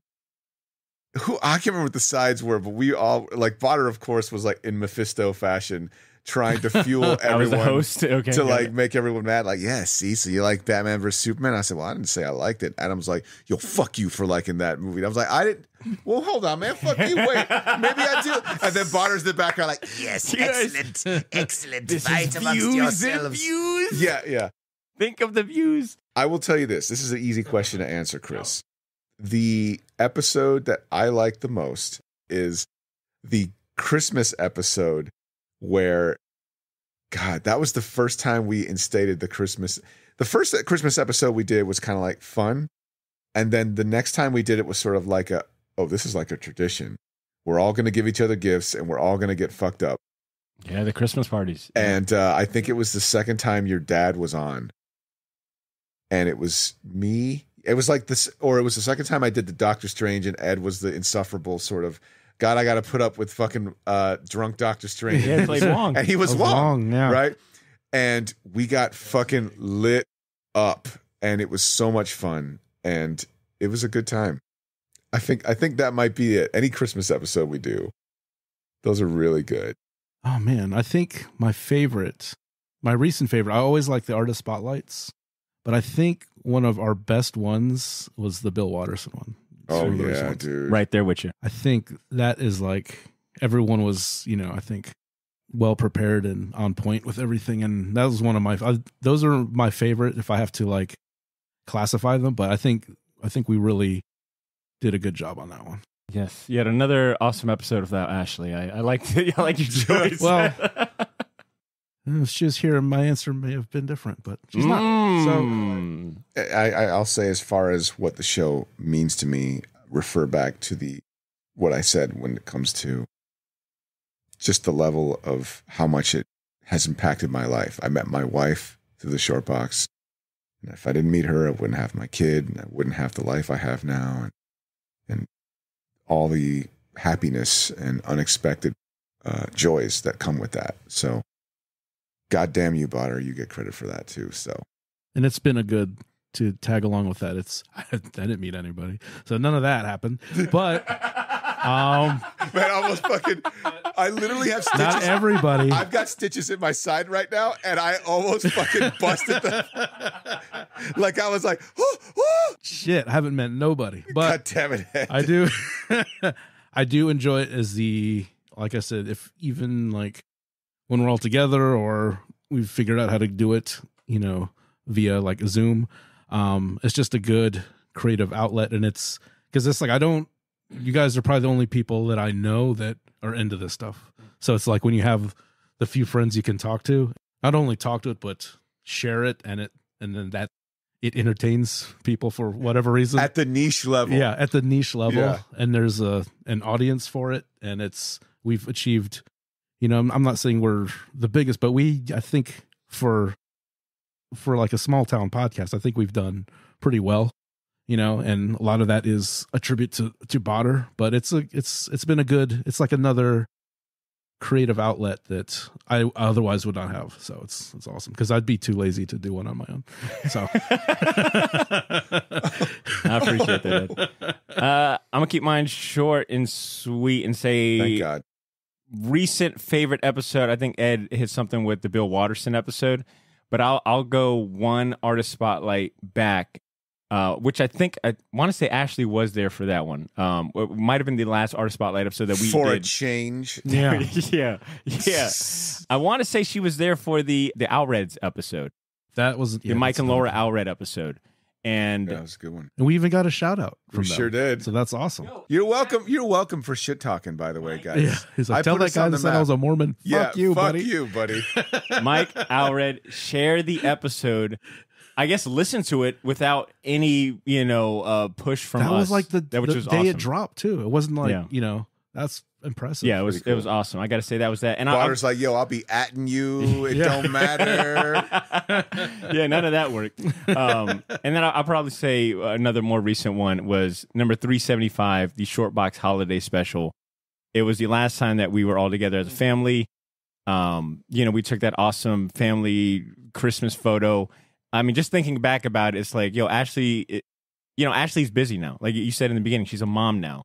I can't remember what the sides were, but we all, like, Badr, of course, was like in Mephisto fashion, trying to fuel everyone I was the host. Okay, to like make everyone mad. Like, yeah, see, so you like Batman versus Superman? I said, well, I didn't say I liked it. Adam's like, yo, fuck you for liking that movie. And I was like, I didn't. Well, hold on, man. Fuck you. Wait, maybe I do. And then Badr's in the background like, yes, excellent. Fight amongst yourselves. Views. Yeah. Think of the views. I will tell you this. This is an easy question to answer, Chris. The episode that I like the most is the Christmas episode where, God, that was the first time we instated the Christmas. The first Christmas episode we did was kind of like fun. And then the next time we did it was sort of like this is like a tradition. We're all going to give each other gifts and we're all going to get fucked up. Yeah, the Christmas parties. And I think it was the second time your dad was on. And it was me. It was like this, or it was the second time I did the Doctor Strange, and Ed was the insufferable sort of, God, I got to put up with fucking drunk Doctor Strange. Yeah, played Wong. And he was Wong, yeah. Right? And we got fucking lit up, and it was so much fun, and it was a good time. I think that might be it. Any Christmas episode we do Those are really good. Oh man, I think my recent favorite, I always like the artist spotlights, but I think one of our best ones was the Bill Watterson one. Oh yeah, dude. Right there with you. I think that is like, everyone was, I think well prepared and on point with everything. And that was one of those are my favorite if I have to like classify them. But I think we really did a good job on that one. Yes. You had another awesome episode without Ashley. I like your choice. Well, if she was here, my answer may have been different, but she's not. So I'll say, as far as what the show means to me, refer back to what I said when it comes to just the level of how much it has impacted my life. I met my wife through the Short Box. And if I didn't meet her, I wouldn't have my kid, and I wouldn't have the life I have now, and all the happiness and unexpected joys that come with that. So, goddamn you, Badr, you get credit for that too. So, and it's been to tag along with that. I didn't meet anybody, so none of that happened. But man, almost fucking. I literally have stitches. Not everybody. I've got stitches in my side right now, and I almost fucking busted them. Like I was like, oh, oh. Shit, I haven't met nobody. But God damn it, Ed. I do. I do enjoy it as like I said, if even like when we're all together or we've figured out how to do it, via like Zoom. It's just a good creative outlet, and it's because it's like you guys are probably the only people that I know that are into this stuff. So it's like when you have the few friends you can talk to, not only talk to it, but share it, and then that it entertains people for whatever reason. At the niche level. Yeah, at the niche level. Yeah. And there's an audience for it, and we've achieved, I'm not saying we're the biggest, but I think for like a small town podcast, I think we've done pretty well, and a lot of that is a tribute to Badr, but it's been it's like another creative outlet that I otherwise would not have. So it's awesome because I'd be too lazy to do one on my own. So I appreciate that, Ed. I'm gonna keep mine short and sweet and say, thank God. Recent favorite episode. I think Ed hit something with the Bill Watterson episode. But I'll go one artist spotlight back, which I want to say Ashley was there for that one. It might have been the last artist spotlight episode that we for did. A change. Yeah, yeah. I want to say she was there for the Alreds episode. That was the Mike and Laura Alred episode, and that was a good one. And we even got a shout out from we them. Sure did. So that's awesome. You're welcome. You're welcome for shit talking, by the way, guys. Yeah, he's like, tell that guy that said I was a Mormon. Fuck you, buddy. Fuck you, buddy. Mike Alred, share the episode. I guess listen to it without any, push from us. That was like the day awesome. It dropped too. It wasn't like, that's impressive. Yeah, it was awesome. I got to say that was that. And Badr's like, yo, I'll be atting you. It don't matter. Yeah, none of that worked. And then I'll probably say another more recent one was number 375, the Short Box Holiday Special. It was the last time that we were all together as a family. We took that awesome family Christmas photo. I mean, just thinking back about it, it's like, Ashley, Ashley's busy now. Like you said in the beginning, she's a mom now.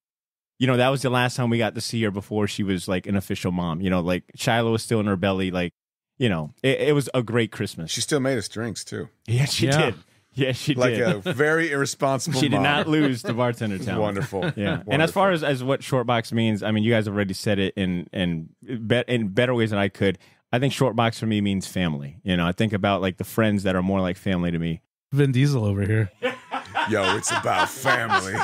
That was the last time we got to see her before she was like an official mom. Like Shiloh was still in her belly. Like, it was a great Christmas. She still made us drinks too. Yeah, she did. Yeah, she like did. Like a very irresponsible She mom. did not lose the bartender talent. Wonderful. Yeah. Wonderful. And as far as what Shortbox means, I mean, you guys have already said it in better ways than I could. I think Shortbox for me means family. I think about like the friends that are more like family to me. Vin Diesel over here. Yo, it's about family.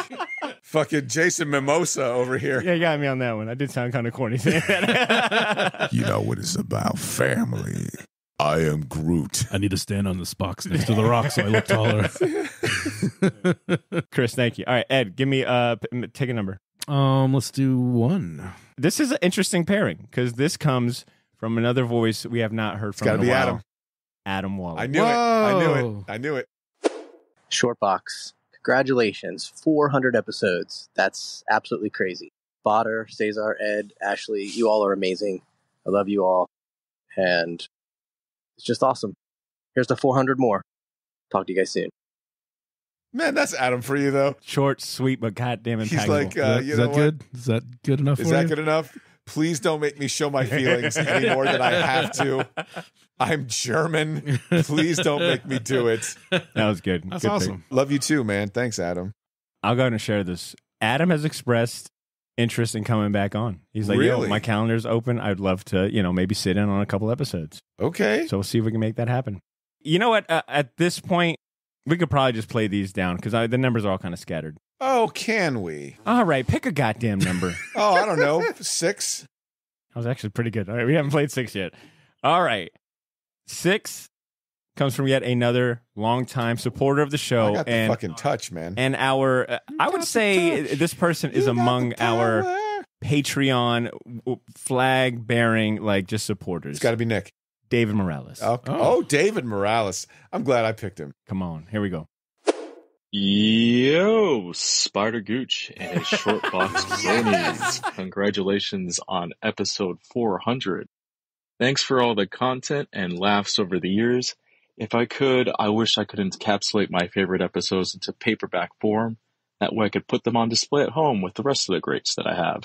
Fucking Jason Mimosa over here. Yeah, you got me on that one. I did sound kind of corny saying that. You know what it's about, family. I am Groot. I need to stand on this box next to the rock so I look taller. Chris, thank you. All right, Ed, give me take a number. Let's do 1. This is an interesting pairing because this comes from another voice we have not heard from. It's got to be Adam. Adam Waller. I knew it. Shortbox, congratulations, 400 episodes. That's absolutely crazy. Badr, Cesar, Ed, Ashley, you all are amazing. I love you all. And it's just awesome. Here's the 400 more. Talk to you guys soon. Man, that's Adam for you, though. Short, sweet, but goddamn impactful. He's like, is that good? Is that good enough for you? Is that good enough? Please don't make me show my feelings any more than I have to. I'm German. Please don't make me do it. That was good. That's Good awesome. pick. Love you too, man. Thanks, Adam. I'll go ahead and share this. Adam has expressed interest in coming back on. He's like, Really? yo, my calendar's open. I'd love to, maybe sit in on a couple episodes. Okay. So we'll see if we can make that happen. You know what? At this point, we could probably just play these down because the numbers are all kind of scattered. Oh, can we? All right, pick a goddamn number. Oh, I don't know. 6? That was actually pretty good. All right, we haven't played 6 yet. All right. 6 comes from yet another longtime supporter of the show. I got the fucking touch, man. And our, I would say this person is among our Patreon flag-bearing, just supporters. It's got to be Nick. David Morales. Oh, David Morales. I'm glad I picked him. Come on. Here we go. Yo, Spider Gooch and his short box cronies. Congratulations on episode 400. Thanks for all the content and laughs over the years. If I could, I wish I could encapsulate my favorite episodes into paperback form. That way I could put them on display at home with the rest of the greats that I have.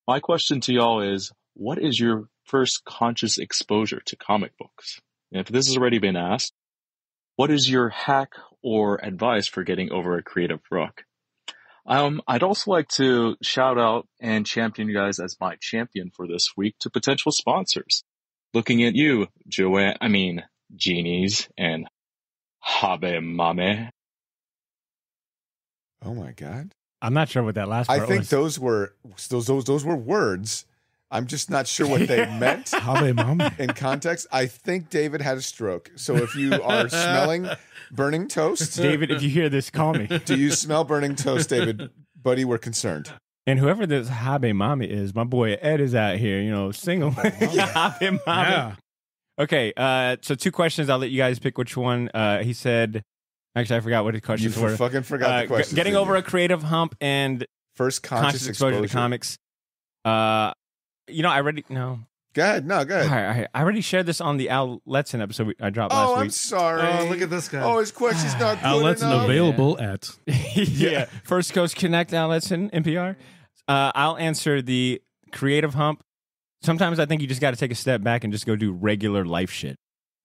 My question to y'all is, what is your first conscious exposure to comic books? And if this has already been asked, what is your hack or advice for getting over a creative rut? I'd also like to shout out and champion you guys as my champion for this week to potential sponsors. Looking at you, Genies and Habe Mame. Oh my God. I'm not sure what that last part I think was. those were words. I'm just not sure what they meant in context. I think David had a stroke. So if you are smelling burning toast, David, if you hear this, call me. Do you smell burning toast, David? Buddy, we're concerned. And whoever this Habe Mami is, my boy Ed is out here, single. Habe Mami. Yeah. Okay, so 2 questions. I'll let you guys pick which one. He said, actually, I forgot what his questions were. Fucking forgot the questions. Getting over a creative hump and first conscious exposure to comics. I already, no. Go ahead. No, go ahead. All right. I already shared this on the Al Letson episode I dropped last week. I'm sorry. Oh, look at this guy. Oh, his question's not good Al Letson enough. available at. Yeah. First Coast Connect, Al Letson, NPR. I'll answer the creative hump. Sometimes I think you just got to take a step back and just go do regular life shit,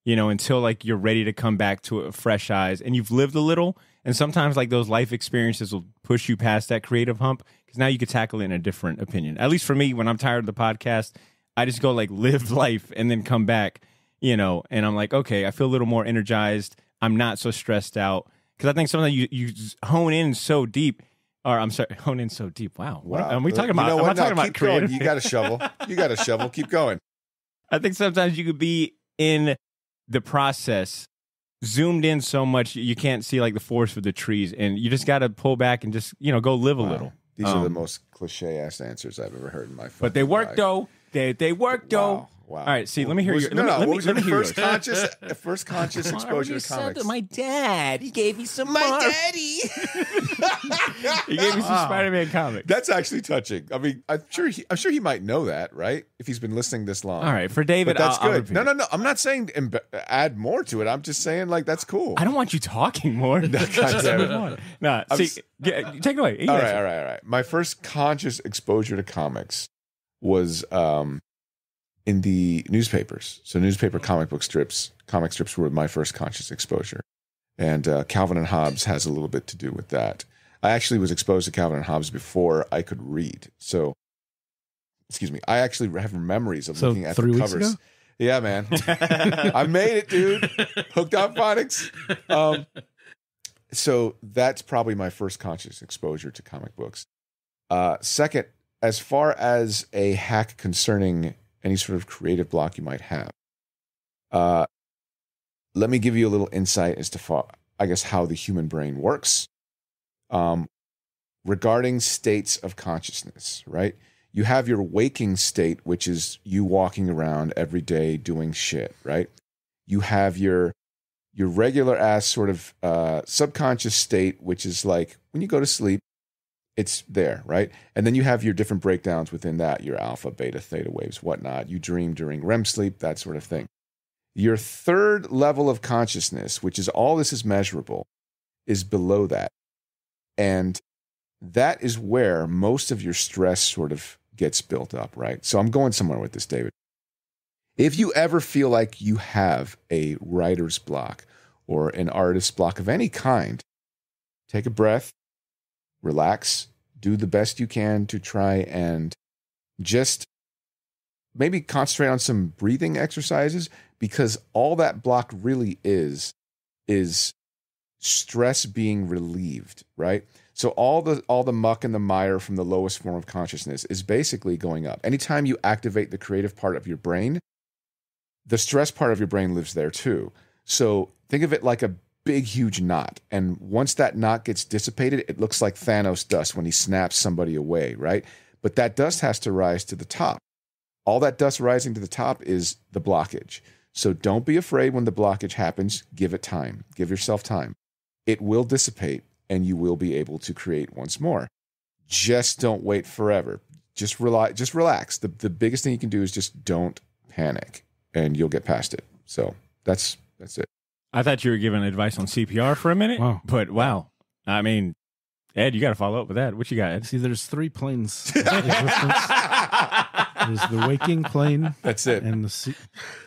until you're ready to come back to fresh eyes and you've lived a little. And sometimes those life experiences will push you past that creative hump because now you could tackle it in a different opinion. At least for me, when I'm tired of the podcast, I just go live life and then come back, and I'm like, okay, I feel a little more energized. I'm not so stressed out because I think sometimes you hone in so deep. Or I'm sorry, hone in so deep. Wow. What are we talking about? You know what? I'm not talking about Keep going. creative. You got a shovel. Keep going. I think sometimes you could be in the process, zoomed in so much you can't see the forest for the trees, and you just got to pull back and just go live a little. These are the most cliche ass answers I've ever heard in my. But they work though. They work though. Wow. All right, see, let me hear your. What was your first first conscious exposure to comics? My dad, he gave me some. daddy. He gave me some Spider-Man comics. That's actually touching. I mean, I'm sure he might know that, right? If he's been listening this long. All right, for David, but that's I'll good. No. I'm not saying add more to it. I'm just saying that's cool. I don't want you talking more. God damn it. No, see, take it away. All right. My first conscious exposure to comics was in the newspapers. So newspaper comic strips were my first conscious exposure. And Calvin and Hobbes has a little bit to do with that. I actually was exposed to Calvin and Hobbes before I could read. So, excuse me, I actually have memories of looking at 3 the weeks covers. ago? Yeah, man. I made it, dude. Hooked on phonics. So that's probably my first conscious exposure to comic books. Second, as far as a hack concerning any sort of creative block you might have, let me give you a little insight as to, how the human brain works. Regarding states of consciousness, right? You have your waking state, which is you walking around every day doing shit, right? You have your regular ass sort of subconscious state, which is when you go to sleep, it's there, right? And then you have your different breakdowns within that, your alpha, beta, theta waves, whatnot. You dream during REM sleep, that sort of thing. Your third level of consciousness, which is all this is measurable, is below that. And that is where most of your stress sort of gets built up, right? So I'm going somewhere with this, David. If you ever feel like you have a writer's block or an artist's block of any kind, take a breath, relax, do the best you can to try and just maybe concentrate on some breathing exercises, because all that block really is stress being relieved, right? So all the muck and the mire from the lowest form of consciousness is basically going up. Anytime you activate the creative part of your brain, the stress part of your brain lives there too. So think of it like a big, huge knot. And once that knot gets dissipated, it looks like Thanos dust when he snaps somebody away, right? But that dust has to rise to the top. All that dust rising to the top is the blockage. So don't be afraid when the blockage happens. Give it time. Give yourself time. It will dissipate and you will be able to create once more. Just don't wait forever. Just relax. The biggest thing you can do is just don't panic and you'll get past it. So that's it. I thought you were giving advice on CPR for a minute, but wow. I mean, Ed, you got to follow up with that. What you got, Ed? See, there's 3 planes of existence. There's the waking plane. That's it. And the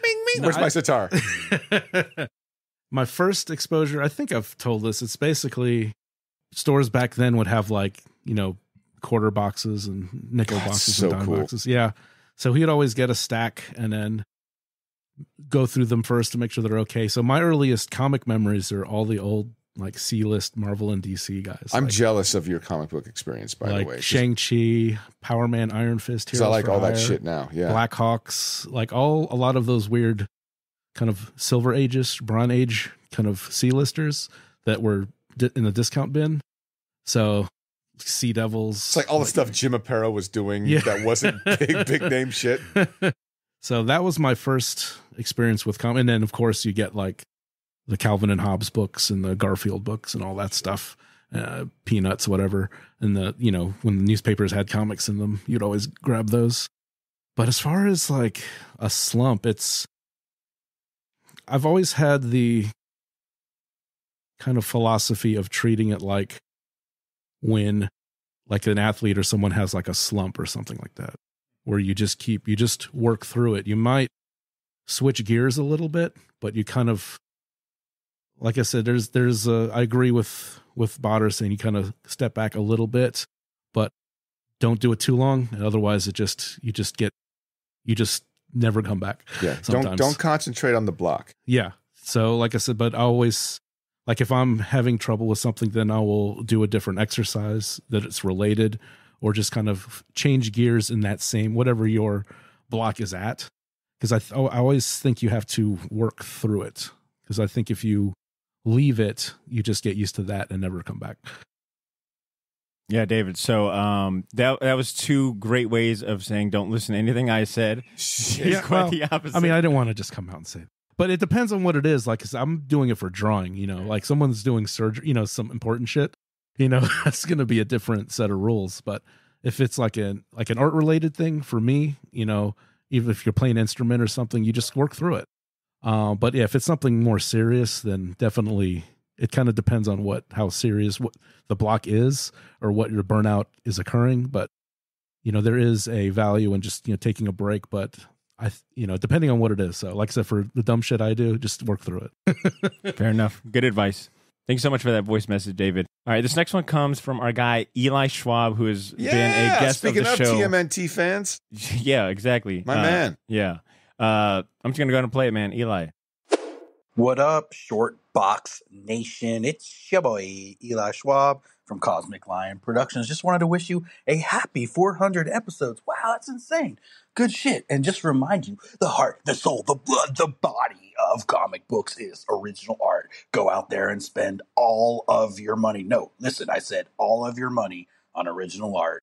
Bing, bing. Where's my sitar? My first exposure, I think I've told this, it's basically stores back then would have like, quarter boxes and nickel boxes so and dime cool. boxes. Yeah. So he'd always get a stack and then go through them first to make sure they're okay. So my earliest comic memories are all the old like C-list Marvel and DC guys. I'm jealous of your comic book experience, by the way. Shang-Chi, Power Man, Iron Fist. Because I like all that shit now. Yeah. Blackhawks, like a lot of those weird kind of Silver Ages, Bronze Age kind of C-listers that were in the discount bin. So Sea Devils. It's like all the stuff Jim Aparo was doing that wasn't big name shit. So that was my first experience with comic. And then, of course, you get like the Calvin and Hobbes books and the Garfield books and all that stuff, Peanuts, whatever. And when the newspapers had comics in them, you'd always grab those. But as far as like a slump, I've always had the kind of philosophy of treating it like when like an athlete or someone has like a slump or something like that, where you just work through it. You might switch gears a little bit, but you kind of, like I said, I agree with Badr saying you kind of step back a little bit, but don't do it too long. Otherwise you just never come back. Yeah. Sometimes. Don't concentrate on the block. Yeah. So like I said, but I always, like if I'm having trouble with something, then I will do a different exercise that it's related, or just kind of change gears in that same, whatever your block is at. Because I always think you have to work through it. Because I think if you leave it, you just get used to that and never come back. Yeah, David. So that was 2 great ways of saying don't listen to anything I said. Yeah, quite the opposite. I mean, I didn't want to just come out and say it. But it depends on what it is. Like, 'cause I'm doing it for drawing, like someone's doing surgery, some important shit, that's going to be a different set of rules. But if it's like an art related thing for me, even if you're playing an instrument or something, you just work through it. But yeah, if it's something more serious, then definitely it kind of depends on how serious what the block is or what your burnout is occurring. But, there is a value in just, taking a break, but depending on what it is. So like I said, for the dumb shit I do, just work through it. Fair enough. Good advice. Thank you so much for that voice message, David. All right, this next one comes from our guy, Eli Schwab, who has been a guest of the show. Speaking of TMNT fans. Yeah, exactly. My man. Yeah. I'm just going to go ahead and play it, man. Eli. What up, Short Box Nation? It's your boy, Eli Schwab from Cosmic Lion Productions. Just wanted to wish you a happy 400 episodes. Wow, that's insane. Good shit. And just remind you, the heart, the soul, the blood, the body of comic books is original art. Go out there and spend all of your money. No, listen, I said all of your money on original art.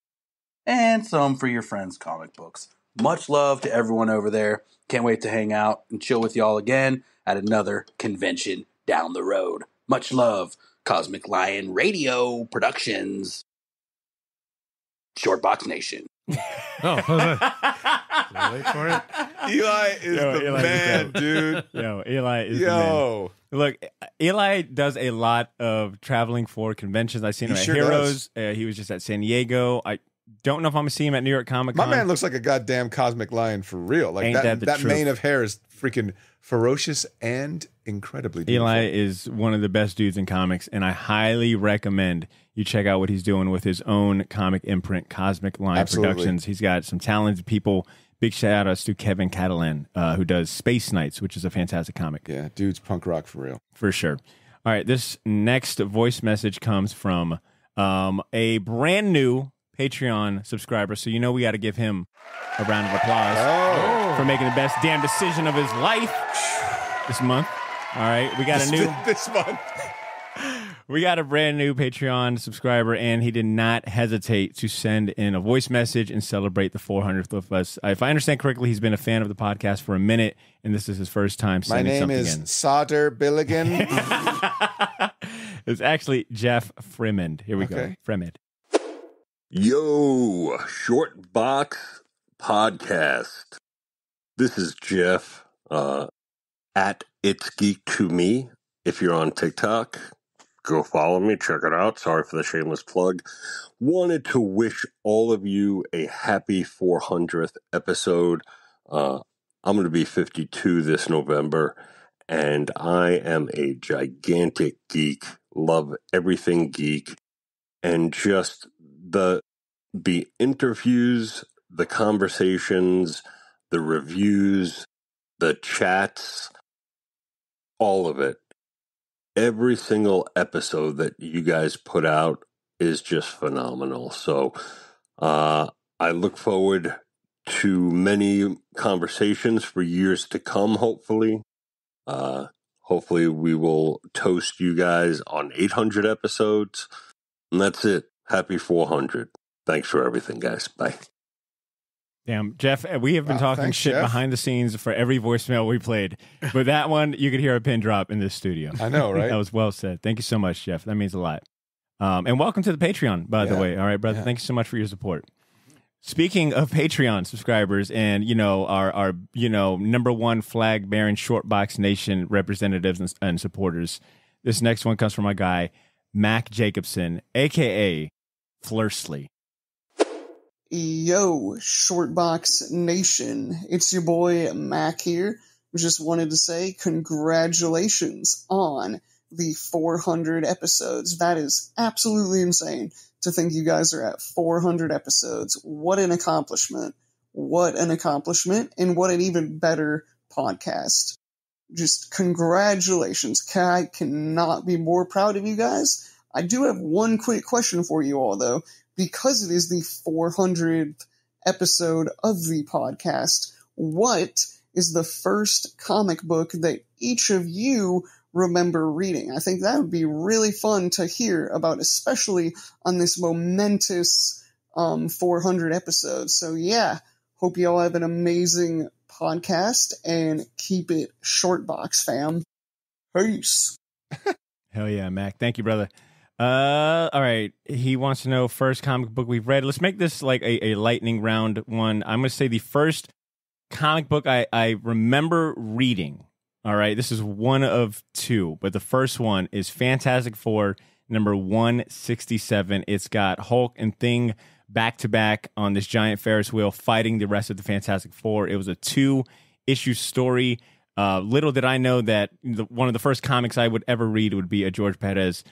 And some for your friends' comic books. Much love to everyone over there. Can't wait to hang out and chill with y'all again at another convention down the road. Much love. Cosmic Lion Radio Productions. Short Box Nation. Wait for it. Eli is the man, dude. Eli is the man. Look, Eli does a lot of traveling for conventions. I've seen him at Heroes. He was just at San Diego. Don't know if I'm gonna see him at New York Comic Con. My man looks like a goddamn cosmic lion for real. Like Ain't that the that truth? mane of hair is freaking ferocious and incredibly beautiful. Eli is one of the best dudes in comics, and I highly recommend you check out what he's doing with his own comic imprint, Cosmic Lion Absolutely. Productions. He's got some talented people. Big shout outs to Kevin Catalan, who does Space Knights, which is a fantastic comic. Yeah, dude's punk rock for real. For sure. All right, this next voice message comes from a brand new Patreon subscriber, so you know we got to give him a round of applause for making the best damn decision of his life this month. All right, we got this month. We got a brand new Patreon subscriber, and he did not hesitate to send in a voice message and celebrate the 400th with us. If I understand correctly, he's been a fan of the podcast for a minute, and this is his first time My sending name something is in. Sauter Billigan. It's actually Jeff Fremond. Here we go. Fremond. Yo, Short Box Podcast. This is Jeff at ItsGeekToMe. If you're on TikTok, go follow me. Check it out. Sorry for the shameless plug. Wanted to wish all of you a happy 400th episode. I'm going to be 52 this November, and I am a gigantic geek. Love everything geek, and just the interviews, the conversations, the reviews, the chats, all of it. Every single episode that you guys put out is just phenomenal. So I look forward to many conversations for years to come, hopefully. Hopefully we will toast you guys on 800 episodes. And that's it. Happy 400. Thanks for everything, guys. Bye. Damn, Jeff, we have been talking thanks, shit Jeff. behind the scenes for every voicemail we played. But that one, you could hear a pin drop in this studio. I know, right? That was well said. Thank you so much, Jeff. That means a lot. And welcome to the Patreon, by the way. All right, brother. Yeah. Thank you so much for your support. Speaking of Patreon subscribers and, our number one flag bearing Shortbox Nation representatives and supporters, this next one comes from my guy, Mac Jacobson, a.k.a. Flursley. Yo, Shortbox Nation. It's your boy Mac here. Just wanted to say congratulations on the 400 episodes. That is absolutely insane to think you guys are at 400 episodes. What an accomplishment. What an accomplishment, and what an even better podcast. Just congratulations. I cannot be more proud of you guys. I do have one quick question for you all, though. Because it is the 400th episode of the podcast, what is the first comic book that each of you remember reading? I think that would be really fun to hear about, especially on this momentous 400 episodes. So yeah, hope you all have an amazing podcast, and keep it Shortbox, fam. Peace. Hell yeah, Mac. Thank you, brother. All right. He wants to know first comic book we've read. Let's make this like a lightning round one. I'm going to say the first comic book I remember reading. All right. This is one of two, but the first one is Fantastic Four, number 167. It's got Hulk and Thing back to back on this giant Ferris wheel fighting the rest of the Fantastic Four. It was a 2-issue story. Little did I know that one of the first comics I would ever read would be a George Perez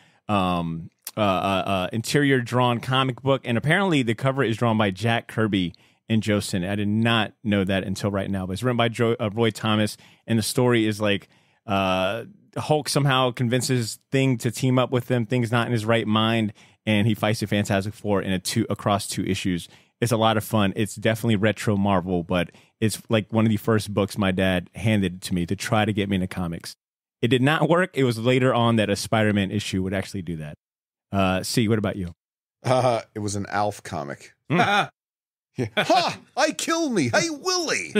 interior drawn comic book, and apparently the cover is drawn by Jack Kirby and Joe Sinnott. I did not know that until right now, but it's written by Roy Thomas, and the story is like Hulk somehow convinces Thing to team up with them. Thing's not in his right mind, and he fights the Fantastic Four in across 2 issues. It's a lot of fun. It's definitely retro Marvel, but it's like one of the first books my dad handed to me to try to get me into comics. It did not work. It was later on that a Spider-Man issue would actually do that. C, what about you? It was an Alf comic. Yeah. Ha! I kill me. Hey, Willie.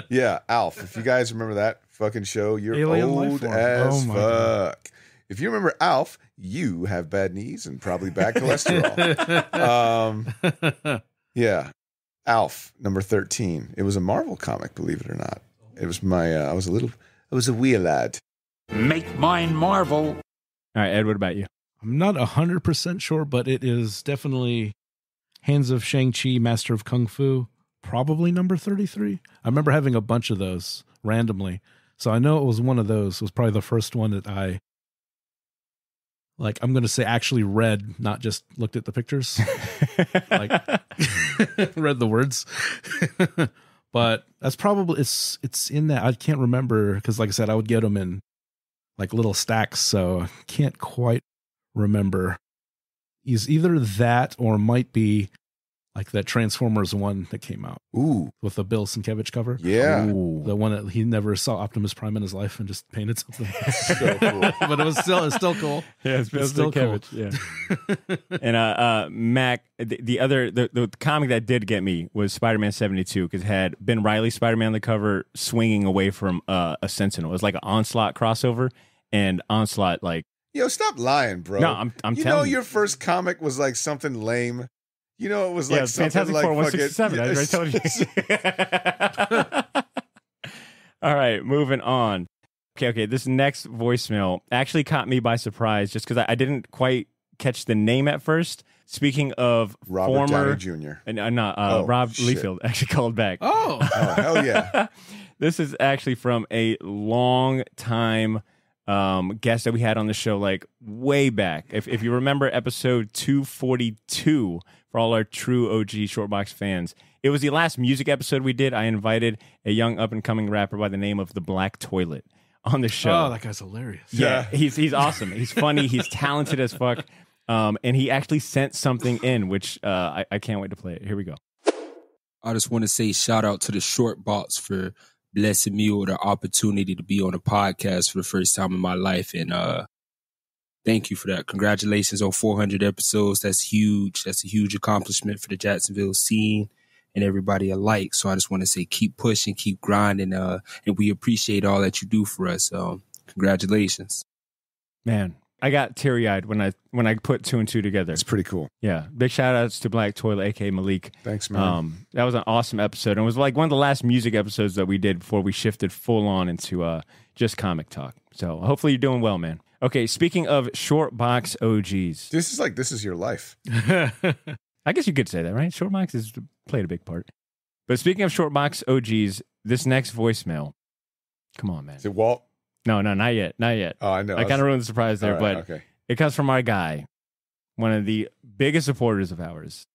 Yeah, Alf. If you guys remember that fucking show, you're Alien old Lifeform. as Oh my fuck. God. If you remember Alf, you have bad knees and probably bad cholesterol. Yeah. Alf, number 13. It was a Marvel comic, believe it or not. It was I was a wee lad. Make mine Marvel. All right, Ed, what about you? I'm not 100% sure, but it is definitely Hands of Shang-Chi, Master of Kung Fu, probably number 33. I remember having a bunch of those randomly. So I know it was one of those. It was probably the first one that I, like, I'm going to say actually read, not just looked at the pictures. Like, read the words. But that's probably, it's in that. I can't remember because, like I said, I would get them in like little stacks. So I can't quite remember. He's either that or might be like that Transformers one that came out. Ooh. With the Bill Sienkiewicz cover. Yeah. Ooh. The one that he never saw Optimus Prime in his life and just painted something. So cool. But it's still cool. Yeah, it's still cool. Yeah. And Mac, the comic that did get me was Spider-Man 72 because it had Ben Reilly Spider-Man on the cover swinging away from a Sentinel. It was like an Onslaught crossover, and Onslaught like. Yo, stop lying, bro. No, I'm telling you. You know your first comic was like something lame. You know, it was like something Fantastic like Four 167. I already told you. All right, moving on. Okay. This next voicemail actually caught me by surprise just because I didn't quite catch the name at first. Speaking of Robert former Downey Jr. Rob Liefeld actually called back. Oh, hell yeah. This is actually from a long time guest that we had on the show, like way back. If you remember episode 242, for all our true OG Shortbox fans, it was the last music episode we did. I invited a young up-and-coming rapper by the name of TheBlackToilet on the show. Oh, that guy's hilarious. Yeah, he's awesome. He's funny. He's talented as fuck. And he actually sent something in, which I can't wait to play it. Here we go. I just want to say shout out to the Shortbox for blessing me with the opportunity to be on a podcast for the first time in my life. And thank you for that. Congratulations on 400 episodes. That's huge. That's a huge accomplishment for the Jacksonville scene and everybody alike. So I just want to say keep pushing, keep grinding, and we appreciate all that you do for us. Congratulations. Man, I got teary-eyed when I put two and two together. It's pretty cool. Yeah. Big shout-outs to Black Toilet, a.k.a. Malik. Thanks, man. That was an awesome episode. And it was like one of the last music episodes that we did before we shifted full-on into just comic talk. So hopefully you're doing well, man. Okay, speaking of short box OGs. This is your life. I guess you could say that, right? Short box has played a big part. But speaking of short box OGs, this next voicemail. Come on, man. Is it Walt? No, not yet. Not yet. Oh, I know. I kind of ruined the surprise there, Right, but okay. It comes from our guy, one of the biggest supporters of ours.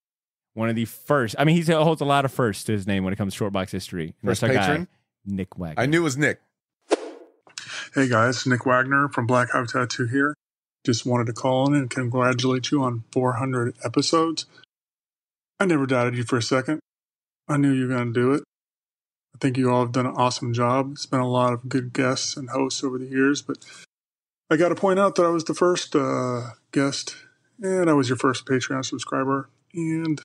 One of the first. I mean, he holds a lot of firsts to his name when it comes to short box history. And First that's our patron? guy, Nick Wagner. I knew it was Nick. Hey guys, Nick Wagner from Black Hive Tattoo here. Just wanted to call in and congratulate you on 400 episodes. I never doubted you for a second. I knew you were going to do it. I think you all have done an awesome job. It's been a lot of good guests and hosts over the years, but I got to point out that I was the first guest, and I was your first Patreon subscriber, and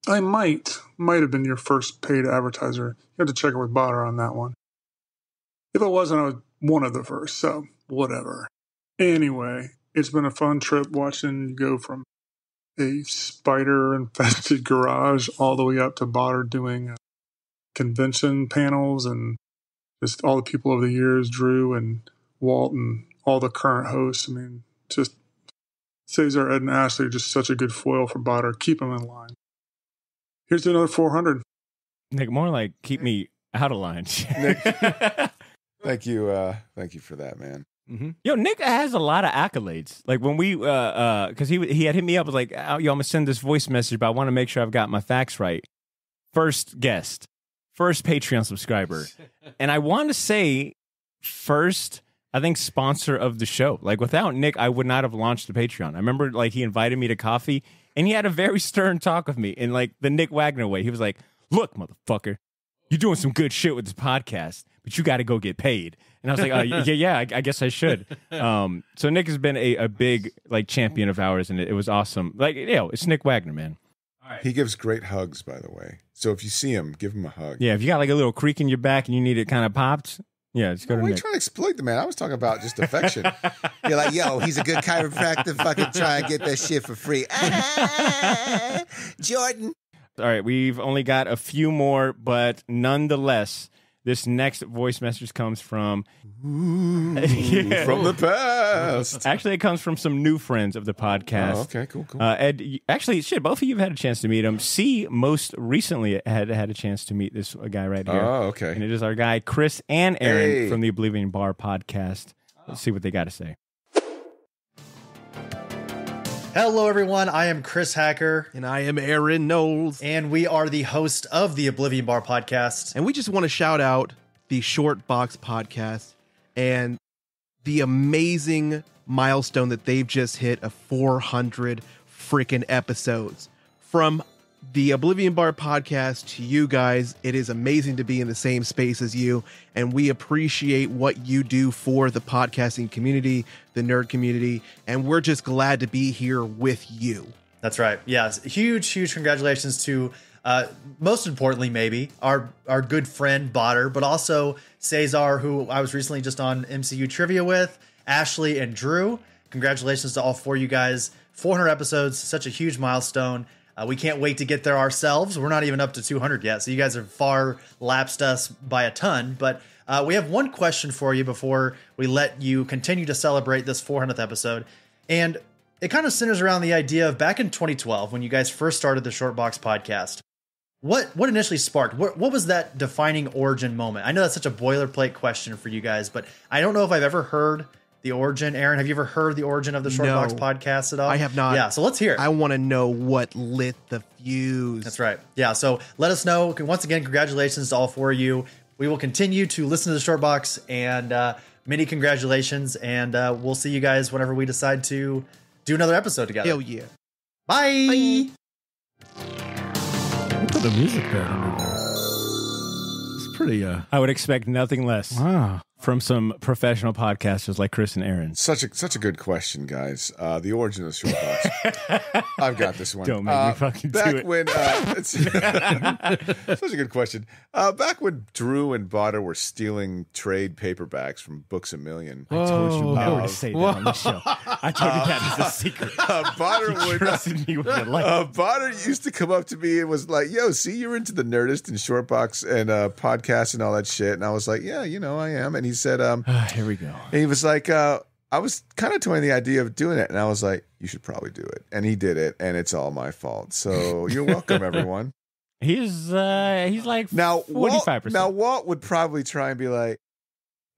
I might have been your first paid advertiser. You have to check it with Badr on that one. If I wasn't, I was one of the first, so whatever. Anyway, it's been a fun trip watching you go from a spider-infested garage all the way up to Badr doing convention panels and just all the people over the years, Drew and Walt and all the current hosts. I mean, just Cesar, Ed, and Ashley are just such a good foil for Badr. Keep them in line. Here's to another 400. Nick, more like keep me out of line. Nick, thank you for that, man. Mm-hmm. Yo, Nick has a lot of accolades. Like when we, because he had hit me up, was like, oh, yo, I'm gonna send this voice message, but I want to make sure I've got my facts right. First guest, first Patreon subscriber, and I want to say first, I think sponsor of the show. Like without Nick, I would not have launched the Patreon. I remember like he invited me to coffee, and he had a very stern talk with me in like the Nick Wagner way. He was like, "Look, motherfucker, you're doing some good shit with this podcast, but you got to go get paid." And I was like, yeah, I guess I should. So Nick has been a big like champion of ours, and it was awesome. Like, it's Nick Wagner, man. All right. He gives great hugs, by the way. So if you see him, give him a hug. Yeah, if you got like a little creak in your back and you need it kind of popped, yeah, just go to Why are you Nick. trying to exploit the man? I was talking about just affection. You're like, yo, he's a good chiropractor. Fucking try and get that shit for free. Jordan. All right, we've only got a few more, but nonetheless, This next voice message comes from from the past. Actually, it comes from some new friends of the podcast. Oh, okay, cool. Ed, actually, both of you have had a chance to meet him. C most recently had a chance to meet this guy right here. Oh, okay. And it is our guy Chris and Aaron Hey. from the Oblivion Bar podcast. Let's see what they got to say. Hello, everyone. I am Chris Hacker. And I am Aaron Knowles. And we are the host of the Oblivion Bar podcast. And we just want to shout out the Short Box podcast and the amazing milestone that they've just hit of 400 freaking episodes. From the Oblivion Bar podcast to you guys, it is amazing to be in the same space as you, and we appreciate what you do for the podcasting community, the nerd community, and we're just glad to be here with you. That's right. Yes, huge congratulations to, most importantly, maybe our good friend Badr, but also Cesar, who I was recently just on MCU Trivia with, Ashley and Drew. Congratulations to all four of you guys. 400 episodes, such a huge milestone. We can't wait to get there ourselves. We're not even up to 200 yet, so you guys have far lapsed us by a ton. But we have one question for you before we let you continue to celebrate this 400th episode. And it kind of centers around the idea of back in 2012, when you guys first started the Short Box podcast. What initially sparked? What was that defining origin moment? I know that's such a boilerplate question for you guys, but I don't know if I've ever heard the origin. Aaron, have you ever heard the origin of the Short Box podcast at all? I have not. Yeah, so let's hear it. I want to know what lit the fuse. That's right. Yeah, so let us know. Once again, congratulations to all four of you. We will continue to listen to the Short Box, and many congratulations, and we'll see you guys whenever we decide to do another episode together. Hell yeah. Bye! Put the music bed under there. It's pretty. I would expect nothing less. Wow. From some professional podcasters like Chris and Aaron. Such a good question, guys. The origin of the Short Box. I've got this one. Don't make me fucking back do it. when it's such a good question. Back when Drew and Badr were stealing trade paperbacks from Books A Million. I told you never to say that on the show. I told you that is a secret. Badr trusted me with your life. Badr used to come up to me and was like, "Yo, see, you're into the Nerdist and Short Box and podcasts and all that shit." And I was like, "Yeah, I am." And he said, here we go. And he was like, I was kind of toying the idea of doing it. And I was like, you should probably do it. And he did it. And it's all my fault. So you're welcome, everyone. He's like now 45%. Now Walt would probably try and be like,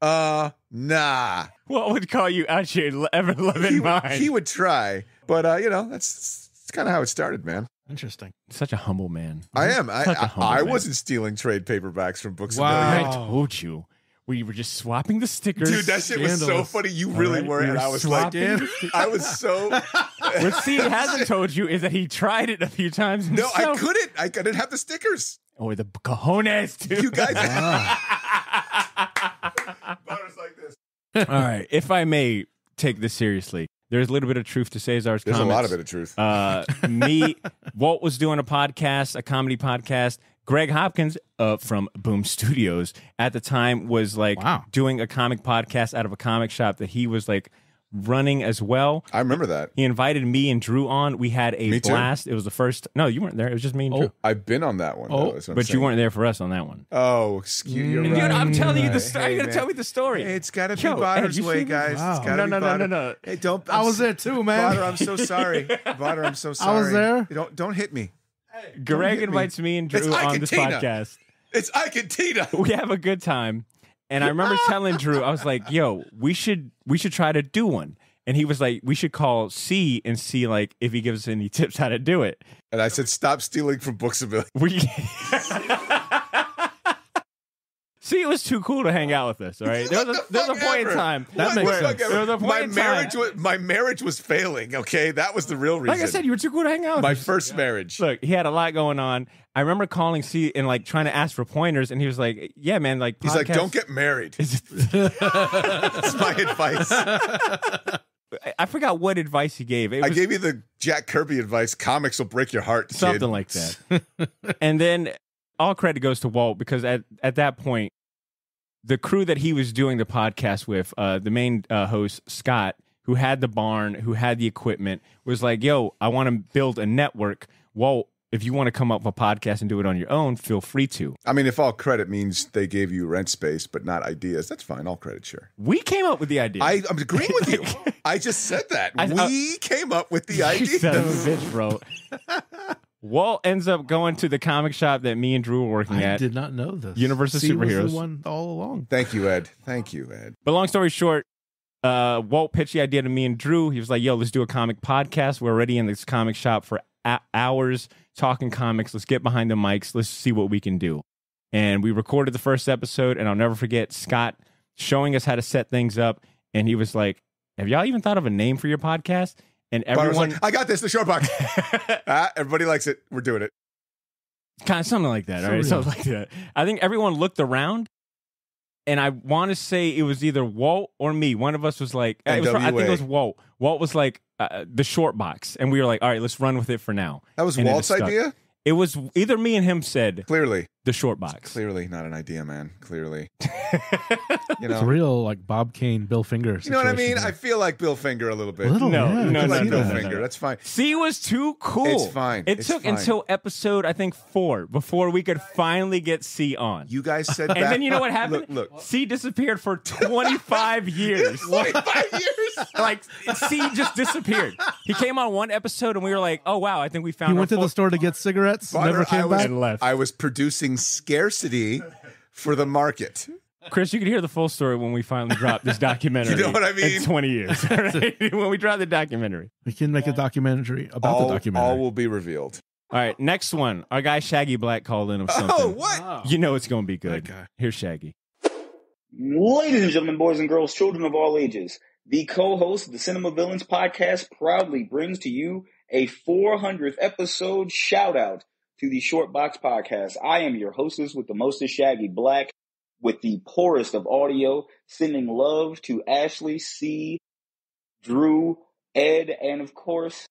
nah. Walt would call you out your ever-loving mind. He would try. But, that's kind of how it started, man. Interesting. Such a humble man. I am. Such a humble I man. wasn't stealing trade paperbacks from Books A Wow. Million. I told you. We were just swapping the stickers. Dude, that shit was so funny. You really were. And I was like, I was so. What Steve hasn't told you is that he tried it a few times himself. No, I couldn't. I didn't have the stickers. Or the cojones, too. You guys. All right. If I may take this seriously, there's a little bit of truth to Cesar's There's comments. a lot of bit of truth. Walt was doing a podcast, a comedy podcast. Greg Hopkins from Boom Studios at the time was like doing a comic podcast out of a comic shop that he was like running as well. I remember that. He invited me and Drew on. We had a Me too. blast. It was the first. No, you weren't there. It was just me and Drew. Oh, I've been on that one. though, is what I'm But you saying. weren't there for us on that one. Oh, excuse you. Dude, Right. I'm telling you the Right. story. Hey, you gotta man. tell me the story. Hey, it's gotta be Yo, Badr's Ed, you way, see guys. this? It's gotta be Badr. No. Hey, don't. I was there too, man. Badr, I'm so sorry. Badr, I'm so sorry. I was there. Don't hit me. Greg hit me. invites me and It's Drew Ike on and this Tina. podcast. It's Ike and Tina. We have a good time. And I remember telling Drew, I was like, yo, we should try to do one. And he was like, we should call C and see like if he gives us any tips how to do it. And I said, stop stealing from Books A Million. See, it was too cool to hang out with us, all right? There was a point in time. That makes sense. There was a point in time. My marriage was failing, okay? That was the real reason. Like I said, you were too cool to hang out with My us. first marriage. Look, he had a lot going on. I remember calling C and like trying to ask for pointers, and he was like, yeah, man, like He's like, don't get married. That's my advice. I forgot what advice he gave. I gave you the Jack Kirby advice. Comics will break your heart, kid. Something like that. And then all credit goes to Walt because at that point, the crew that he was doing the podcast with, the main host, Scott, who had the barn, who had the equipment, was like, yo, I want to build a network. Walt if you want to come up with a podcast and do it on your own, feel free to. I mean, if all credit means they gave you rent space but not ideas, that's fine. All credit, sure. We came up with the idea. I'm agreeing with you. I just said that. We came up with the idea. Son of a bitch, bro. Walt ends up going to the comic shop that me and Drew were working at. I did not know this. Universal C was Superheroes. the one all along. Thank you, Ed. Thank you, Ed. But long story short, Walt pitched the idea to me and Drew. He was like, yo, let's do a comic podcast. We're already in this comic shop for hours talking comics. Let's get behind the mics. Let's see what we can do. And we recorded the first episode, and I'll never forget Scott showing us how to set things up. And he was like, have y'all even thought of a name for your podcast? And everyone, like, I got this, the short box. Everybody likes it. We're doing it. Kind of something like that, all right? Something like that. I think everyone looked around, and I want to say it was either Walt or me. One of us was like, I think it was Walt. Walt was like, the short box. And we were like, all right, let's run with it for now. That was Walt's idea? It was either me and him said. Clearly. The short box. It's clearly not an idea, man. Clearly. It's real, like Bob Kane, Bill Finger. You know what I mean? I feel like Bill Finger a little bit. No, Bill Finger. That's fine. C was too cool. It's fine. It took until episode, I think, 4 before we could finally get C on. You guys said and then you know what happened? Look. C disappeared for 25 years. 25 years? Like, C just disappeared. He came on one episode and we were like, oh, wow, I think we found He went to the store to get cigarettes, never came back. And left. I was producing scarcity for the market. Chris, you can hear the full story when we finally drop this documentary. You know what I mean? In 20 years. Right? When we drop the documentary. We can make a documentary about the documentary. All will be revealed. All right, next one. Our guy ShaggyBlack called in with something. Oh, what? You know it's going to be good. Here's Shaggy. Ladies and gentlemen, boys and girls, children of all ages, the co-host of the Cinema Villains podcast proudly brings to you a 400th episode shout-out to the Short Box Podcast. I am your hostess with the mostest, ShaggyBlack, with the poorest of audio, sending love to Ashley, C, Drew, Ed, and of course,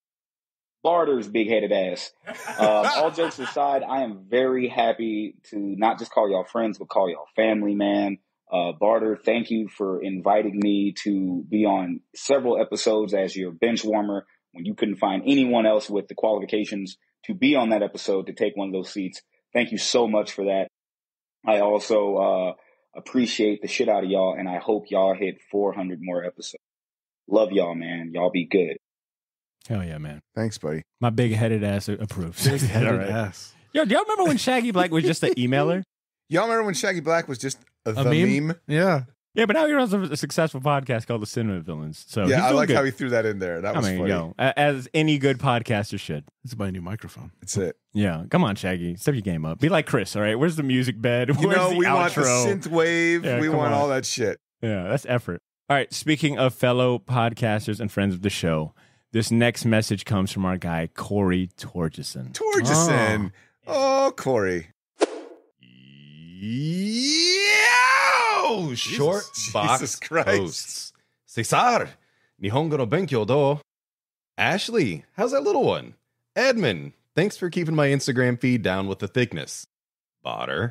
Barter's big-headed ass. All jokes aside, I am very happy to not just call y'all friends, but call y'all family, man. Barter, thank you for inviting me to be on several episodes as your bench warmer when you couldn't find anyone else with the qualifications to be on that episode to take one of those seats. Thank you so much for that. I also appreciate the shit out of y'all, and I hope y'all hit 400 more episodes. Love y'all, man. Y'all be good. Hell yeah, man. Thanks, buddy. My big-headed ass approves. Big-headed ass. Yo, do y'all remember when ShaggyBlack was just an emailer? Y'all remember when ShaggyBlack was just the meme? Yeah. Yeah, but now he runs a successful podcast called The Cinema Villains. So yeah, he's I doing like good. how he threw that in there. That was funny. Yo, as any good podcaster should. Let's buy a new microphone. That's it. Yeah, come on, Shaggy. Step your game up. Be like Chris, all right? Where's the music bed? You Where's know, the we outro? want the synth wave. Yeah, we come want on. all that shit. Yeah, that's effort. All right, speaking of fellow podcasters and friends of the show, this next message comes from our guy, Kory Torgeson. Torgeson. Oh, Kory. Yo! Short box hosts. Cesar, Nihongo no Benkyou do. Ashley, how's that little one? Edmund, thanks for keeping my Instagram feed down with the thickness. Badr.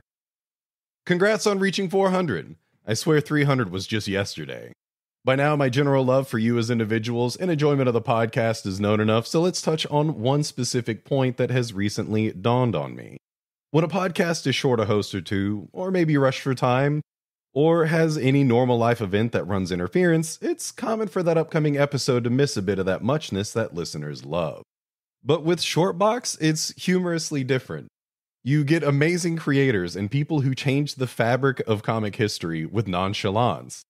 Congrats on reaching 400. I swear 300 was just yesterday. By now, my general love for you as individuals and enjoyment of the podcast is known enough, so let's touch on one specific point that has recently dawned on me. When a podcast is short a host or two, or maybe rushed for time, or has any normal life event that runs interference, it's common for that upcoming episode to miss a bit of that muchness that listeners love. But with Shortbox, it's humorously different. You get amazing creators and people who change the fabric of comic history with nonchalance.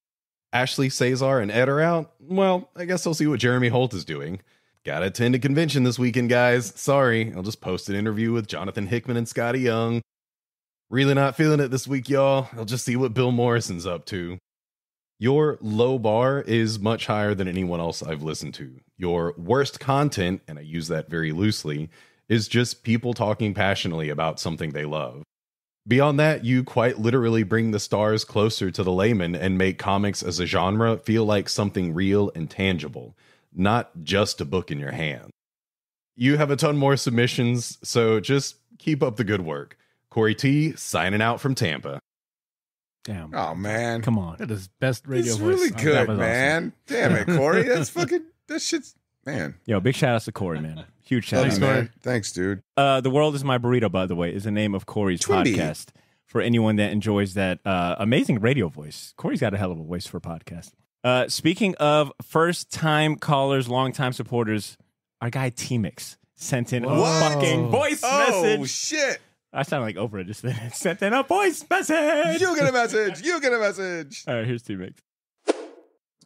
Ashley, Cesar, and Ed are out? Well, I guess I'll see what Jeremy Holt is doing. Gotta attend a convention this weekend, guys. Sorry, I'll just post an interview with Jonathan Hickman and Scotty Young. Really not feeling it this week, y'all. I'll just see what Bill Morrison's up to. Your low bar is much higher than anyone else I've listened to. Your worst content, and I use that very loosely, is just people talking passionately about something they love. Beyond that, you quite literally bring the stars closer to the layman and make comics as a genre feel like something real and tangible, not just a book in your hand. You have a ton more submissions, so just keep up the good work. Kory T, signing out from Tampa. Damn. Oh, man. Come on. That is best radio It's voice. really good, was man. awesome. Damn it, Kory. That's fucking, that shit's Man. Yo, big shout outs to Kory, man. Huge shout Thanks, out. man. Thanks, dude. The World is My Burrito, by the way, is the name of Kory's TWIMB. podcast. For anyone that enjoys that amazing radio voice. Kory's got a hell of a voice for a podcast. Speaking of first-time callers, long-time supporters, our guy T-Mix sent in a fucking voice message. Oh, shit. I sound like Oprah just sent in a voice message. You get a message. You get a message. All right, here's T-Mix.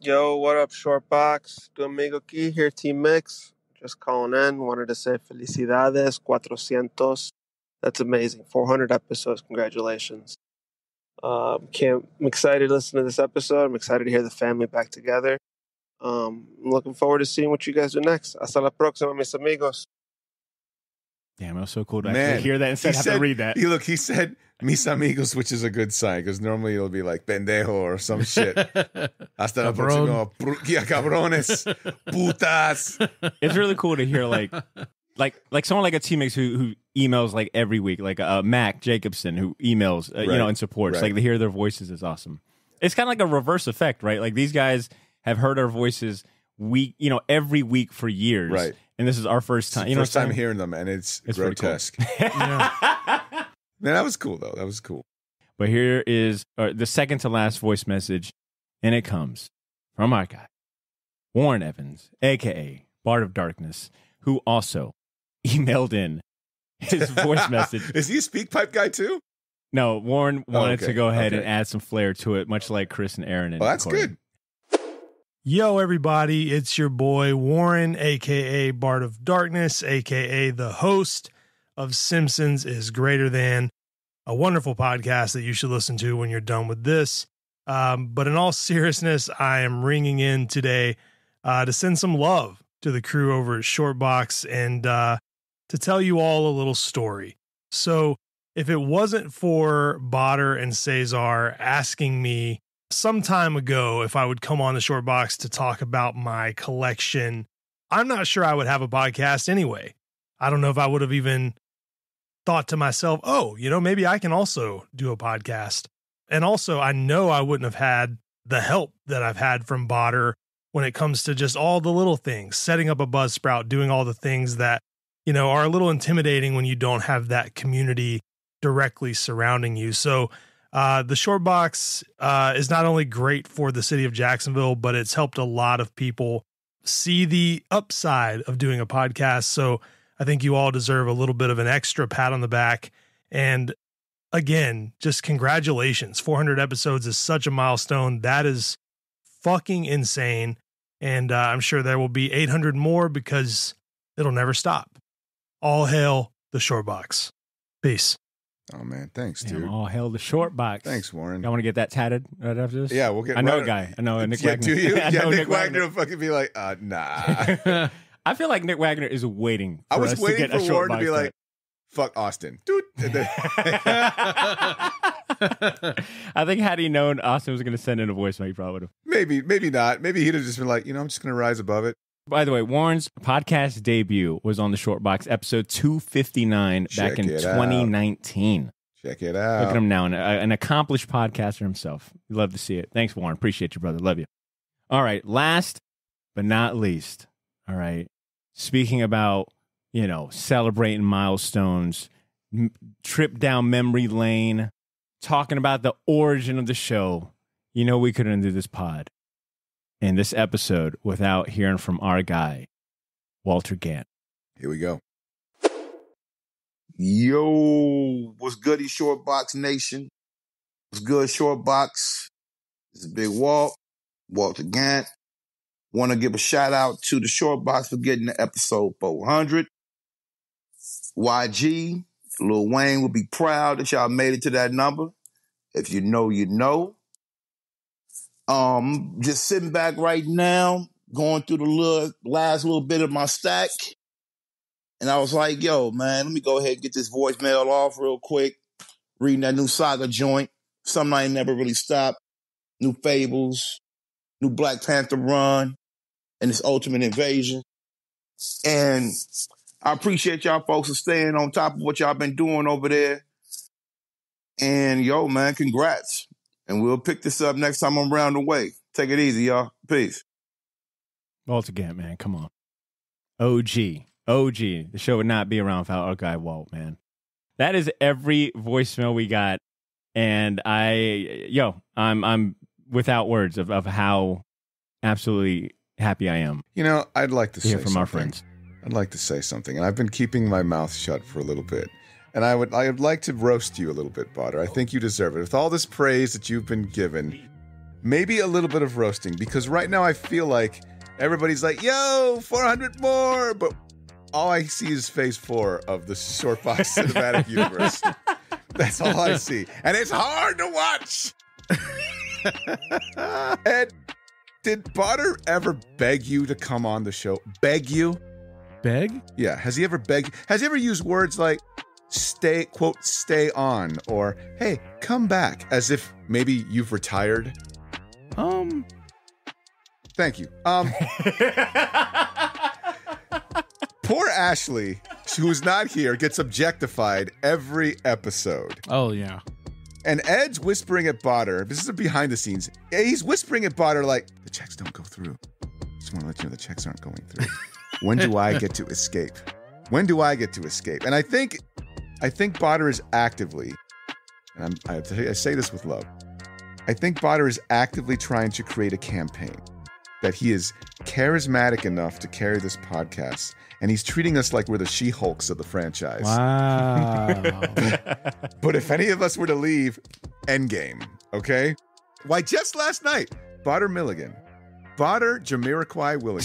Yo, what up, Shortbox? Tu amigo aquí, here, Team Mix. Just calling in. Wanted to say felicidades, 400. That's amazing. 400 episodes. Congratulations. I'm excited to listen to this episode. I'm excited to hear the family back together. I'm looking forward to seeing what you guys do next. Hasta la próxima, mis amigos. Damn, it was so cool to actually hear that instead of have to read that. He said mis amigos, which is a good sign because normally it'll be like pendejo or some shit. Hasta la próxima. Cabrones. Putas. It's really cool to hear like someone like a T-Mix who emails like every week, like Mac Jacobson who emails, Right. and supports. Right. Like to hear their voices is awesome. It's kind of like a reverse effect, right? Like these guys have heard our voices every week for years. Right. And this is our first time. First time hearing them, and it's grotesque. Pretty cool. Man, that was cool, though. That was cool. But here is the second to last voice message, and it comes from our guy, Warren Evans, a.k.a. Bard of Darkness, who also emailed in his voice message. Is he a speak pipe guy, too? No, Warren wanted okay. to go ahead and Okay. add some flair to it, much like Chris and Aaron. And Well, that's Kory. good. Yo, everybody, it's your boy Warren, a.k.a. Bard of Darkness, a.k.a. the host of Simpsons is Greater Than, a wonderful podcast that you should listen to when you're done with this. But in all seriousness, I am ringing in today to send some love to the crew over at Shortbox and to tell you all a little story. So if it wasn't for Badr and Cesar asking me some time ago if I would come on the Shortbox to talk about my collection, I'm not sure I would have a podcast anyway. I don't know if I would have even thought to myself, maybe I can also do a podcast. And also, I know I wouldn't have had the help that I've had from Badr when it comes to just all the little things, setting up a Buzzsprout, doing all the things that, are a little intimidating when you don't have that community directly surrounding you. So the Shortbox is not only great for the city of Jacksonville, but it's helped a lot of people see the upside of doing a podcast. So I think you all deserve a little bit of an extra pat on the back. And again, just congratulations. 400 episodes is such a milestone. That is fucking insane. And I'm sure there will be 800 more because it'll never stop. All hail the Shortbox. Peace. Oh, man. Thanks, dude. Damn, all hell the Shortbox. Thanks, Warren. I want to get that tatted right after this. Yeah, we'll get. I know a guy. I know Nick Wagner. Do you? I Yeah, know Nick Wagner will fucking be like, nah. I feel like Nick Wagner is waiting. I for was us to waiting get a for Warren to Shortbox be tattoo. like, fuck Austin. Dude. I think had he known Austin was going to send in a voicemail, he probably would have. Maybe not. Maybe he'd have just been like, I'm just going to rise above it. By the way, Warren's podcast debut was on the Shortbox, episode 259 back in Check it out. 2019. Check it Look out. at him now, an accomplished podcaster himself. Love to see it. Thanks, Warren. Appreciate you, brother. Love you. All right, last but not least, all right, speaking about, celebrating milestones, trip down memory lane, talking about the origin of the show, we couldn't do this pod in this episode without hearing from our guy, Walter Gant. Here we go. Yo, what's goody, Shortbox Nation? What's good, Shortbox? This is Big Walt, Walter Gant. Want to give a shout out to the Shortbox for getting to episode 400. YG, Lil Wayne will be proud that y'all made it to that number. If you know, you know. Just sitting back right now, going through the last little bit of my stack. And I was like, yo, man, let me go ahead and get this voicemail off real quick. Reading that new Saga joint. Something I ain't never really stopped. New Fables, new Black Panther run, and this Ultimate Invasion. And I appreciate y'all folks for staying on top of what y'all been doing over there. And yo, man, congrats. And we'll pick this up next time I'm around the way. Take it easy, y'all. Peace. Walter Gant, man, come on. OG. The show would not be around without our guy Walt, man. That is every voicemail we got, and I'm without words of how absolutely happy I am. You know, I'd like to hear say from something. our friends. I'd like to say something, and I've been keeping my mouth shut for a little bit. And I would like to roast you a little bit, Badr. I think you deserve it. With all this praise that you've been given, maybe a little bit of roasting, because right now I feel like everybody's like, yo, 400 more, but all I see is phase 4 of the Shortbox cinematic universe. That's all I see. And it's hard to watch. Ed, did Badr ever beg you to come on the show? Beg you? Beg? Yeah. Has he ever begged? Has he ever used words like stay, quote, stay on, or hey, come back, as if maybe you've retired? Thank you. Poor Ashley, who's not here, gets objectified every episode. Oh, yeah. And Ed's whispering at Badr. This is a behind the scenes. He's whispering at Badr like, the checks don't go through. Just want to let you know the checks aren't going through. When do I get to escape? When do I get to escape? And I think Badr is actively, and I say this with love, I think Badr is actively trying to create a campaign that he is charismatic enough to carry this podcast, and he's treating us like we're the She-Hulks of the franchise. Wow. But if any of us were to leave, endgame, okay? Why, just last night, Badr Milligan, Badr Jamiroquai Milligan.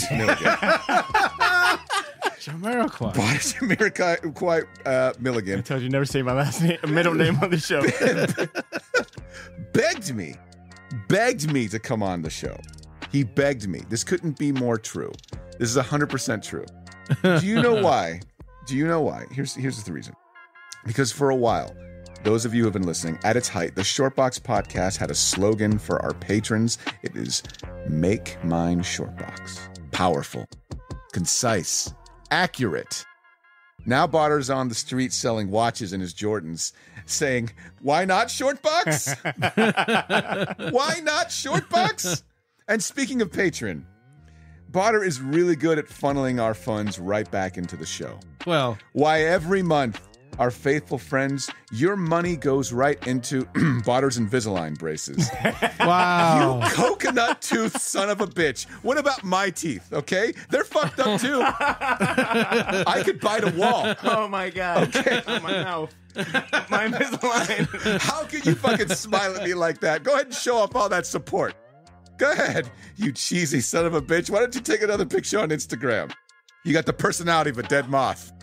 Jamiroquai. Badr Jamiroquai Milligan. I told you never say my last name, middle name on the show. begged me to come on the show. He begged me. This couldn't be more true. This is 100% true. Do you know why? Here's the reason. Because for a while, those of you who have been listening, at its height, the Shortbox podcast had a slogan for our patrons. It is Make Mine Shortbox. Powerful, concise, accurate. Now Badr's on the street selling watches in his Jordans, saying, why not Shortbox? Why not Shortbox? And speaking of patron, Badr is really good at funneling our funds right back into the show. Well, why every month, our faithful friends, your money goes right into Badr's Invisalign braces. Wow. You coconut tooth son of a bitch. What about my teeth, okay? They're fucked up too. I could bite a wall. Oh my God. Okay. Oh my mouth. My Invisalign. How can you fucking smile at me like that? Go ahead and show off all that support. Go ahead, you cheesy son of a bitch. Why don't you take another picture on Instagram? You got the personality of a dead moth.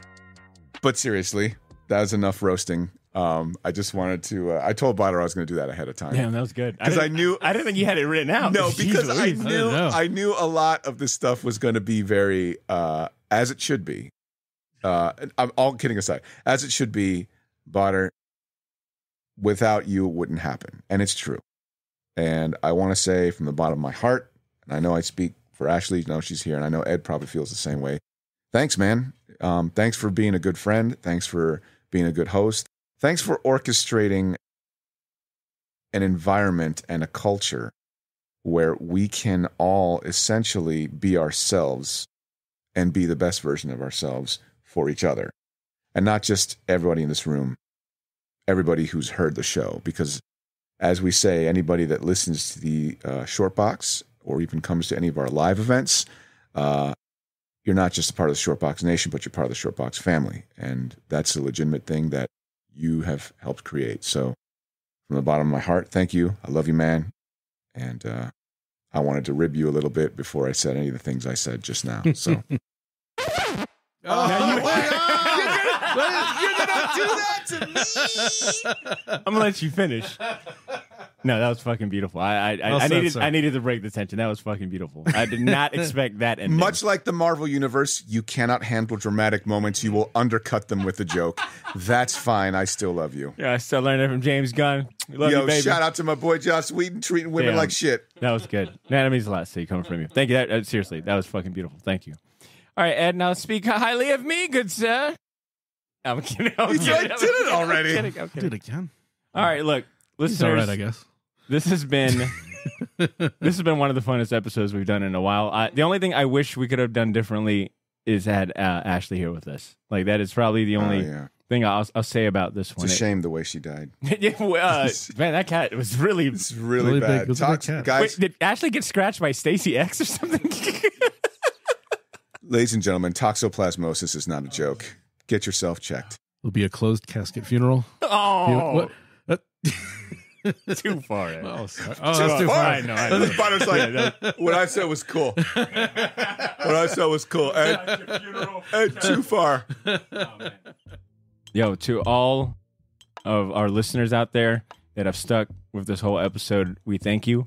But seriously, that was enough roasting. I just wanted to. I told Badr I was going to do that ahead of time. Damn, that was good. Because I knew. I didn't think you had it written out. No, because Jeez, I knew a lot of this stuff was going to be very, as it should be. I'm all kidding aside, as it should be. Badr, without you, it wouldn't happen, and it's true. And I want to say from the bottom of my heart, and I know I speak for Ashley, no, she's here, and I know Ed probably feels the same way. Thanks, man. Thanks for being a good friend. Thanks for being a good host. Thanks for orchestrating an environment and a culture where we can all essentially be ourselves and be the best version of ourselves for each other. And not just everybody in this room, everybody who's heard the show, because as we say, anybody that listens to the Shortbox or even comes to any of our live events, you're not just a part of the Shortbox Nation, but you're part of the Shortbox family. And that's a legitimate thing that you have helped create. So from the bottom of my heart, thank you. I love you, man. And I wanted to rib you a little bit before I said any of the things I said just now. So. You're gonna do that to me? I'm gonna let you finish. No, that was fucking beautiful. I needed to break the tension. That was fucking beautiful. I did not expect that ending. Much like the Marvel Universe, you cannot handle dramatic moments. You will undercut them with a joke. That's fine. I still love you. Yeah, I still learned it from James Gunn. Love you, baby. Shout out to my boy Joss Whedon treating women like shit. That was good. Man, that means a lot to see coming from you. Thank you. Seriously, that was fucking beautiful. Thank you. All right, Ed, now speak highly of me, good sir. I'm kidding. I did it already. I'm kidding. Do it again. All right, look, listeners. He's all right, I guess. This has been one of the funnest episodes we've done in a while. The only thing I wish we could have done differently had Ashley here with us. Like that is probably the only thing I'll say about this one. It's a shame the way she died. Man, that cat was really bad. Big. Guys, wait, did Ashley get scratched by Stacy X or something? ladies and gentlemen, toxoplasmosis is not a joke. Get yourself checked. It'll be a closed casket funeral. Oh, what? Too far. Oh, sorry. That's too far. I know. Butter's like, what I said was cool. What I said was cool. And too far. Yo, to all of our listeners out there that have stuck with this whole episode, we thank you.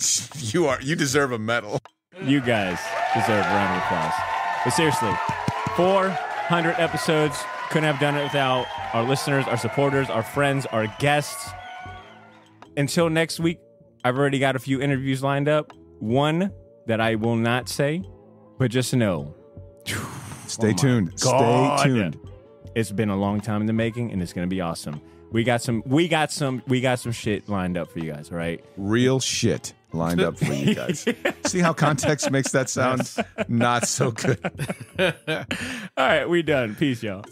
You deserve a medal. You guys deserve a round of applause. But seriously, 400 episodes. Couldn't have done it without our listeners, our supporters, our friends, our guests. Until next week, I've already got a few interviews lined up. One that I will not say, but just know. Stay tuned. God. Stay tuned. It's been a long time in the making, and it's going to be awesome. We got some shit lined up for you guys, all right? Real shit lined up for you guys. See how context makes that sound not so good. All right, we done. Peace, y'all.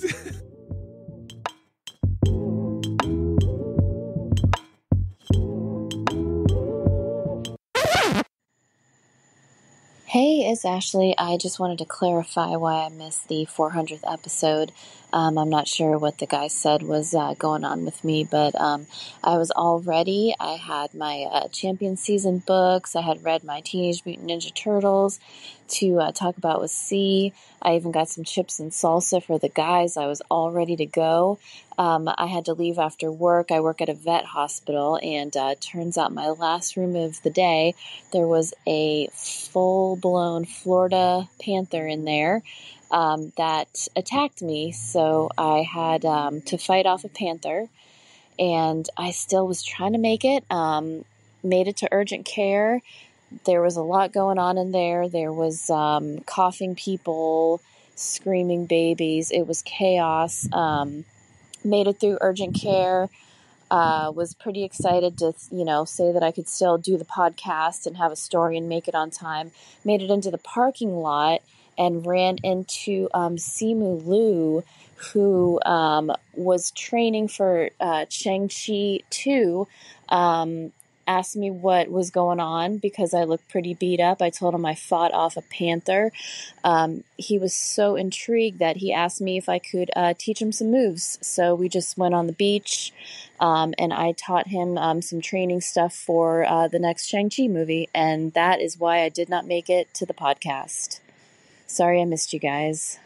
Hey, it's Ashley. I just wanted to clarify why I missed the 400th episode. I'm not sure what the guy said was going on with me, but I was all ready. I had my Champion Season books. I had read my Teenage Mutant Ninja Turtles to talk about with C. I even got some chips and salsa for the guys. I was all ready to go. I had to leave after work. I work at a vet hospital, and turns out my last room of the day, there was a full-blown Florida panther in there that attacked me. So I had to fight off a panther, and I still was trying to make it. Made it to urgent care. There was a lot going on in there. There was coughing people, screaming babies. It was chaos. Made it through urgent care. Was pretty excited to, say that I could still do the podcast and have a story and make it on time. Made it into the parking lot and ran into Simu Liu, who was training for Shang-Chi 2. Asked me what was going on because I looked pretty beat up. I told him I fought off a panther. He was so intrigued that he asked me if I could teach him some moves. So we just went on the beach, and I taught him some training stuff for the next Shang-Chi movie. And that is why I did not make it to the podcast. Sorry I missed you guys.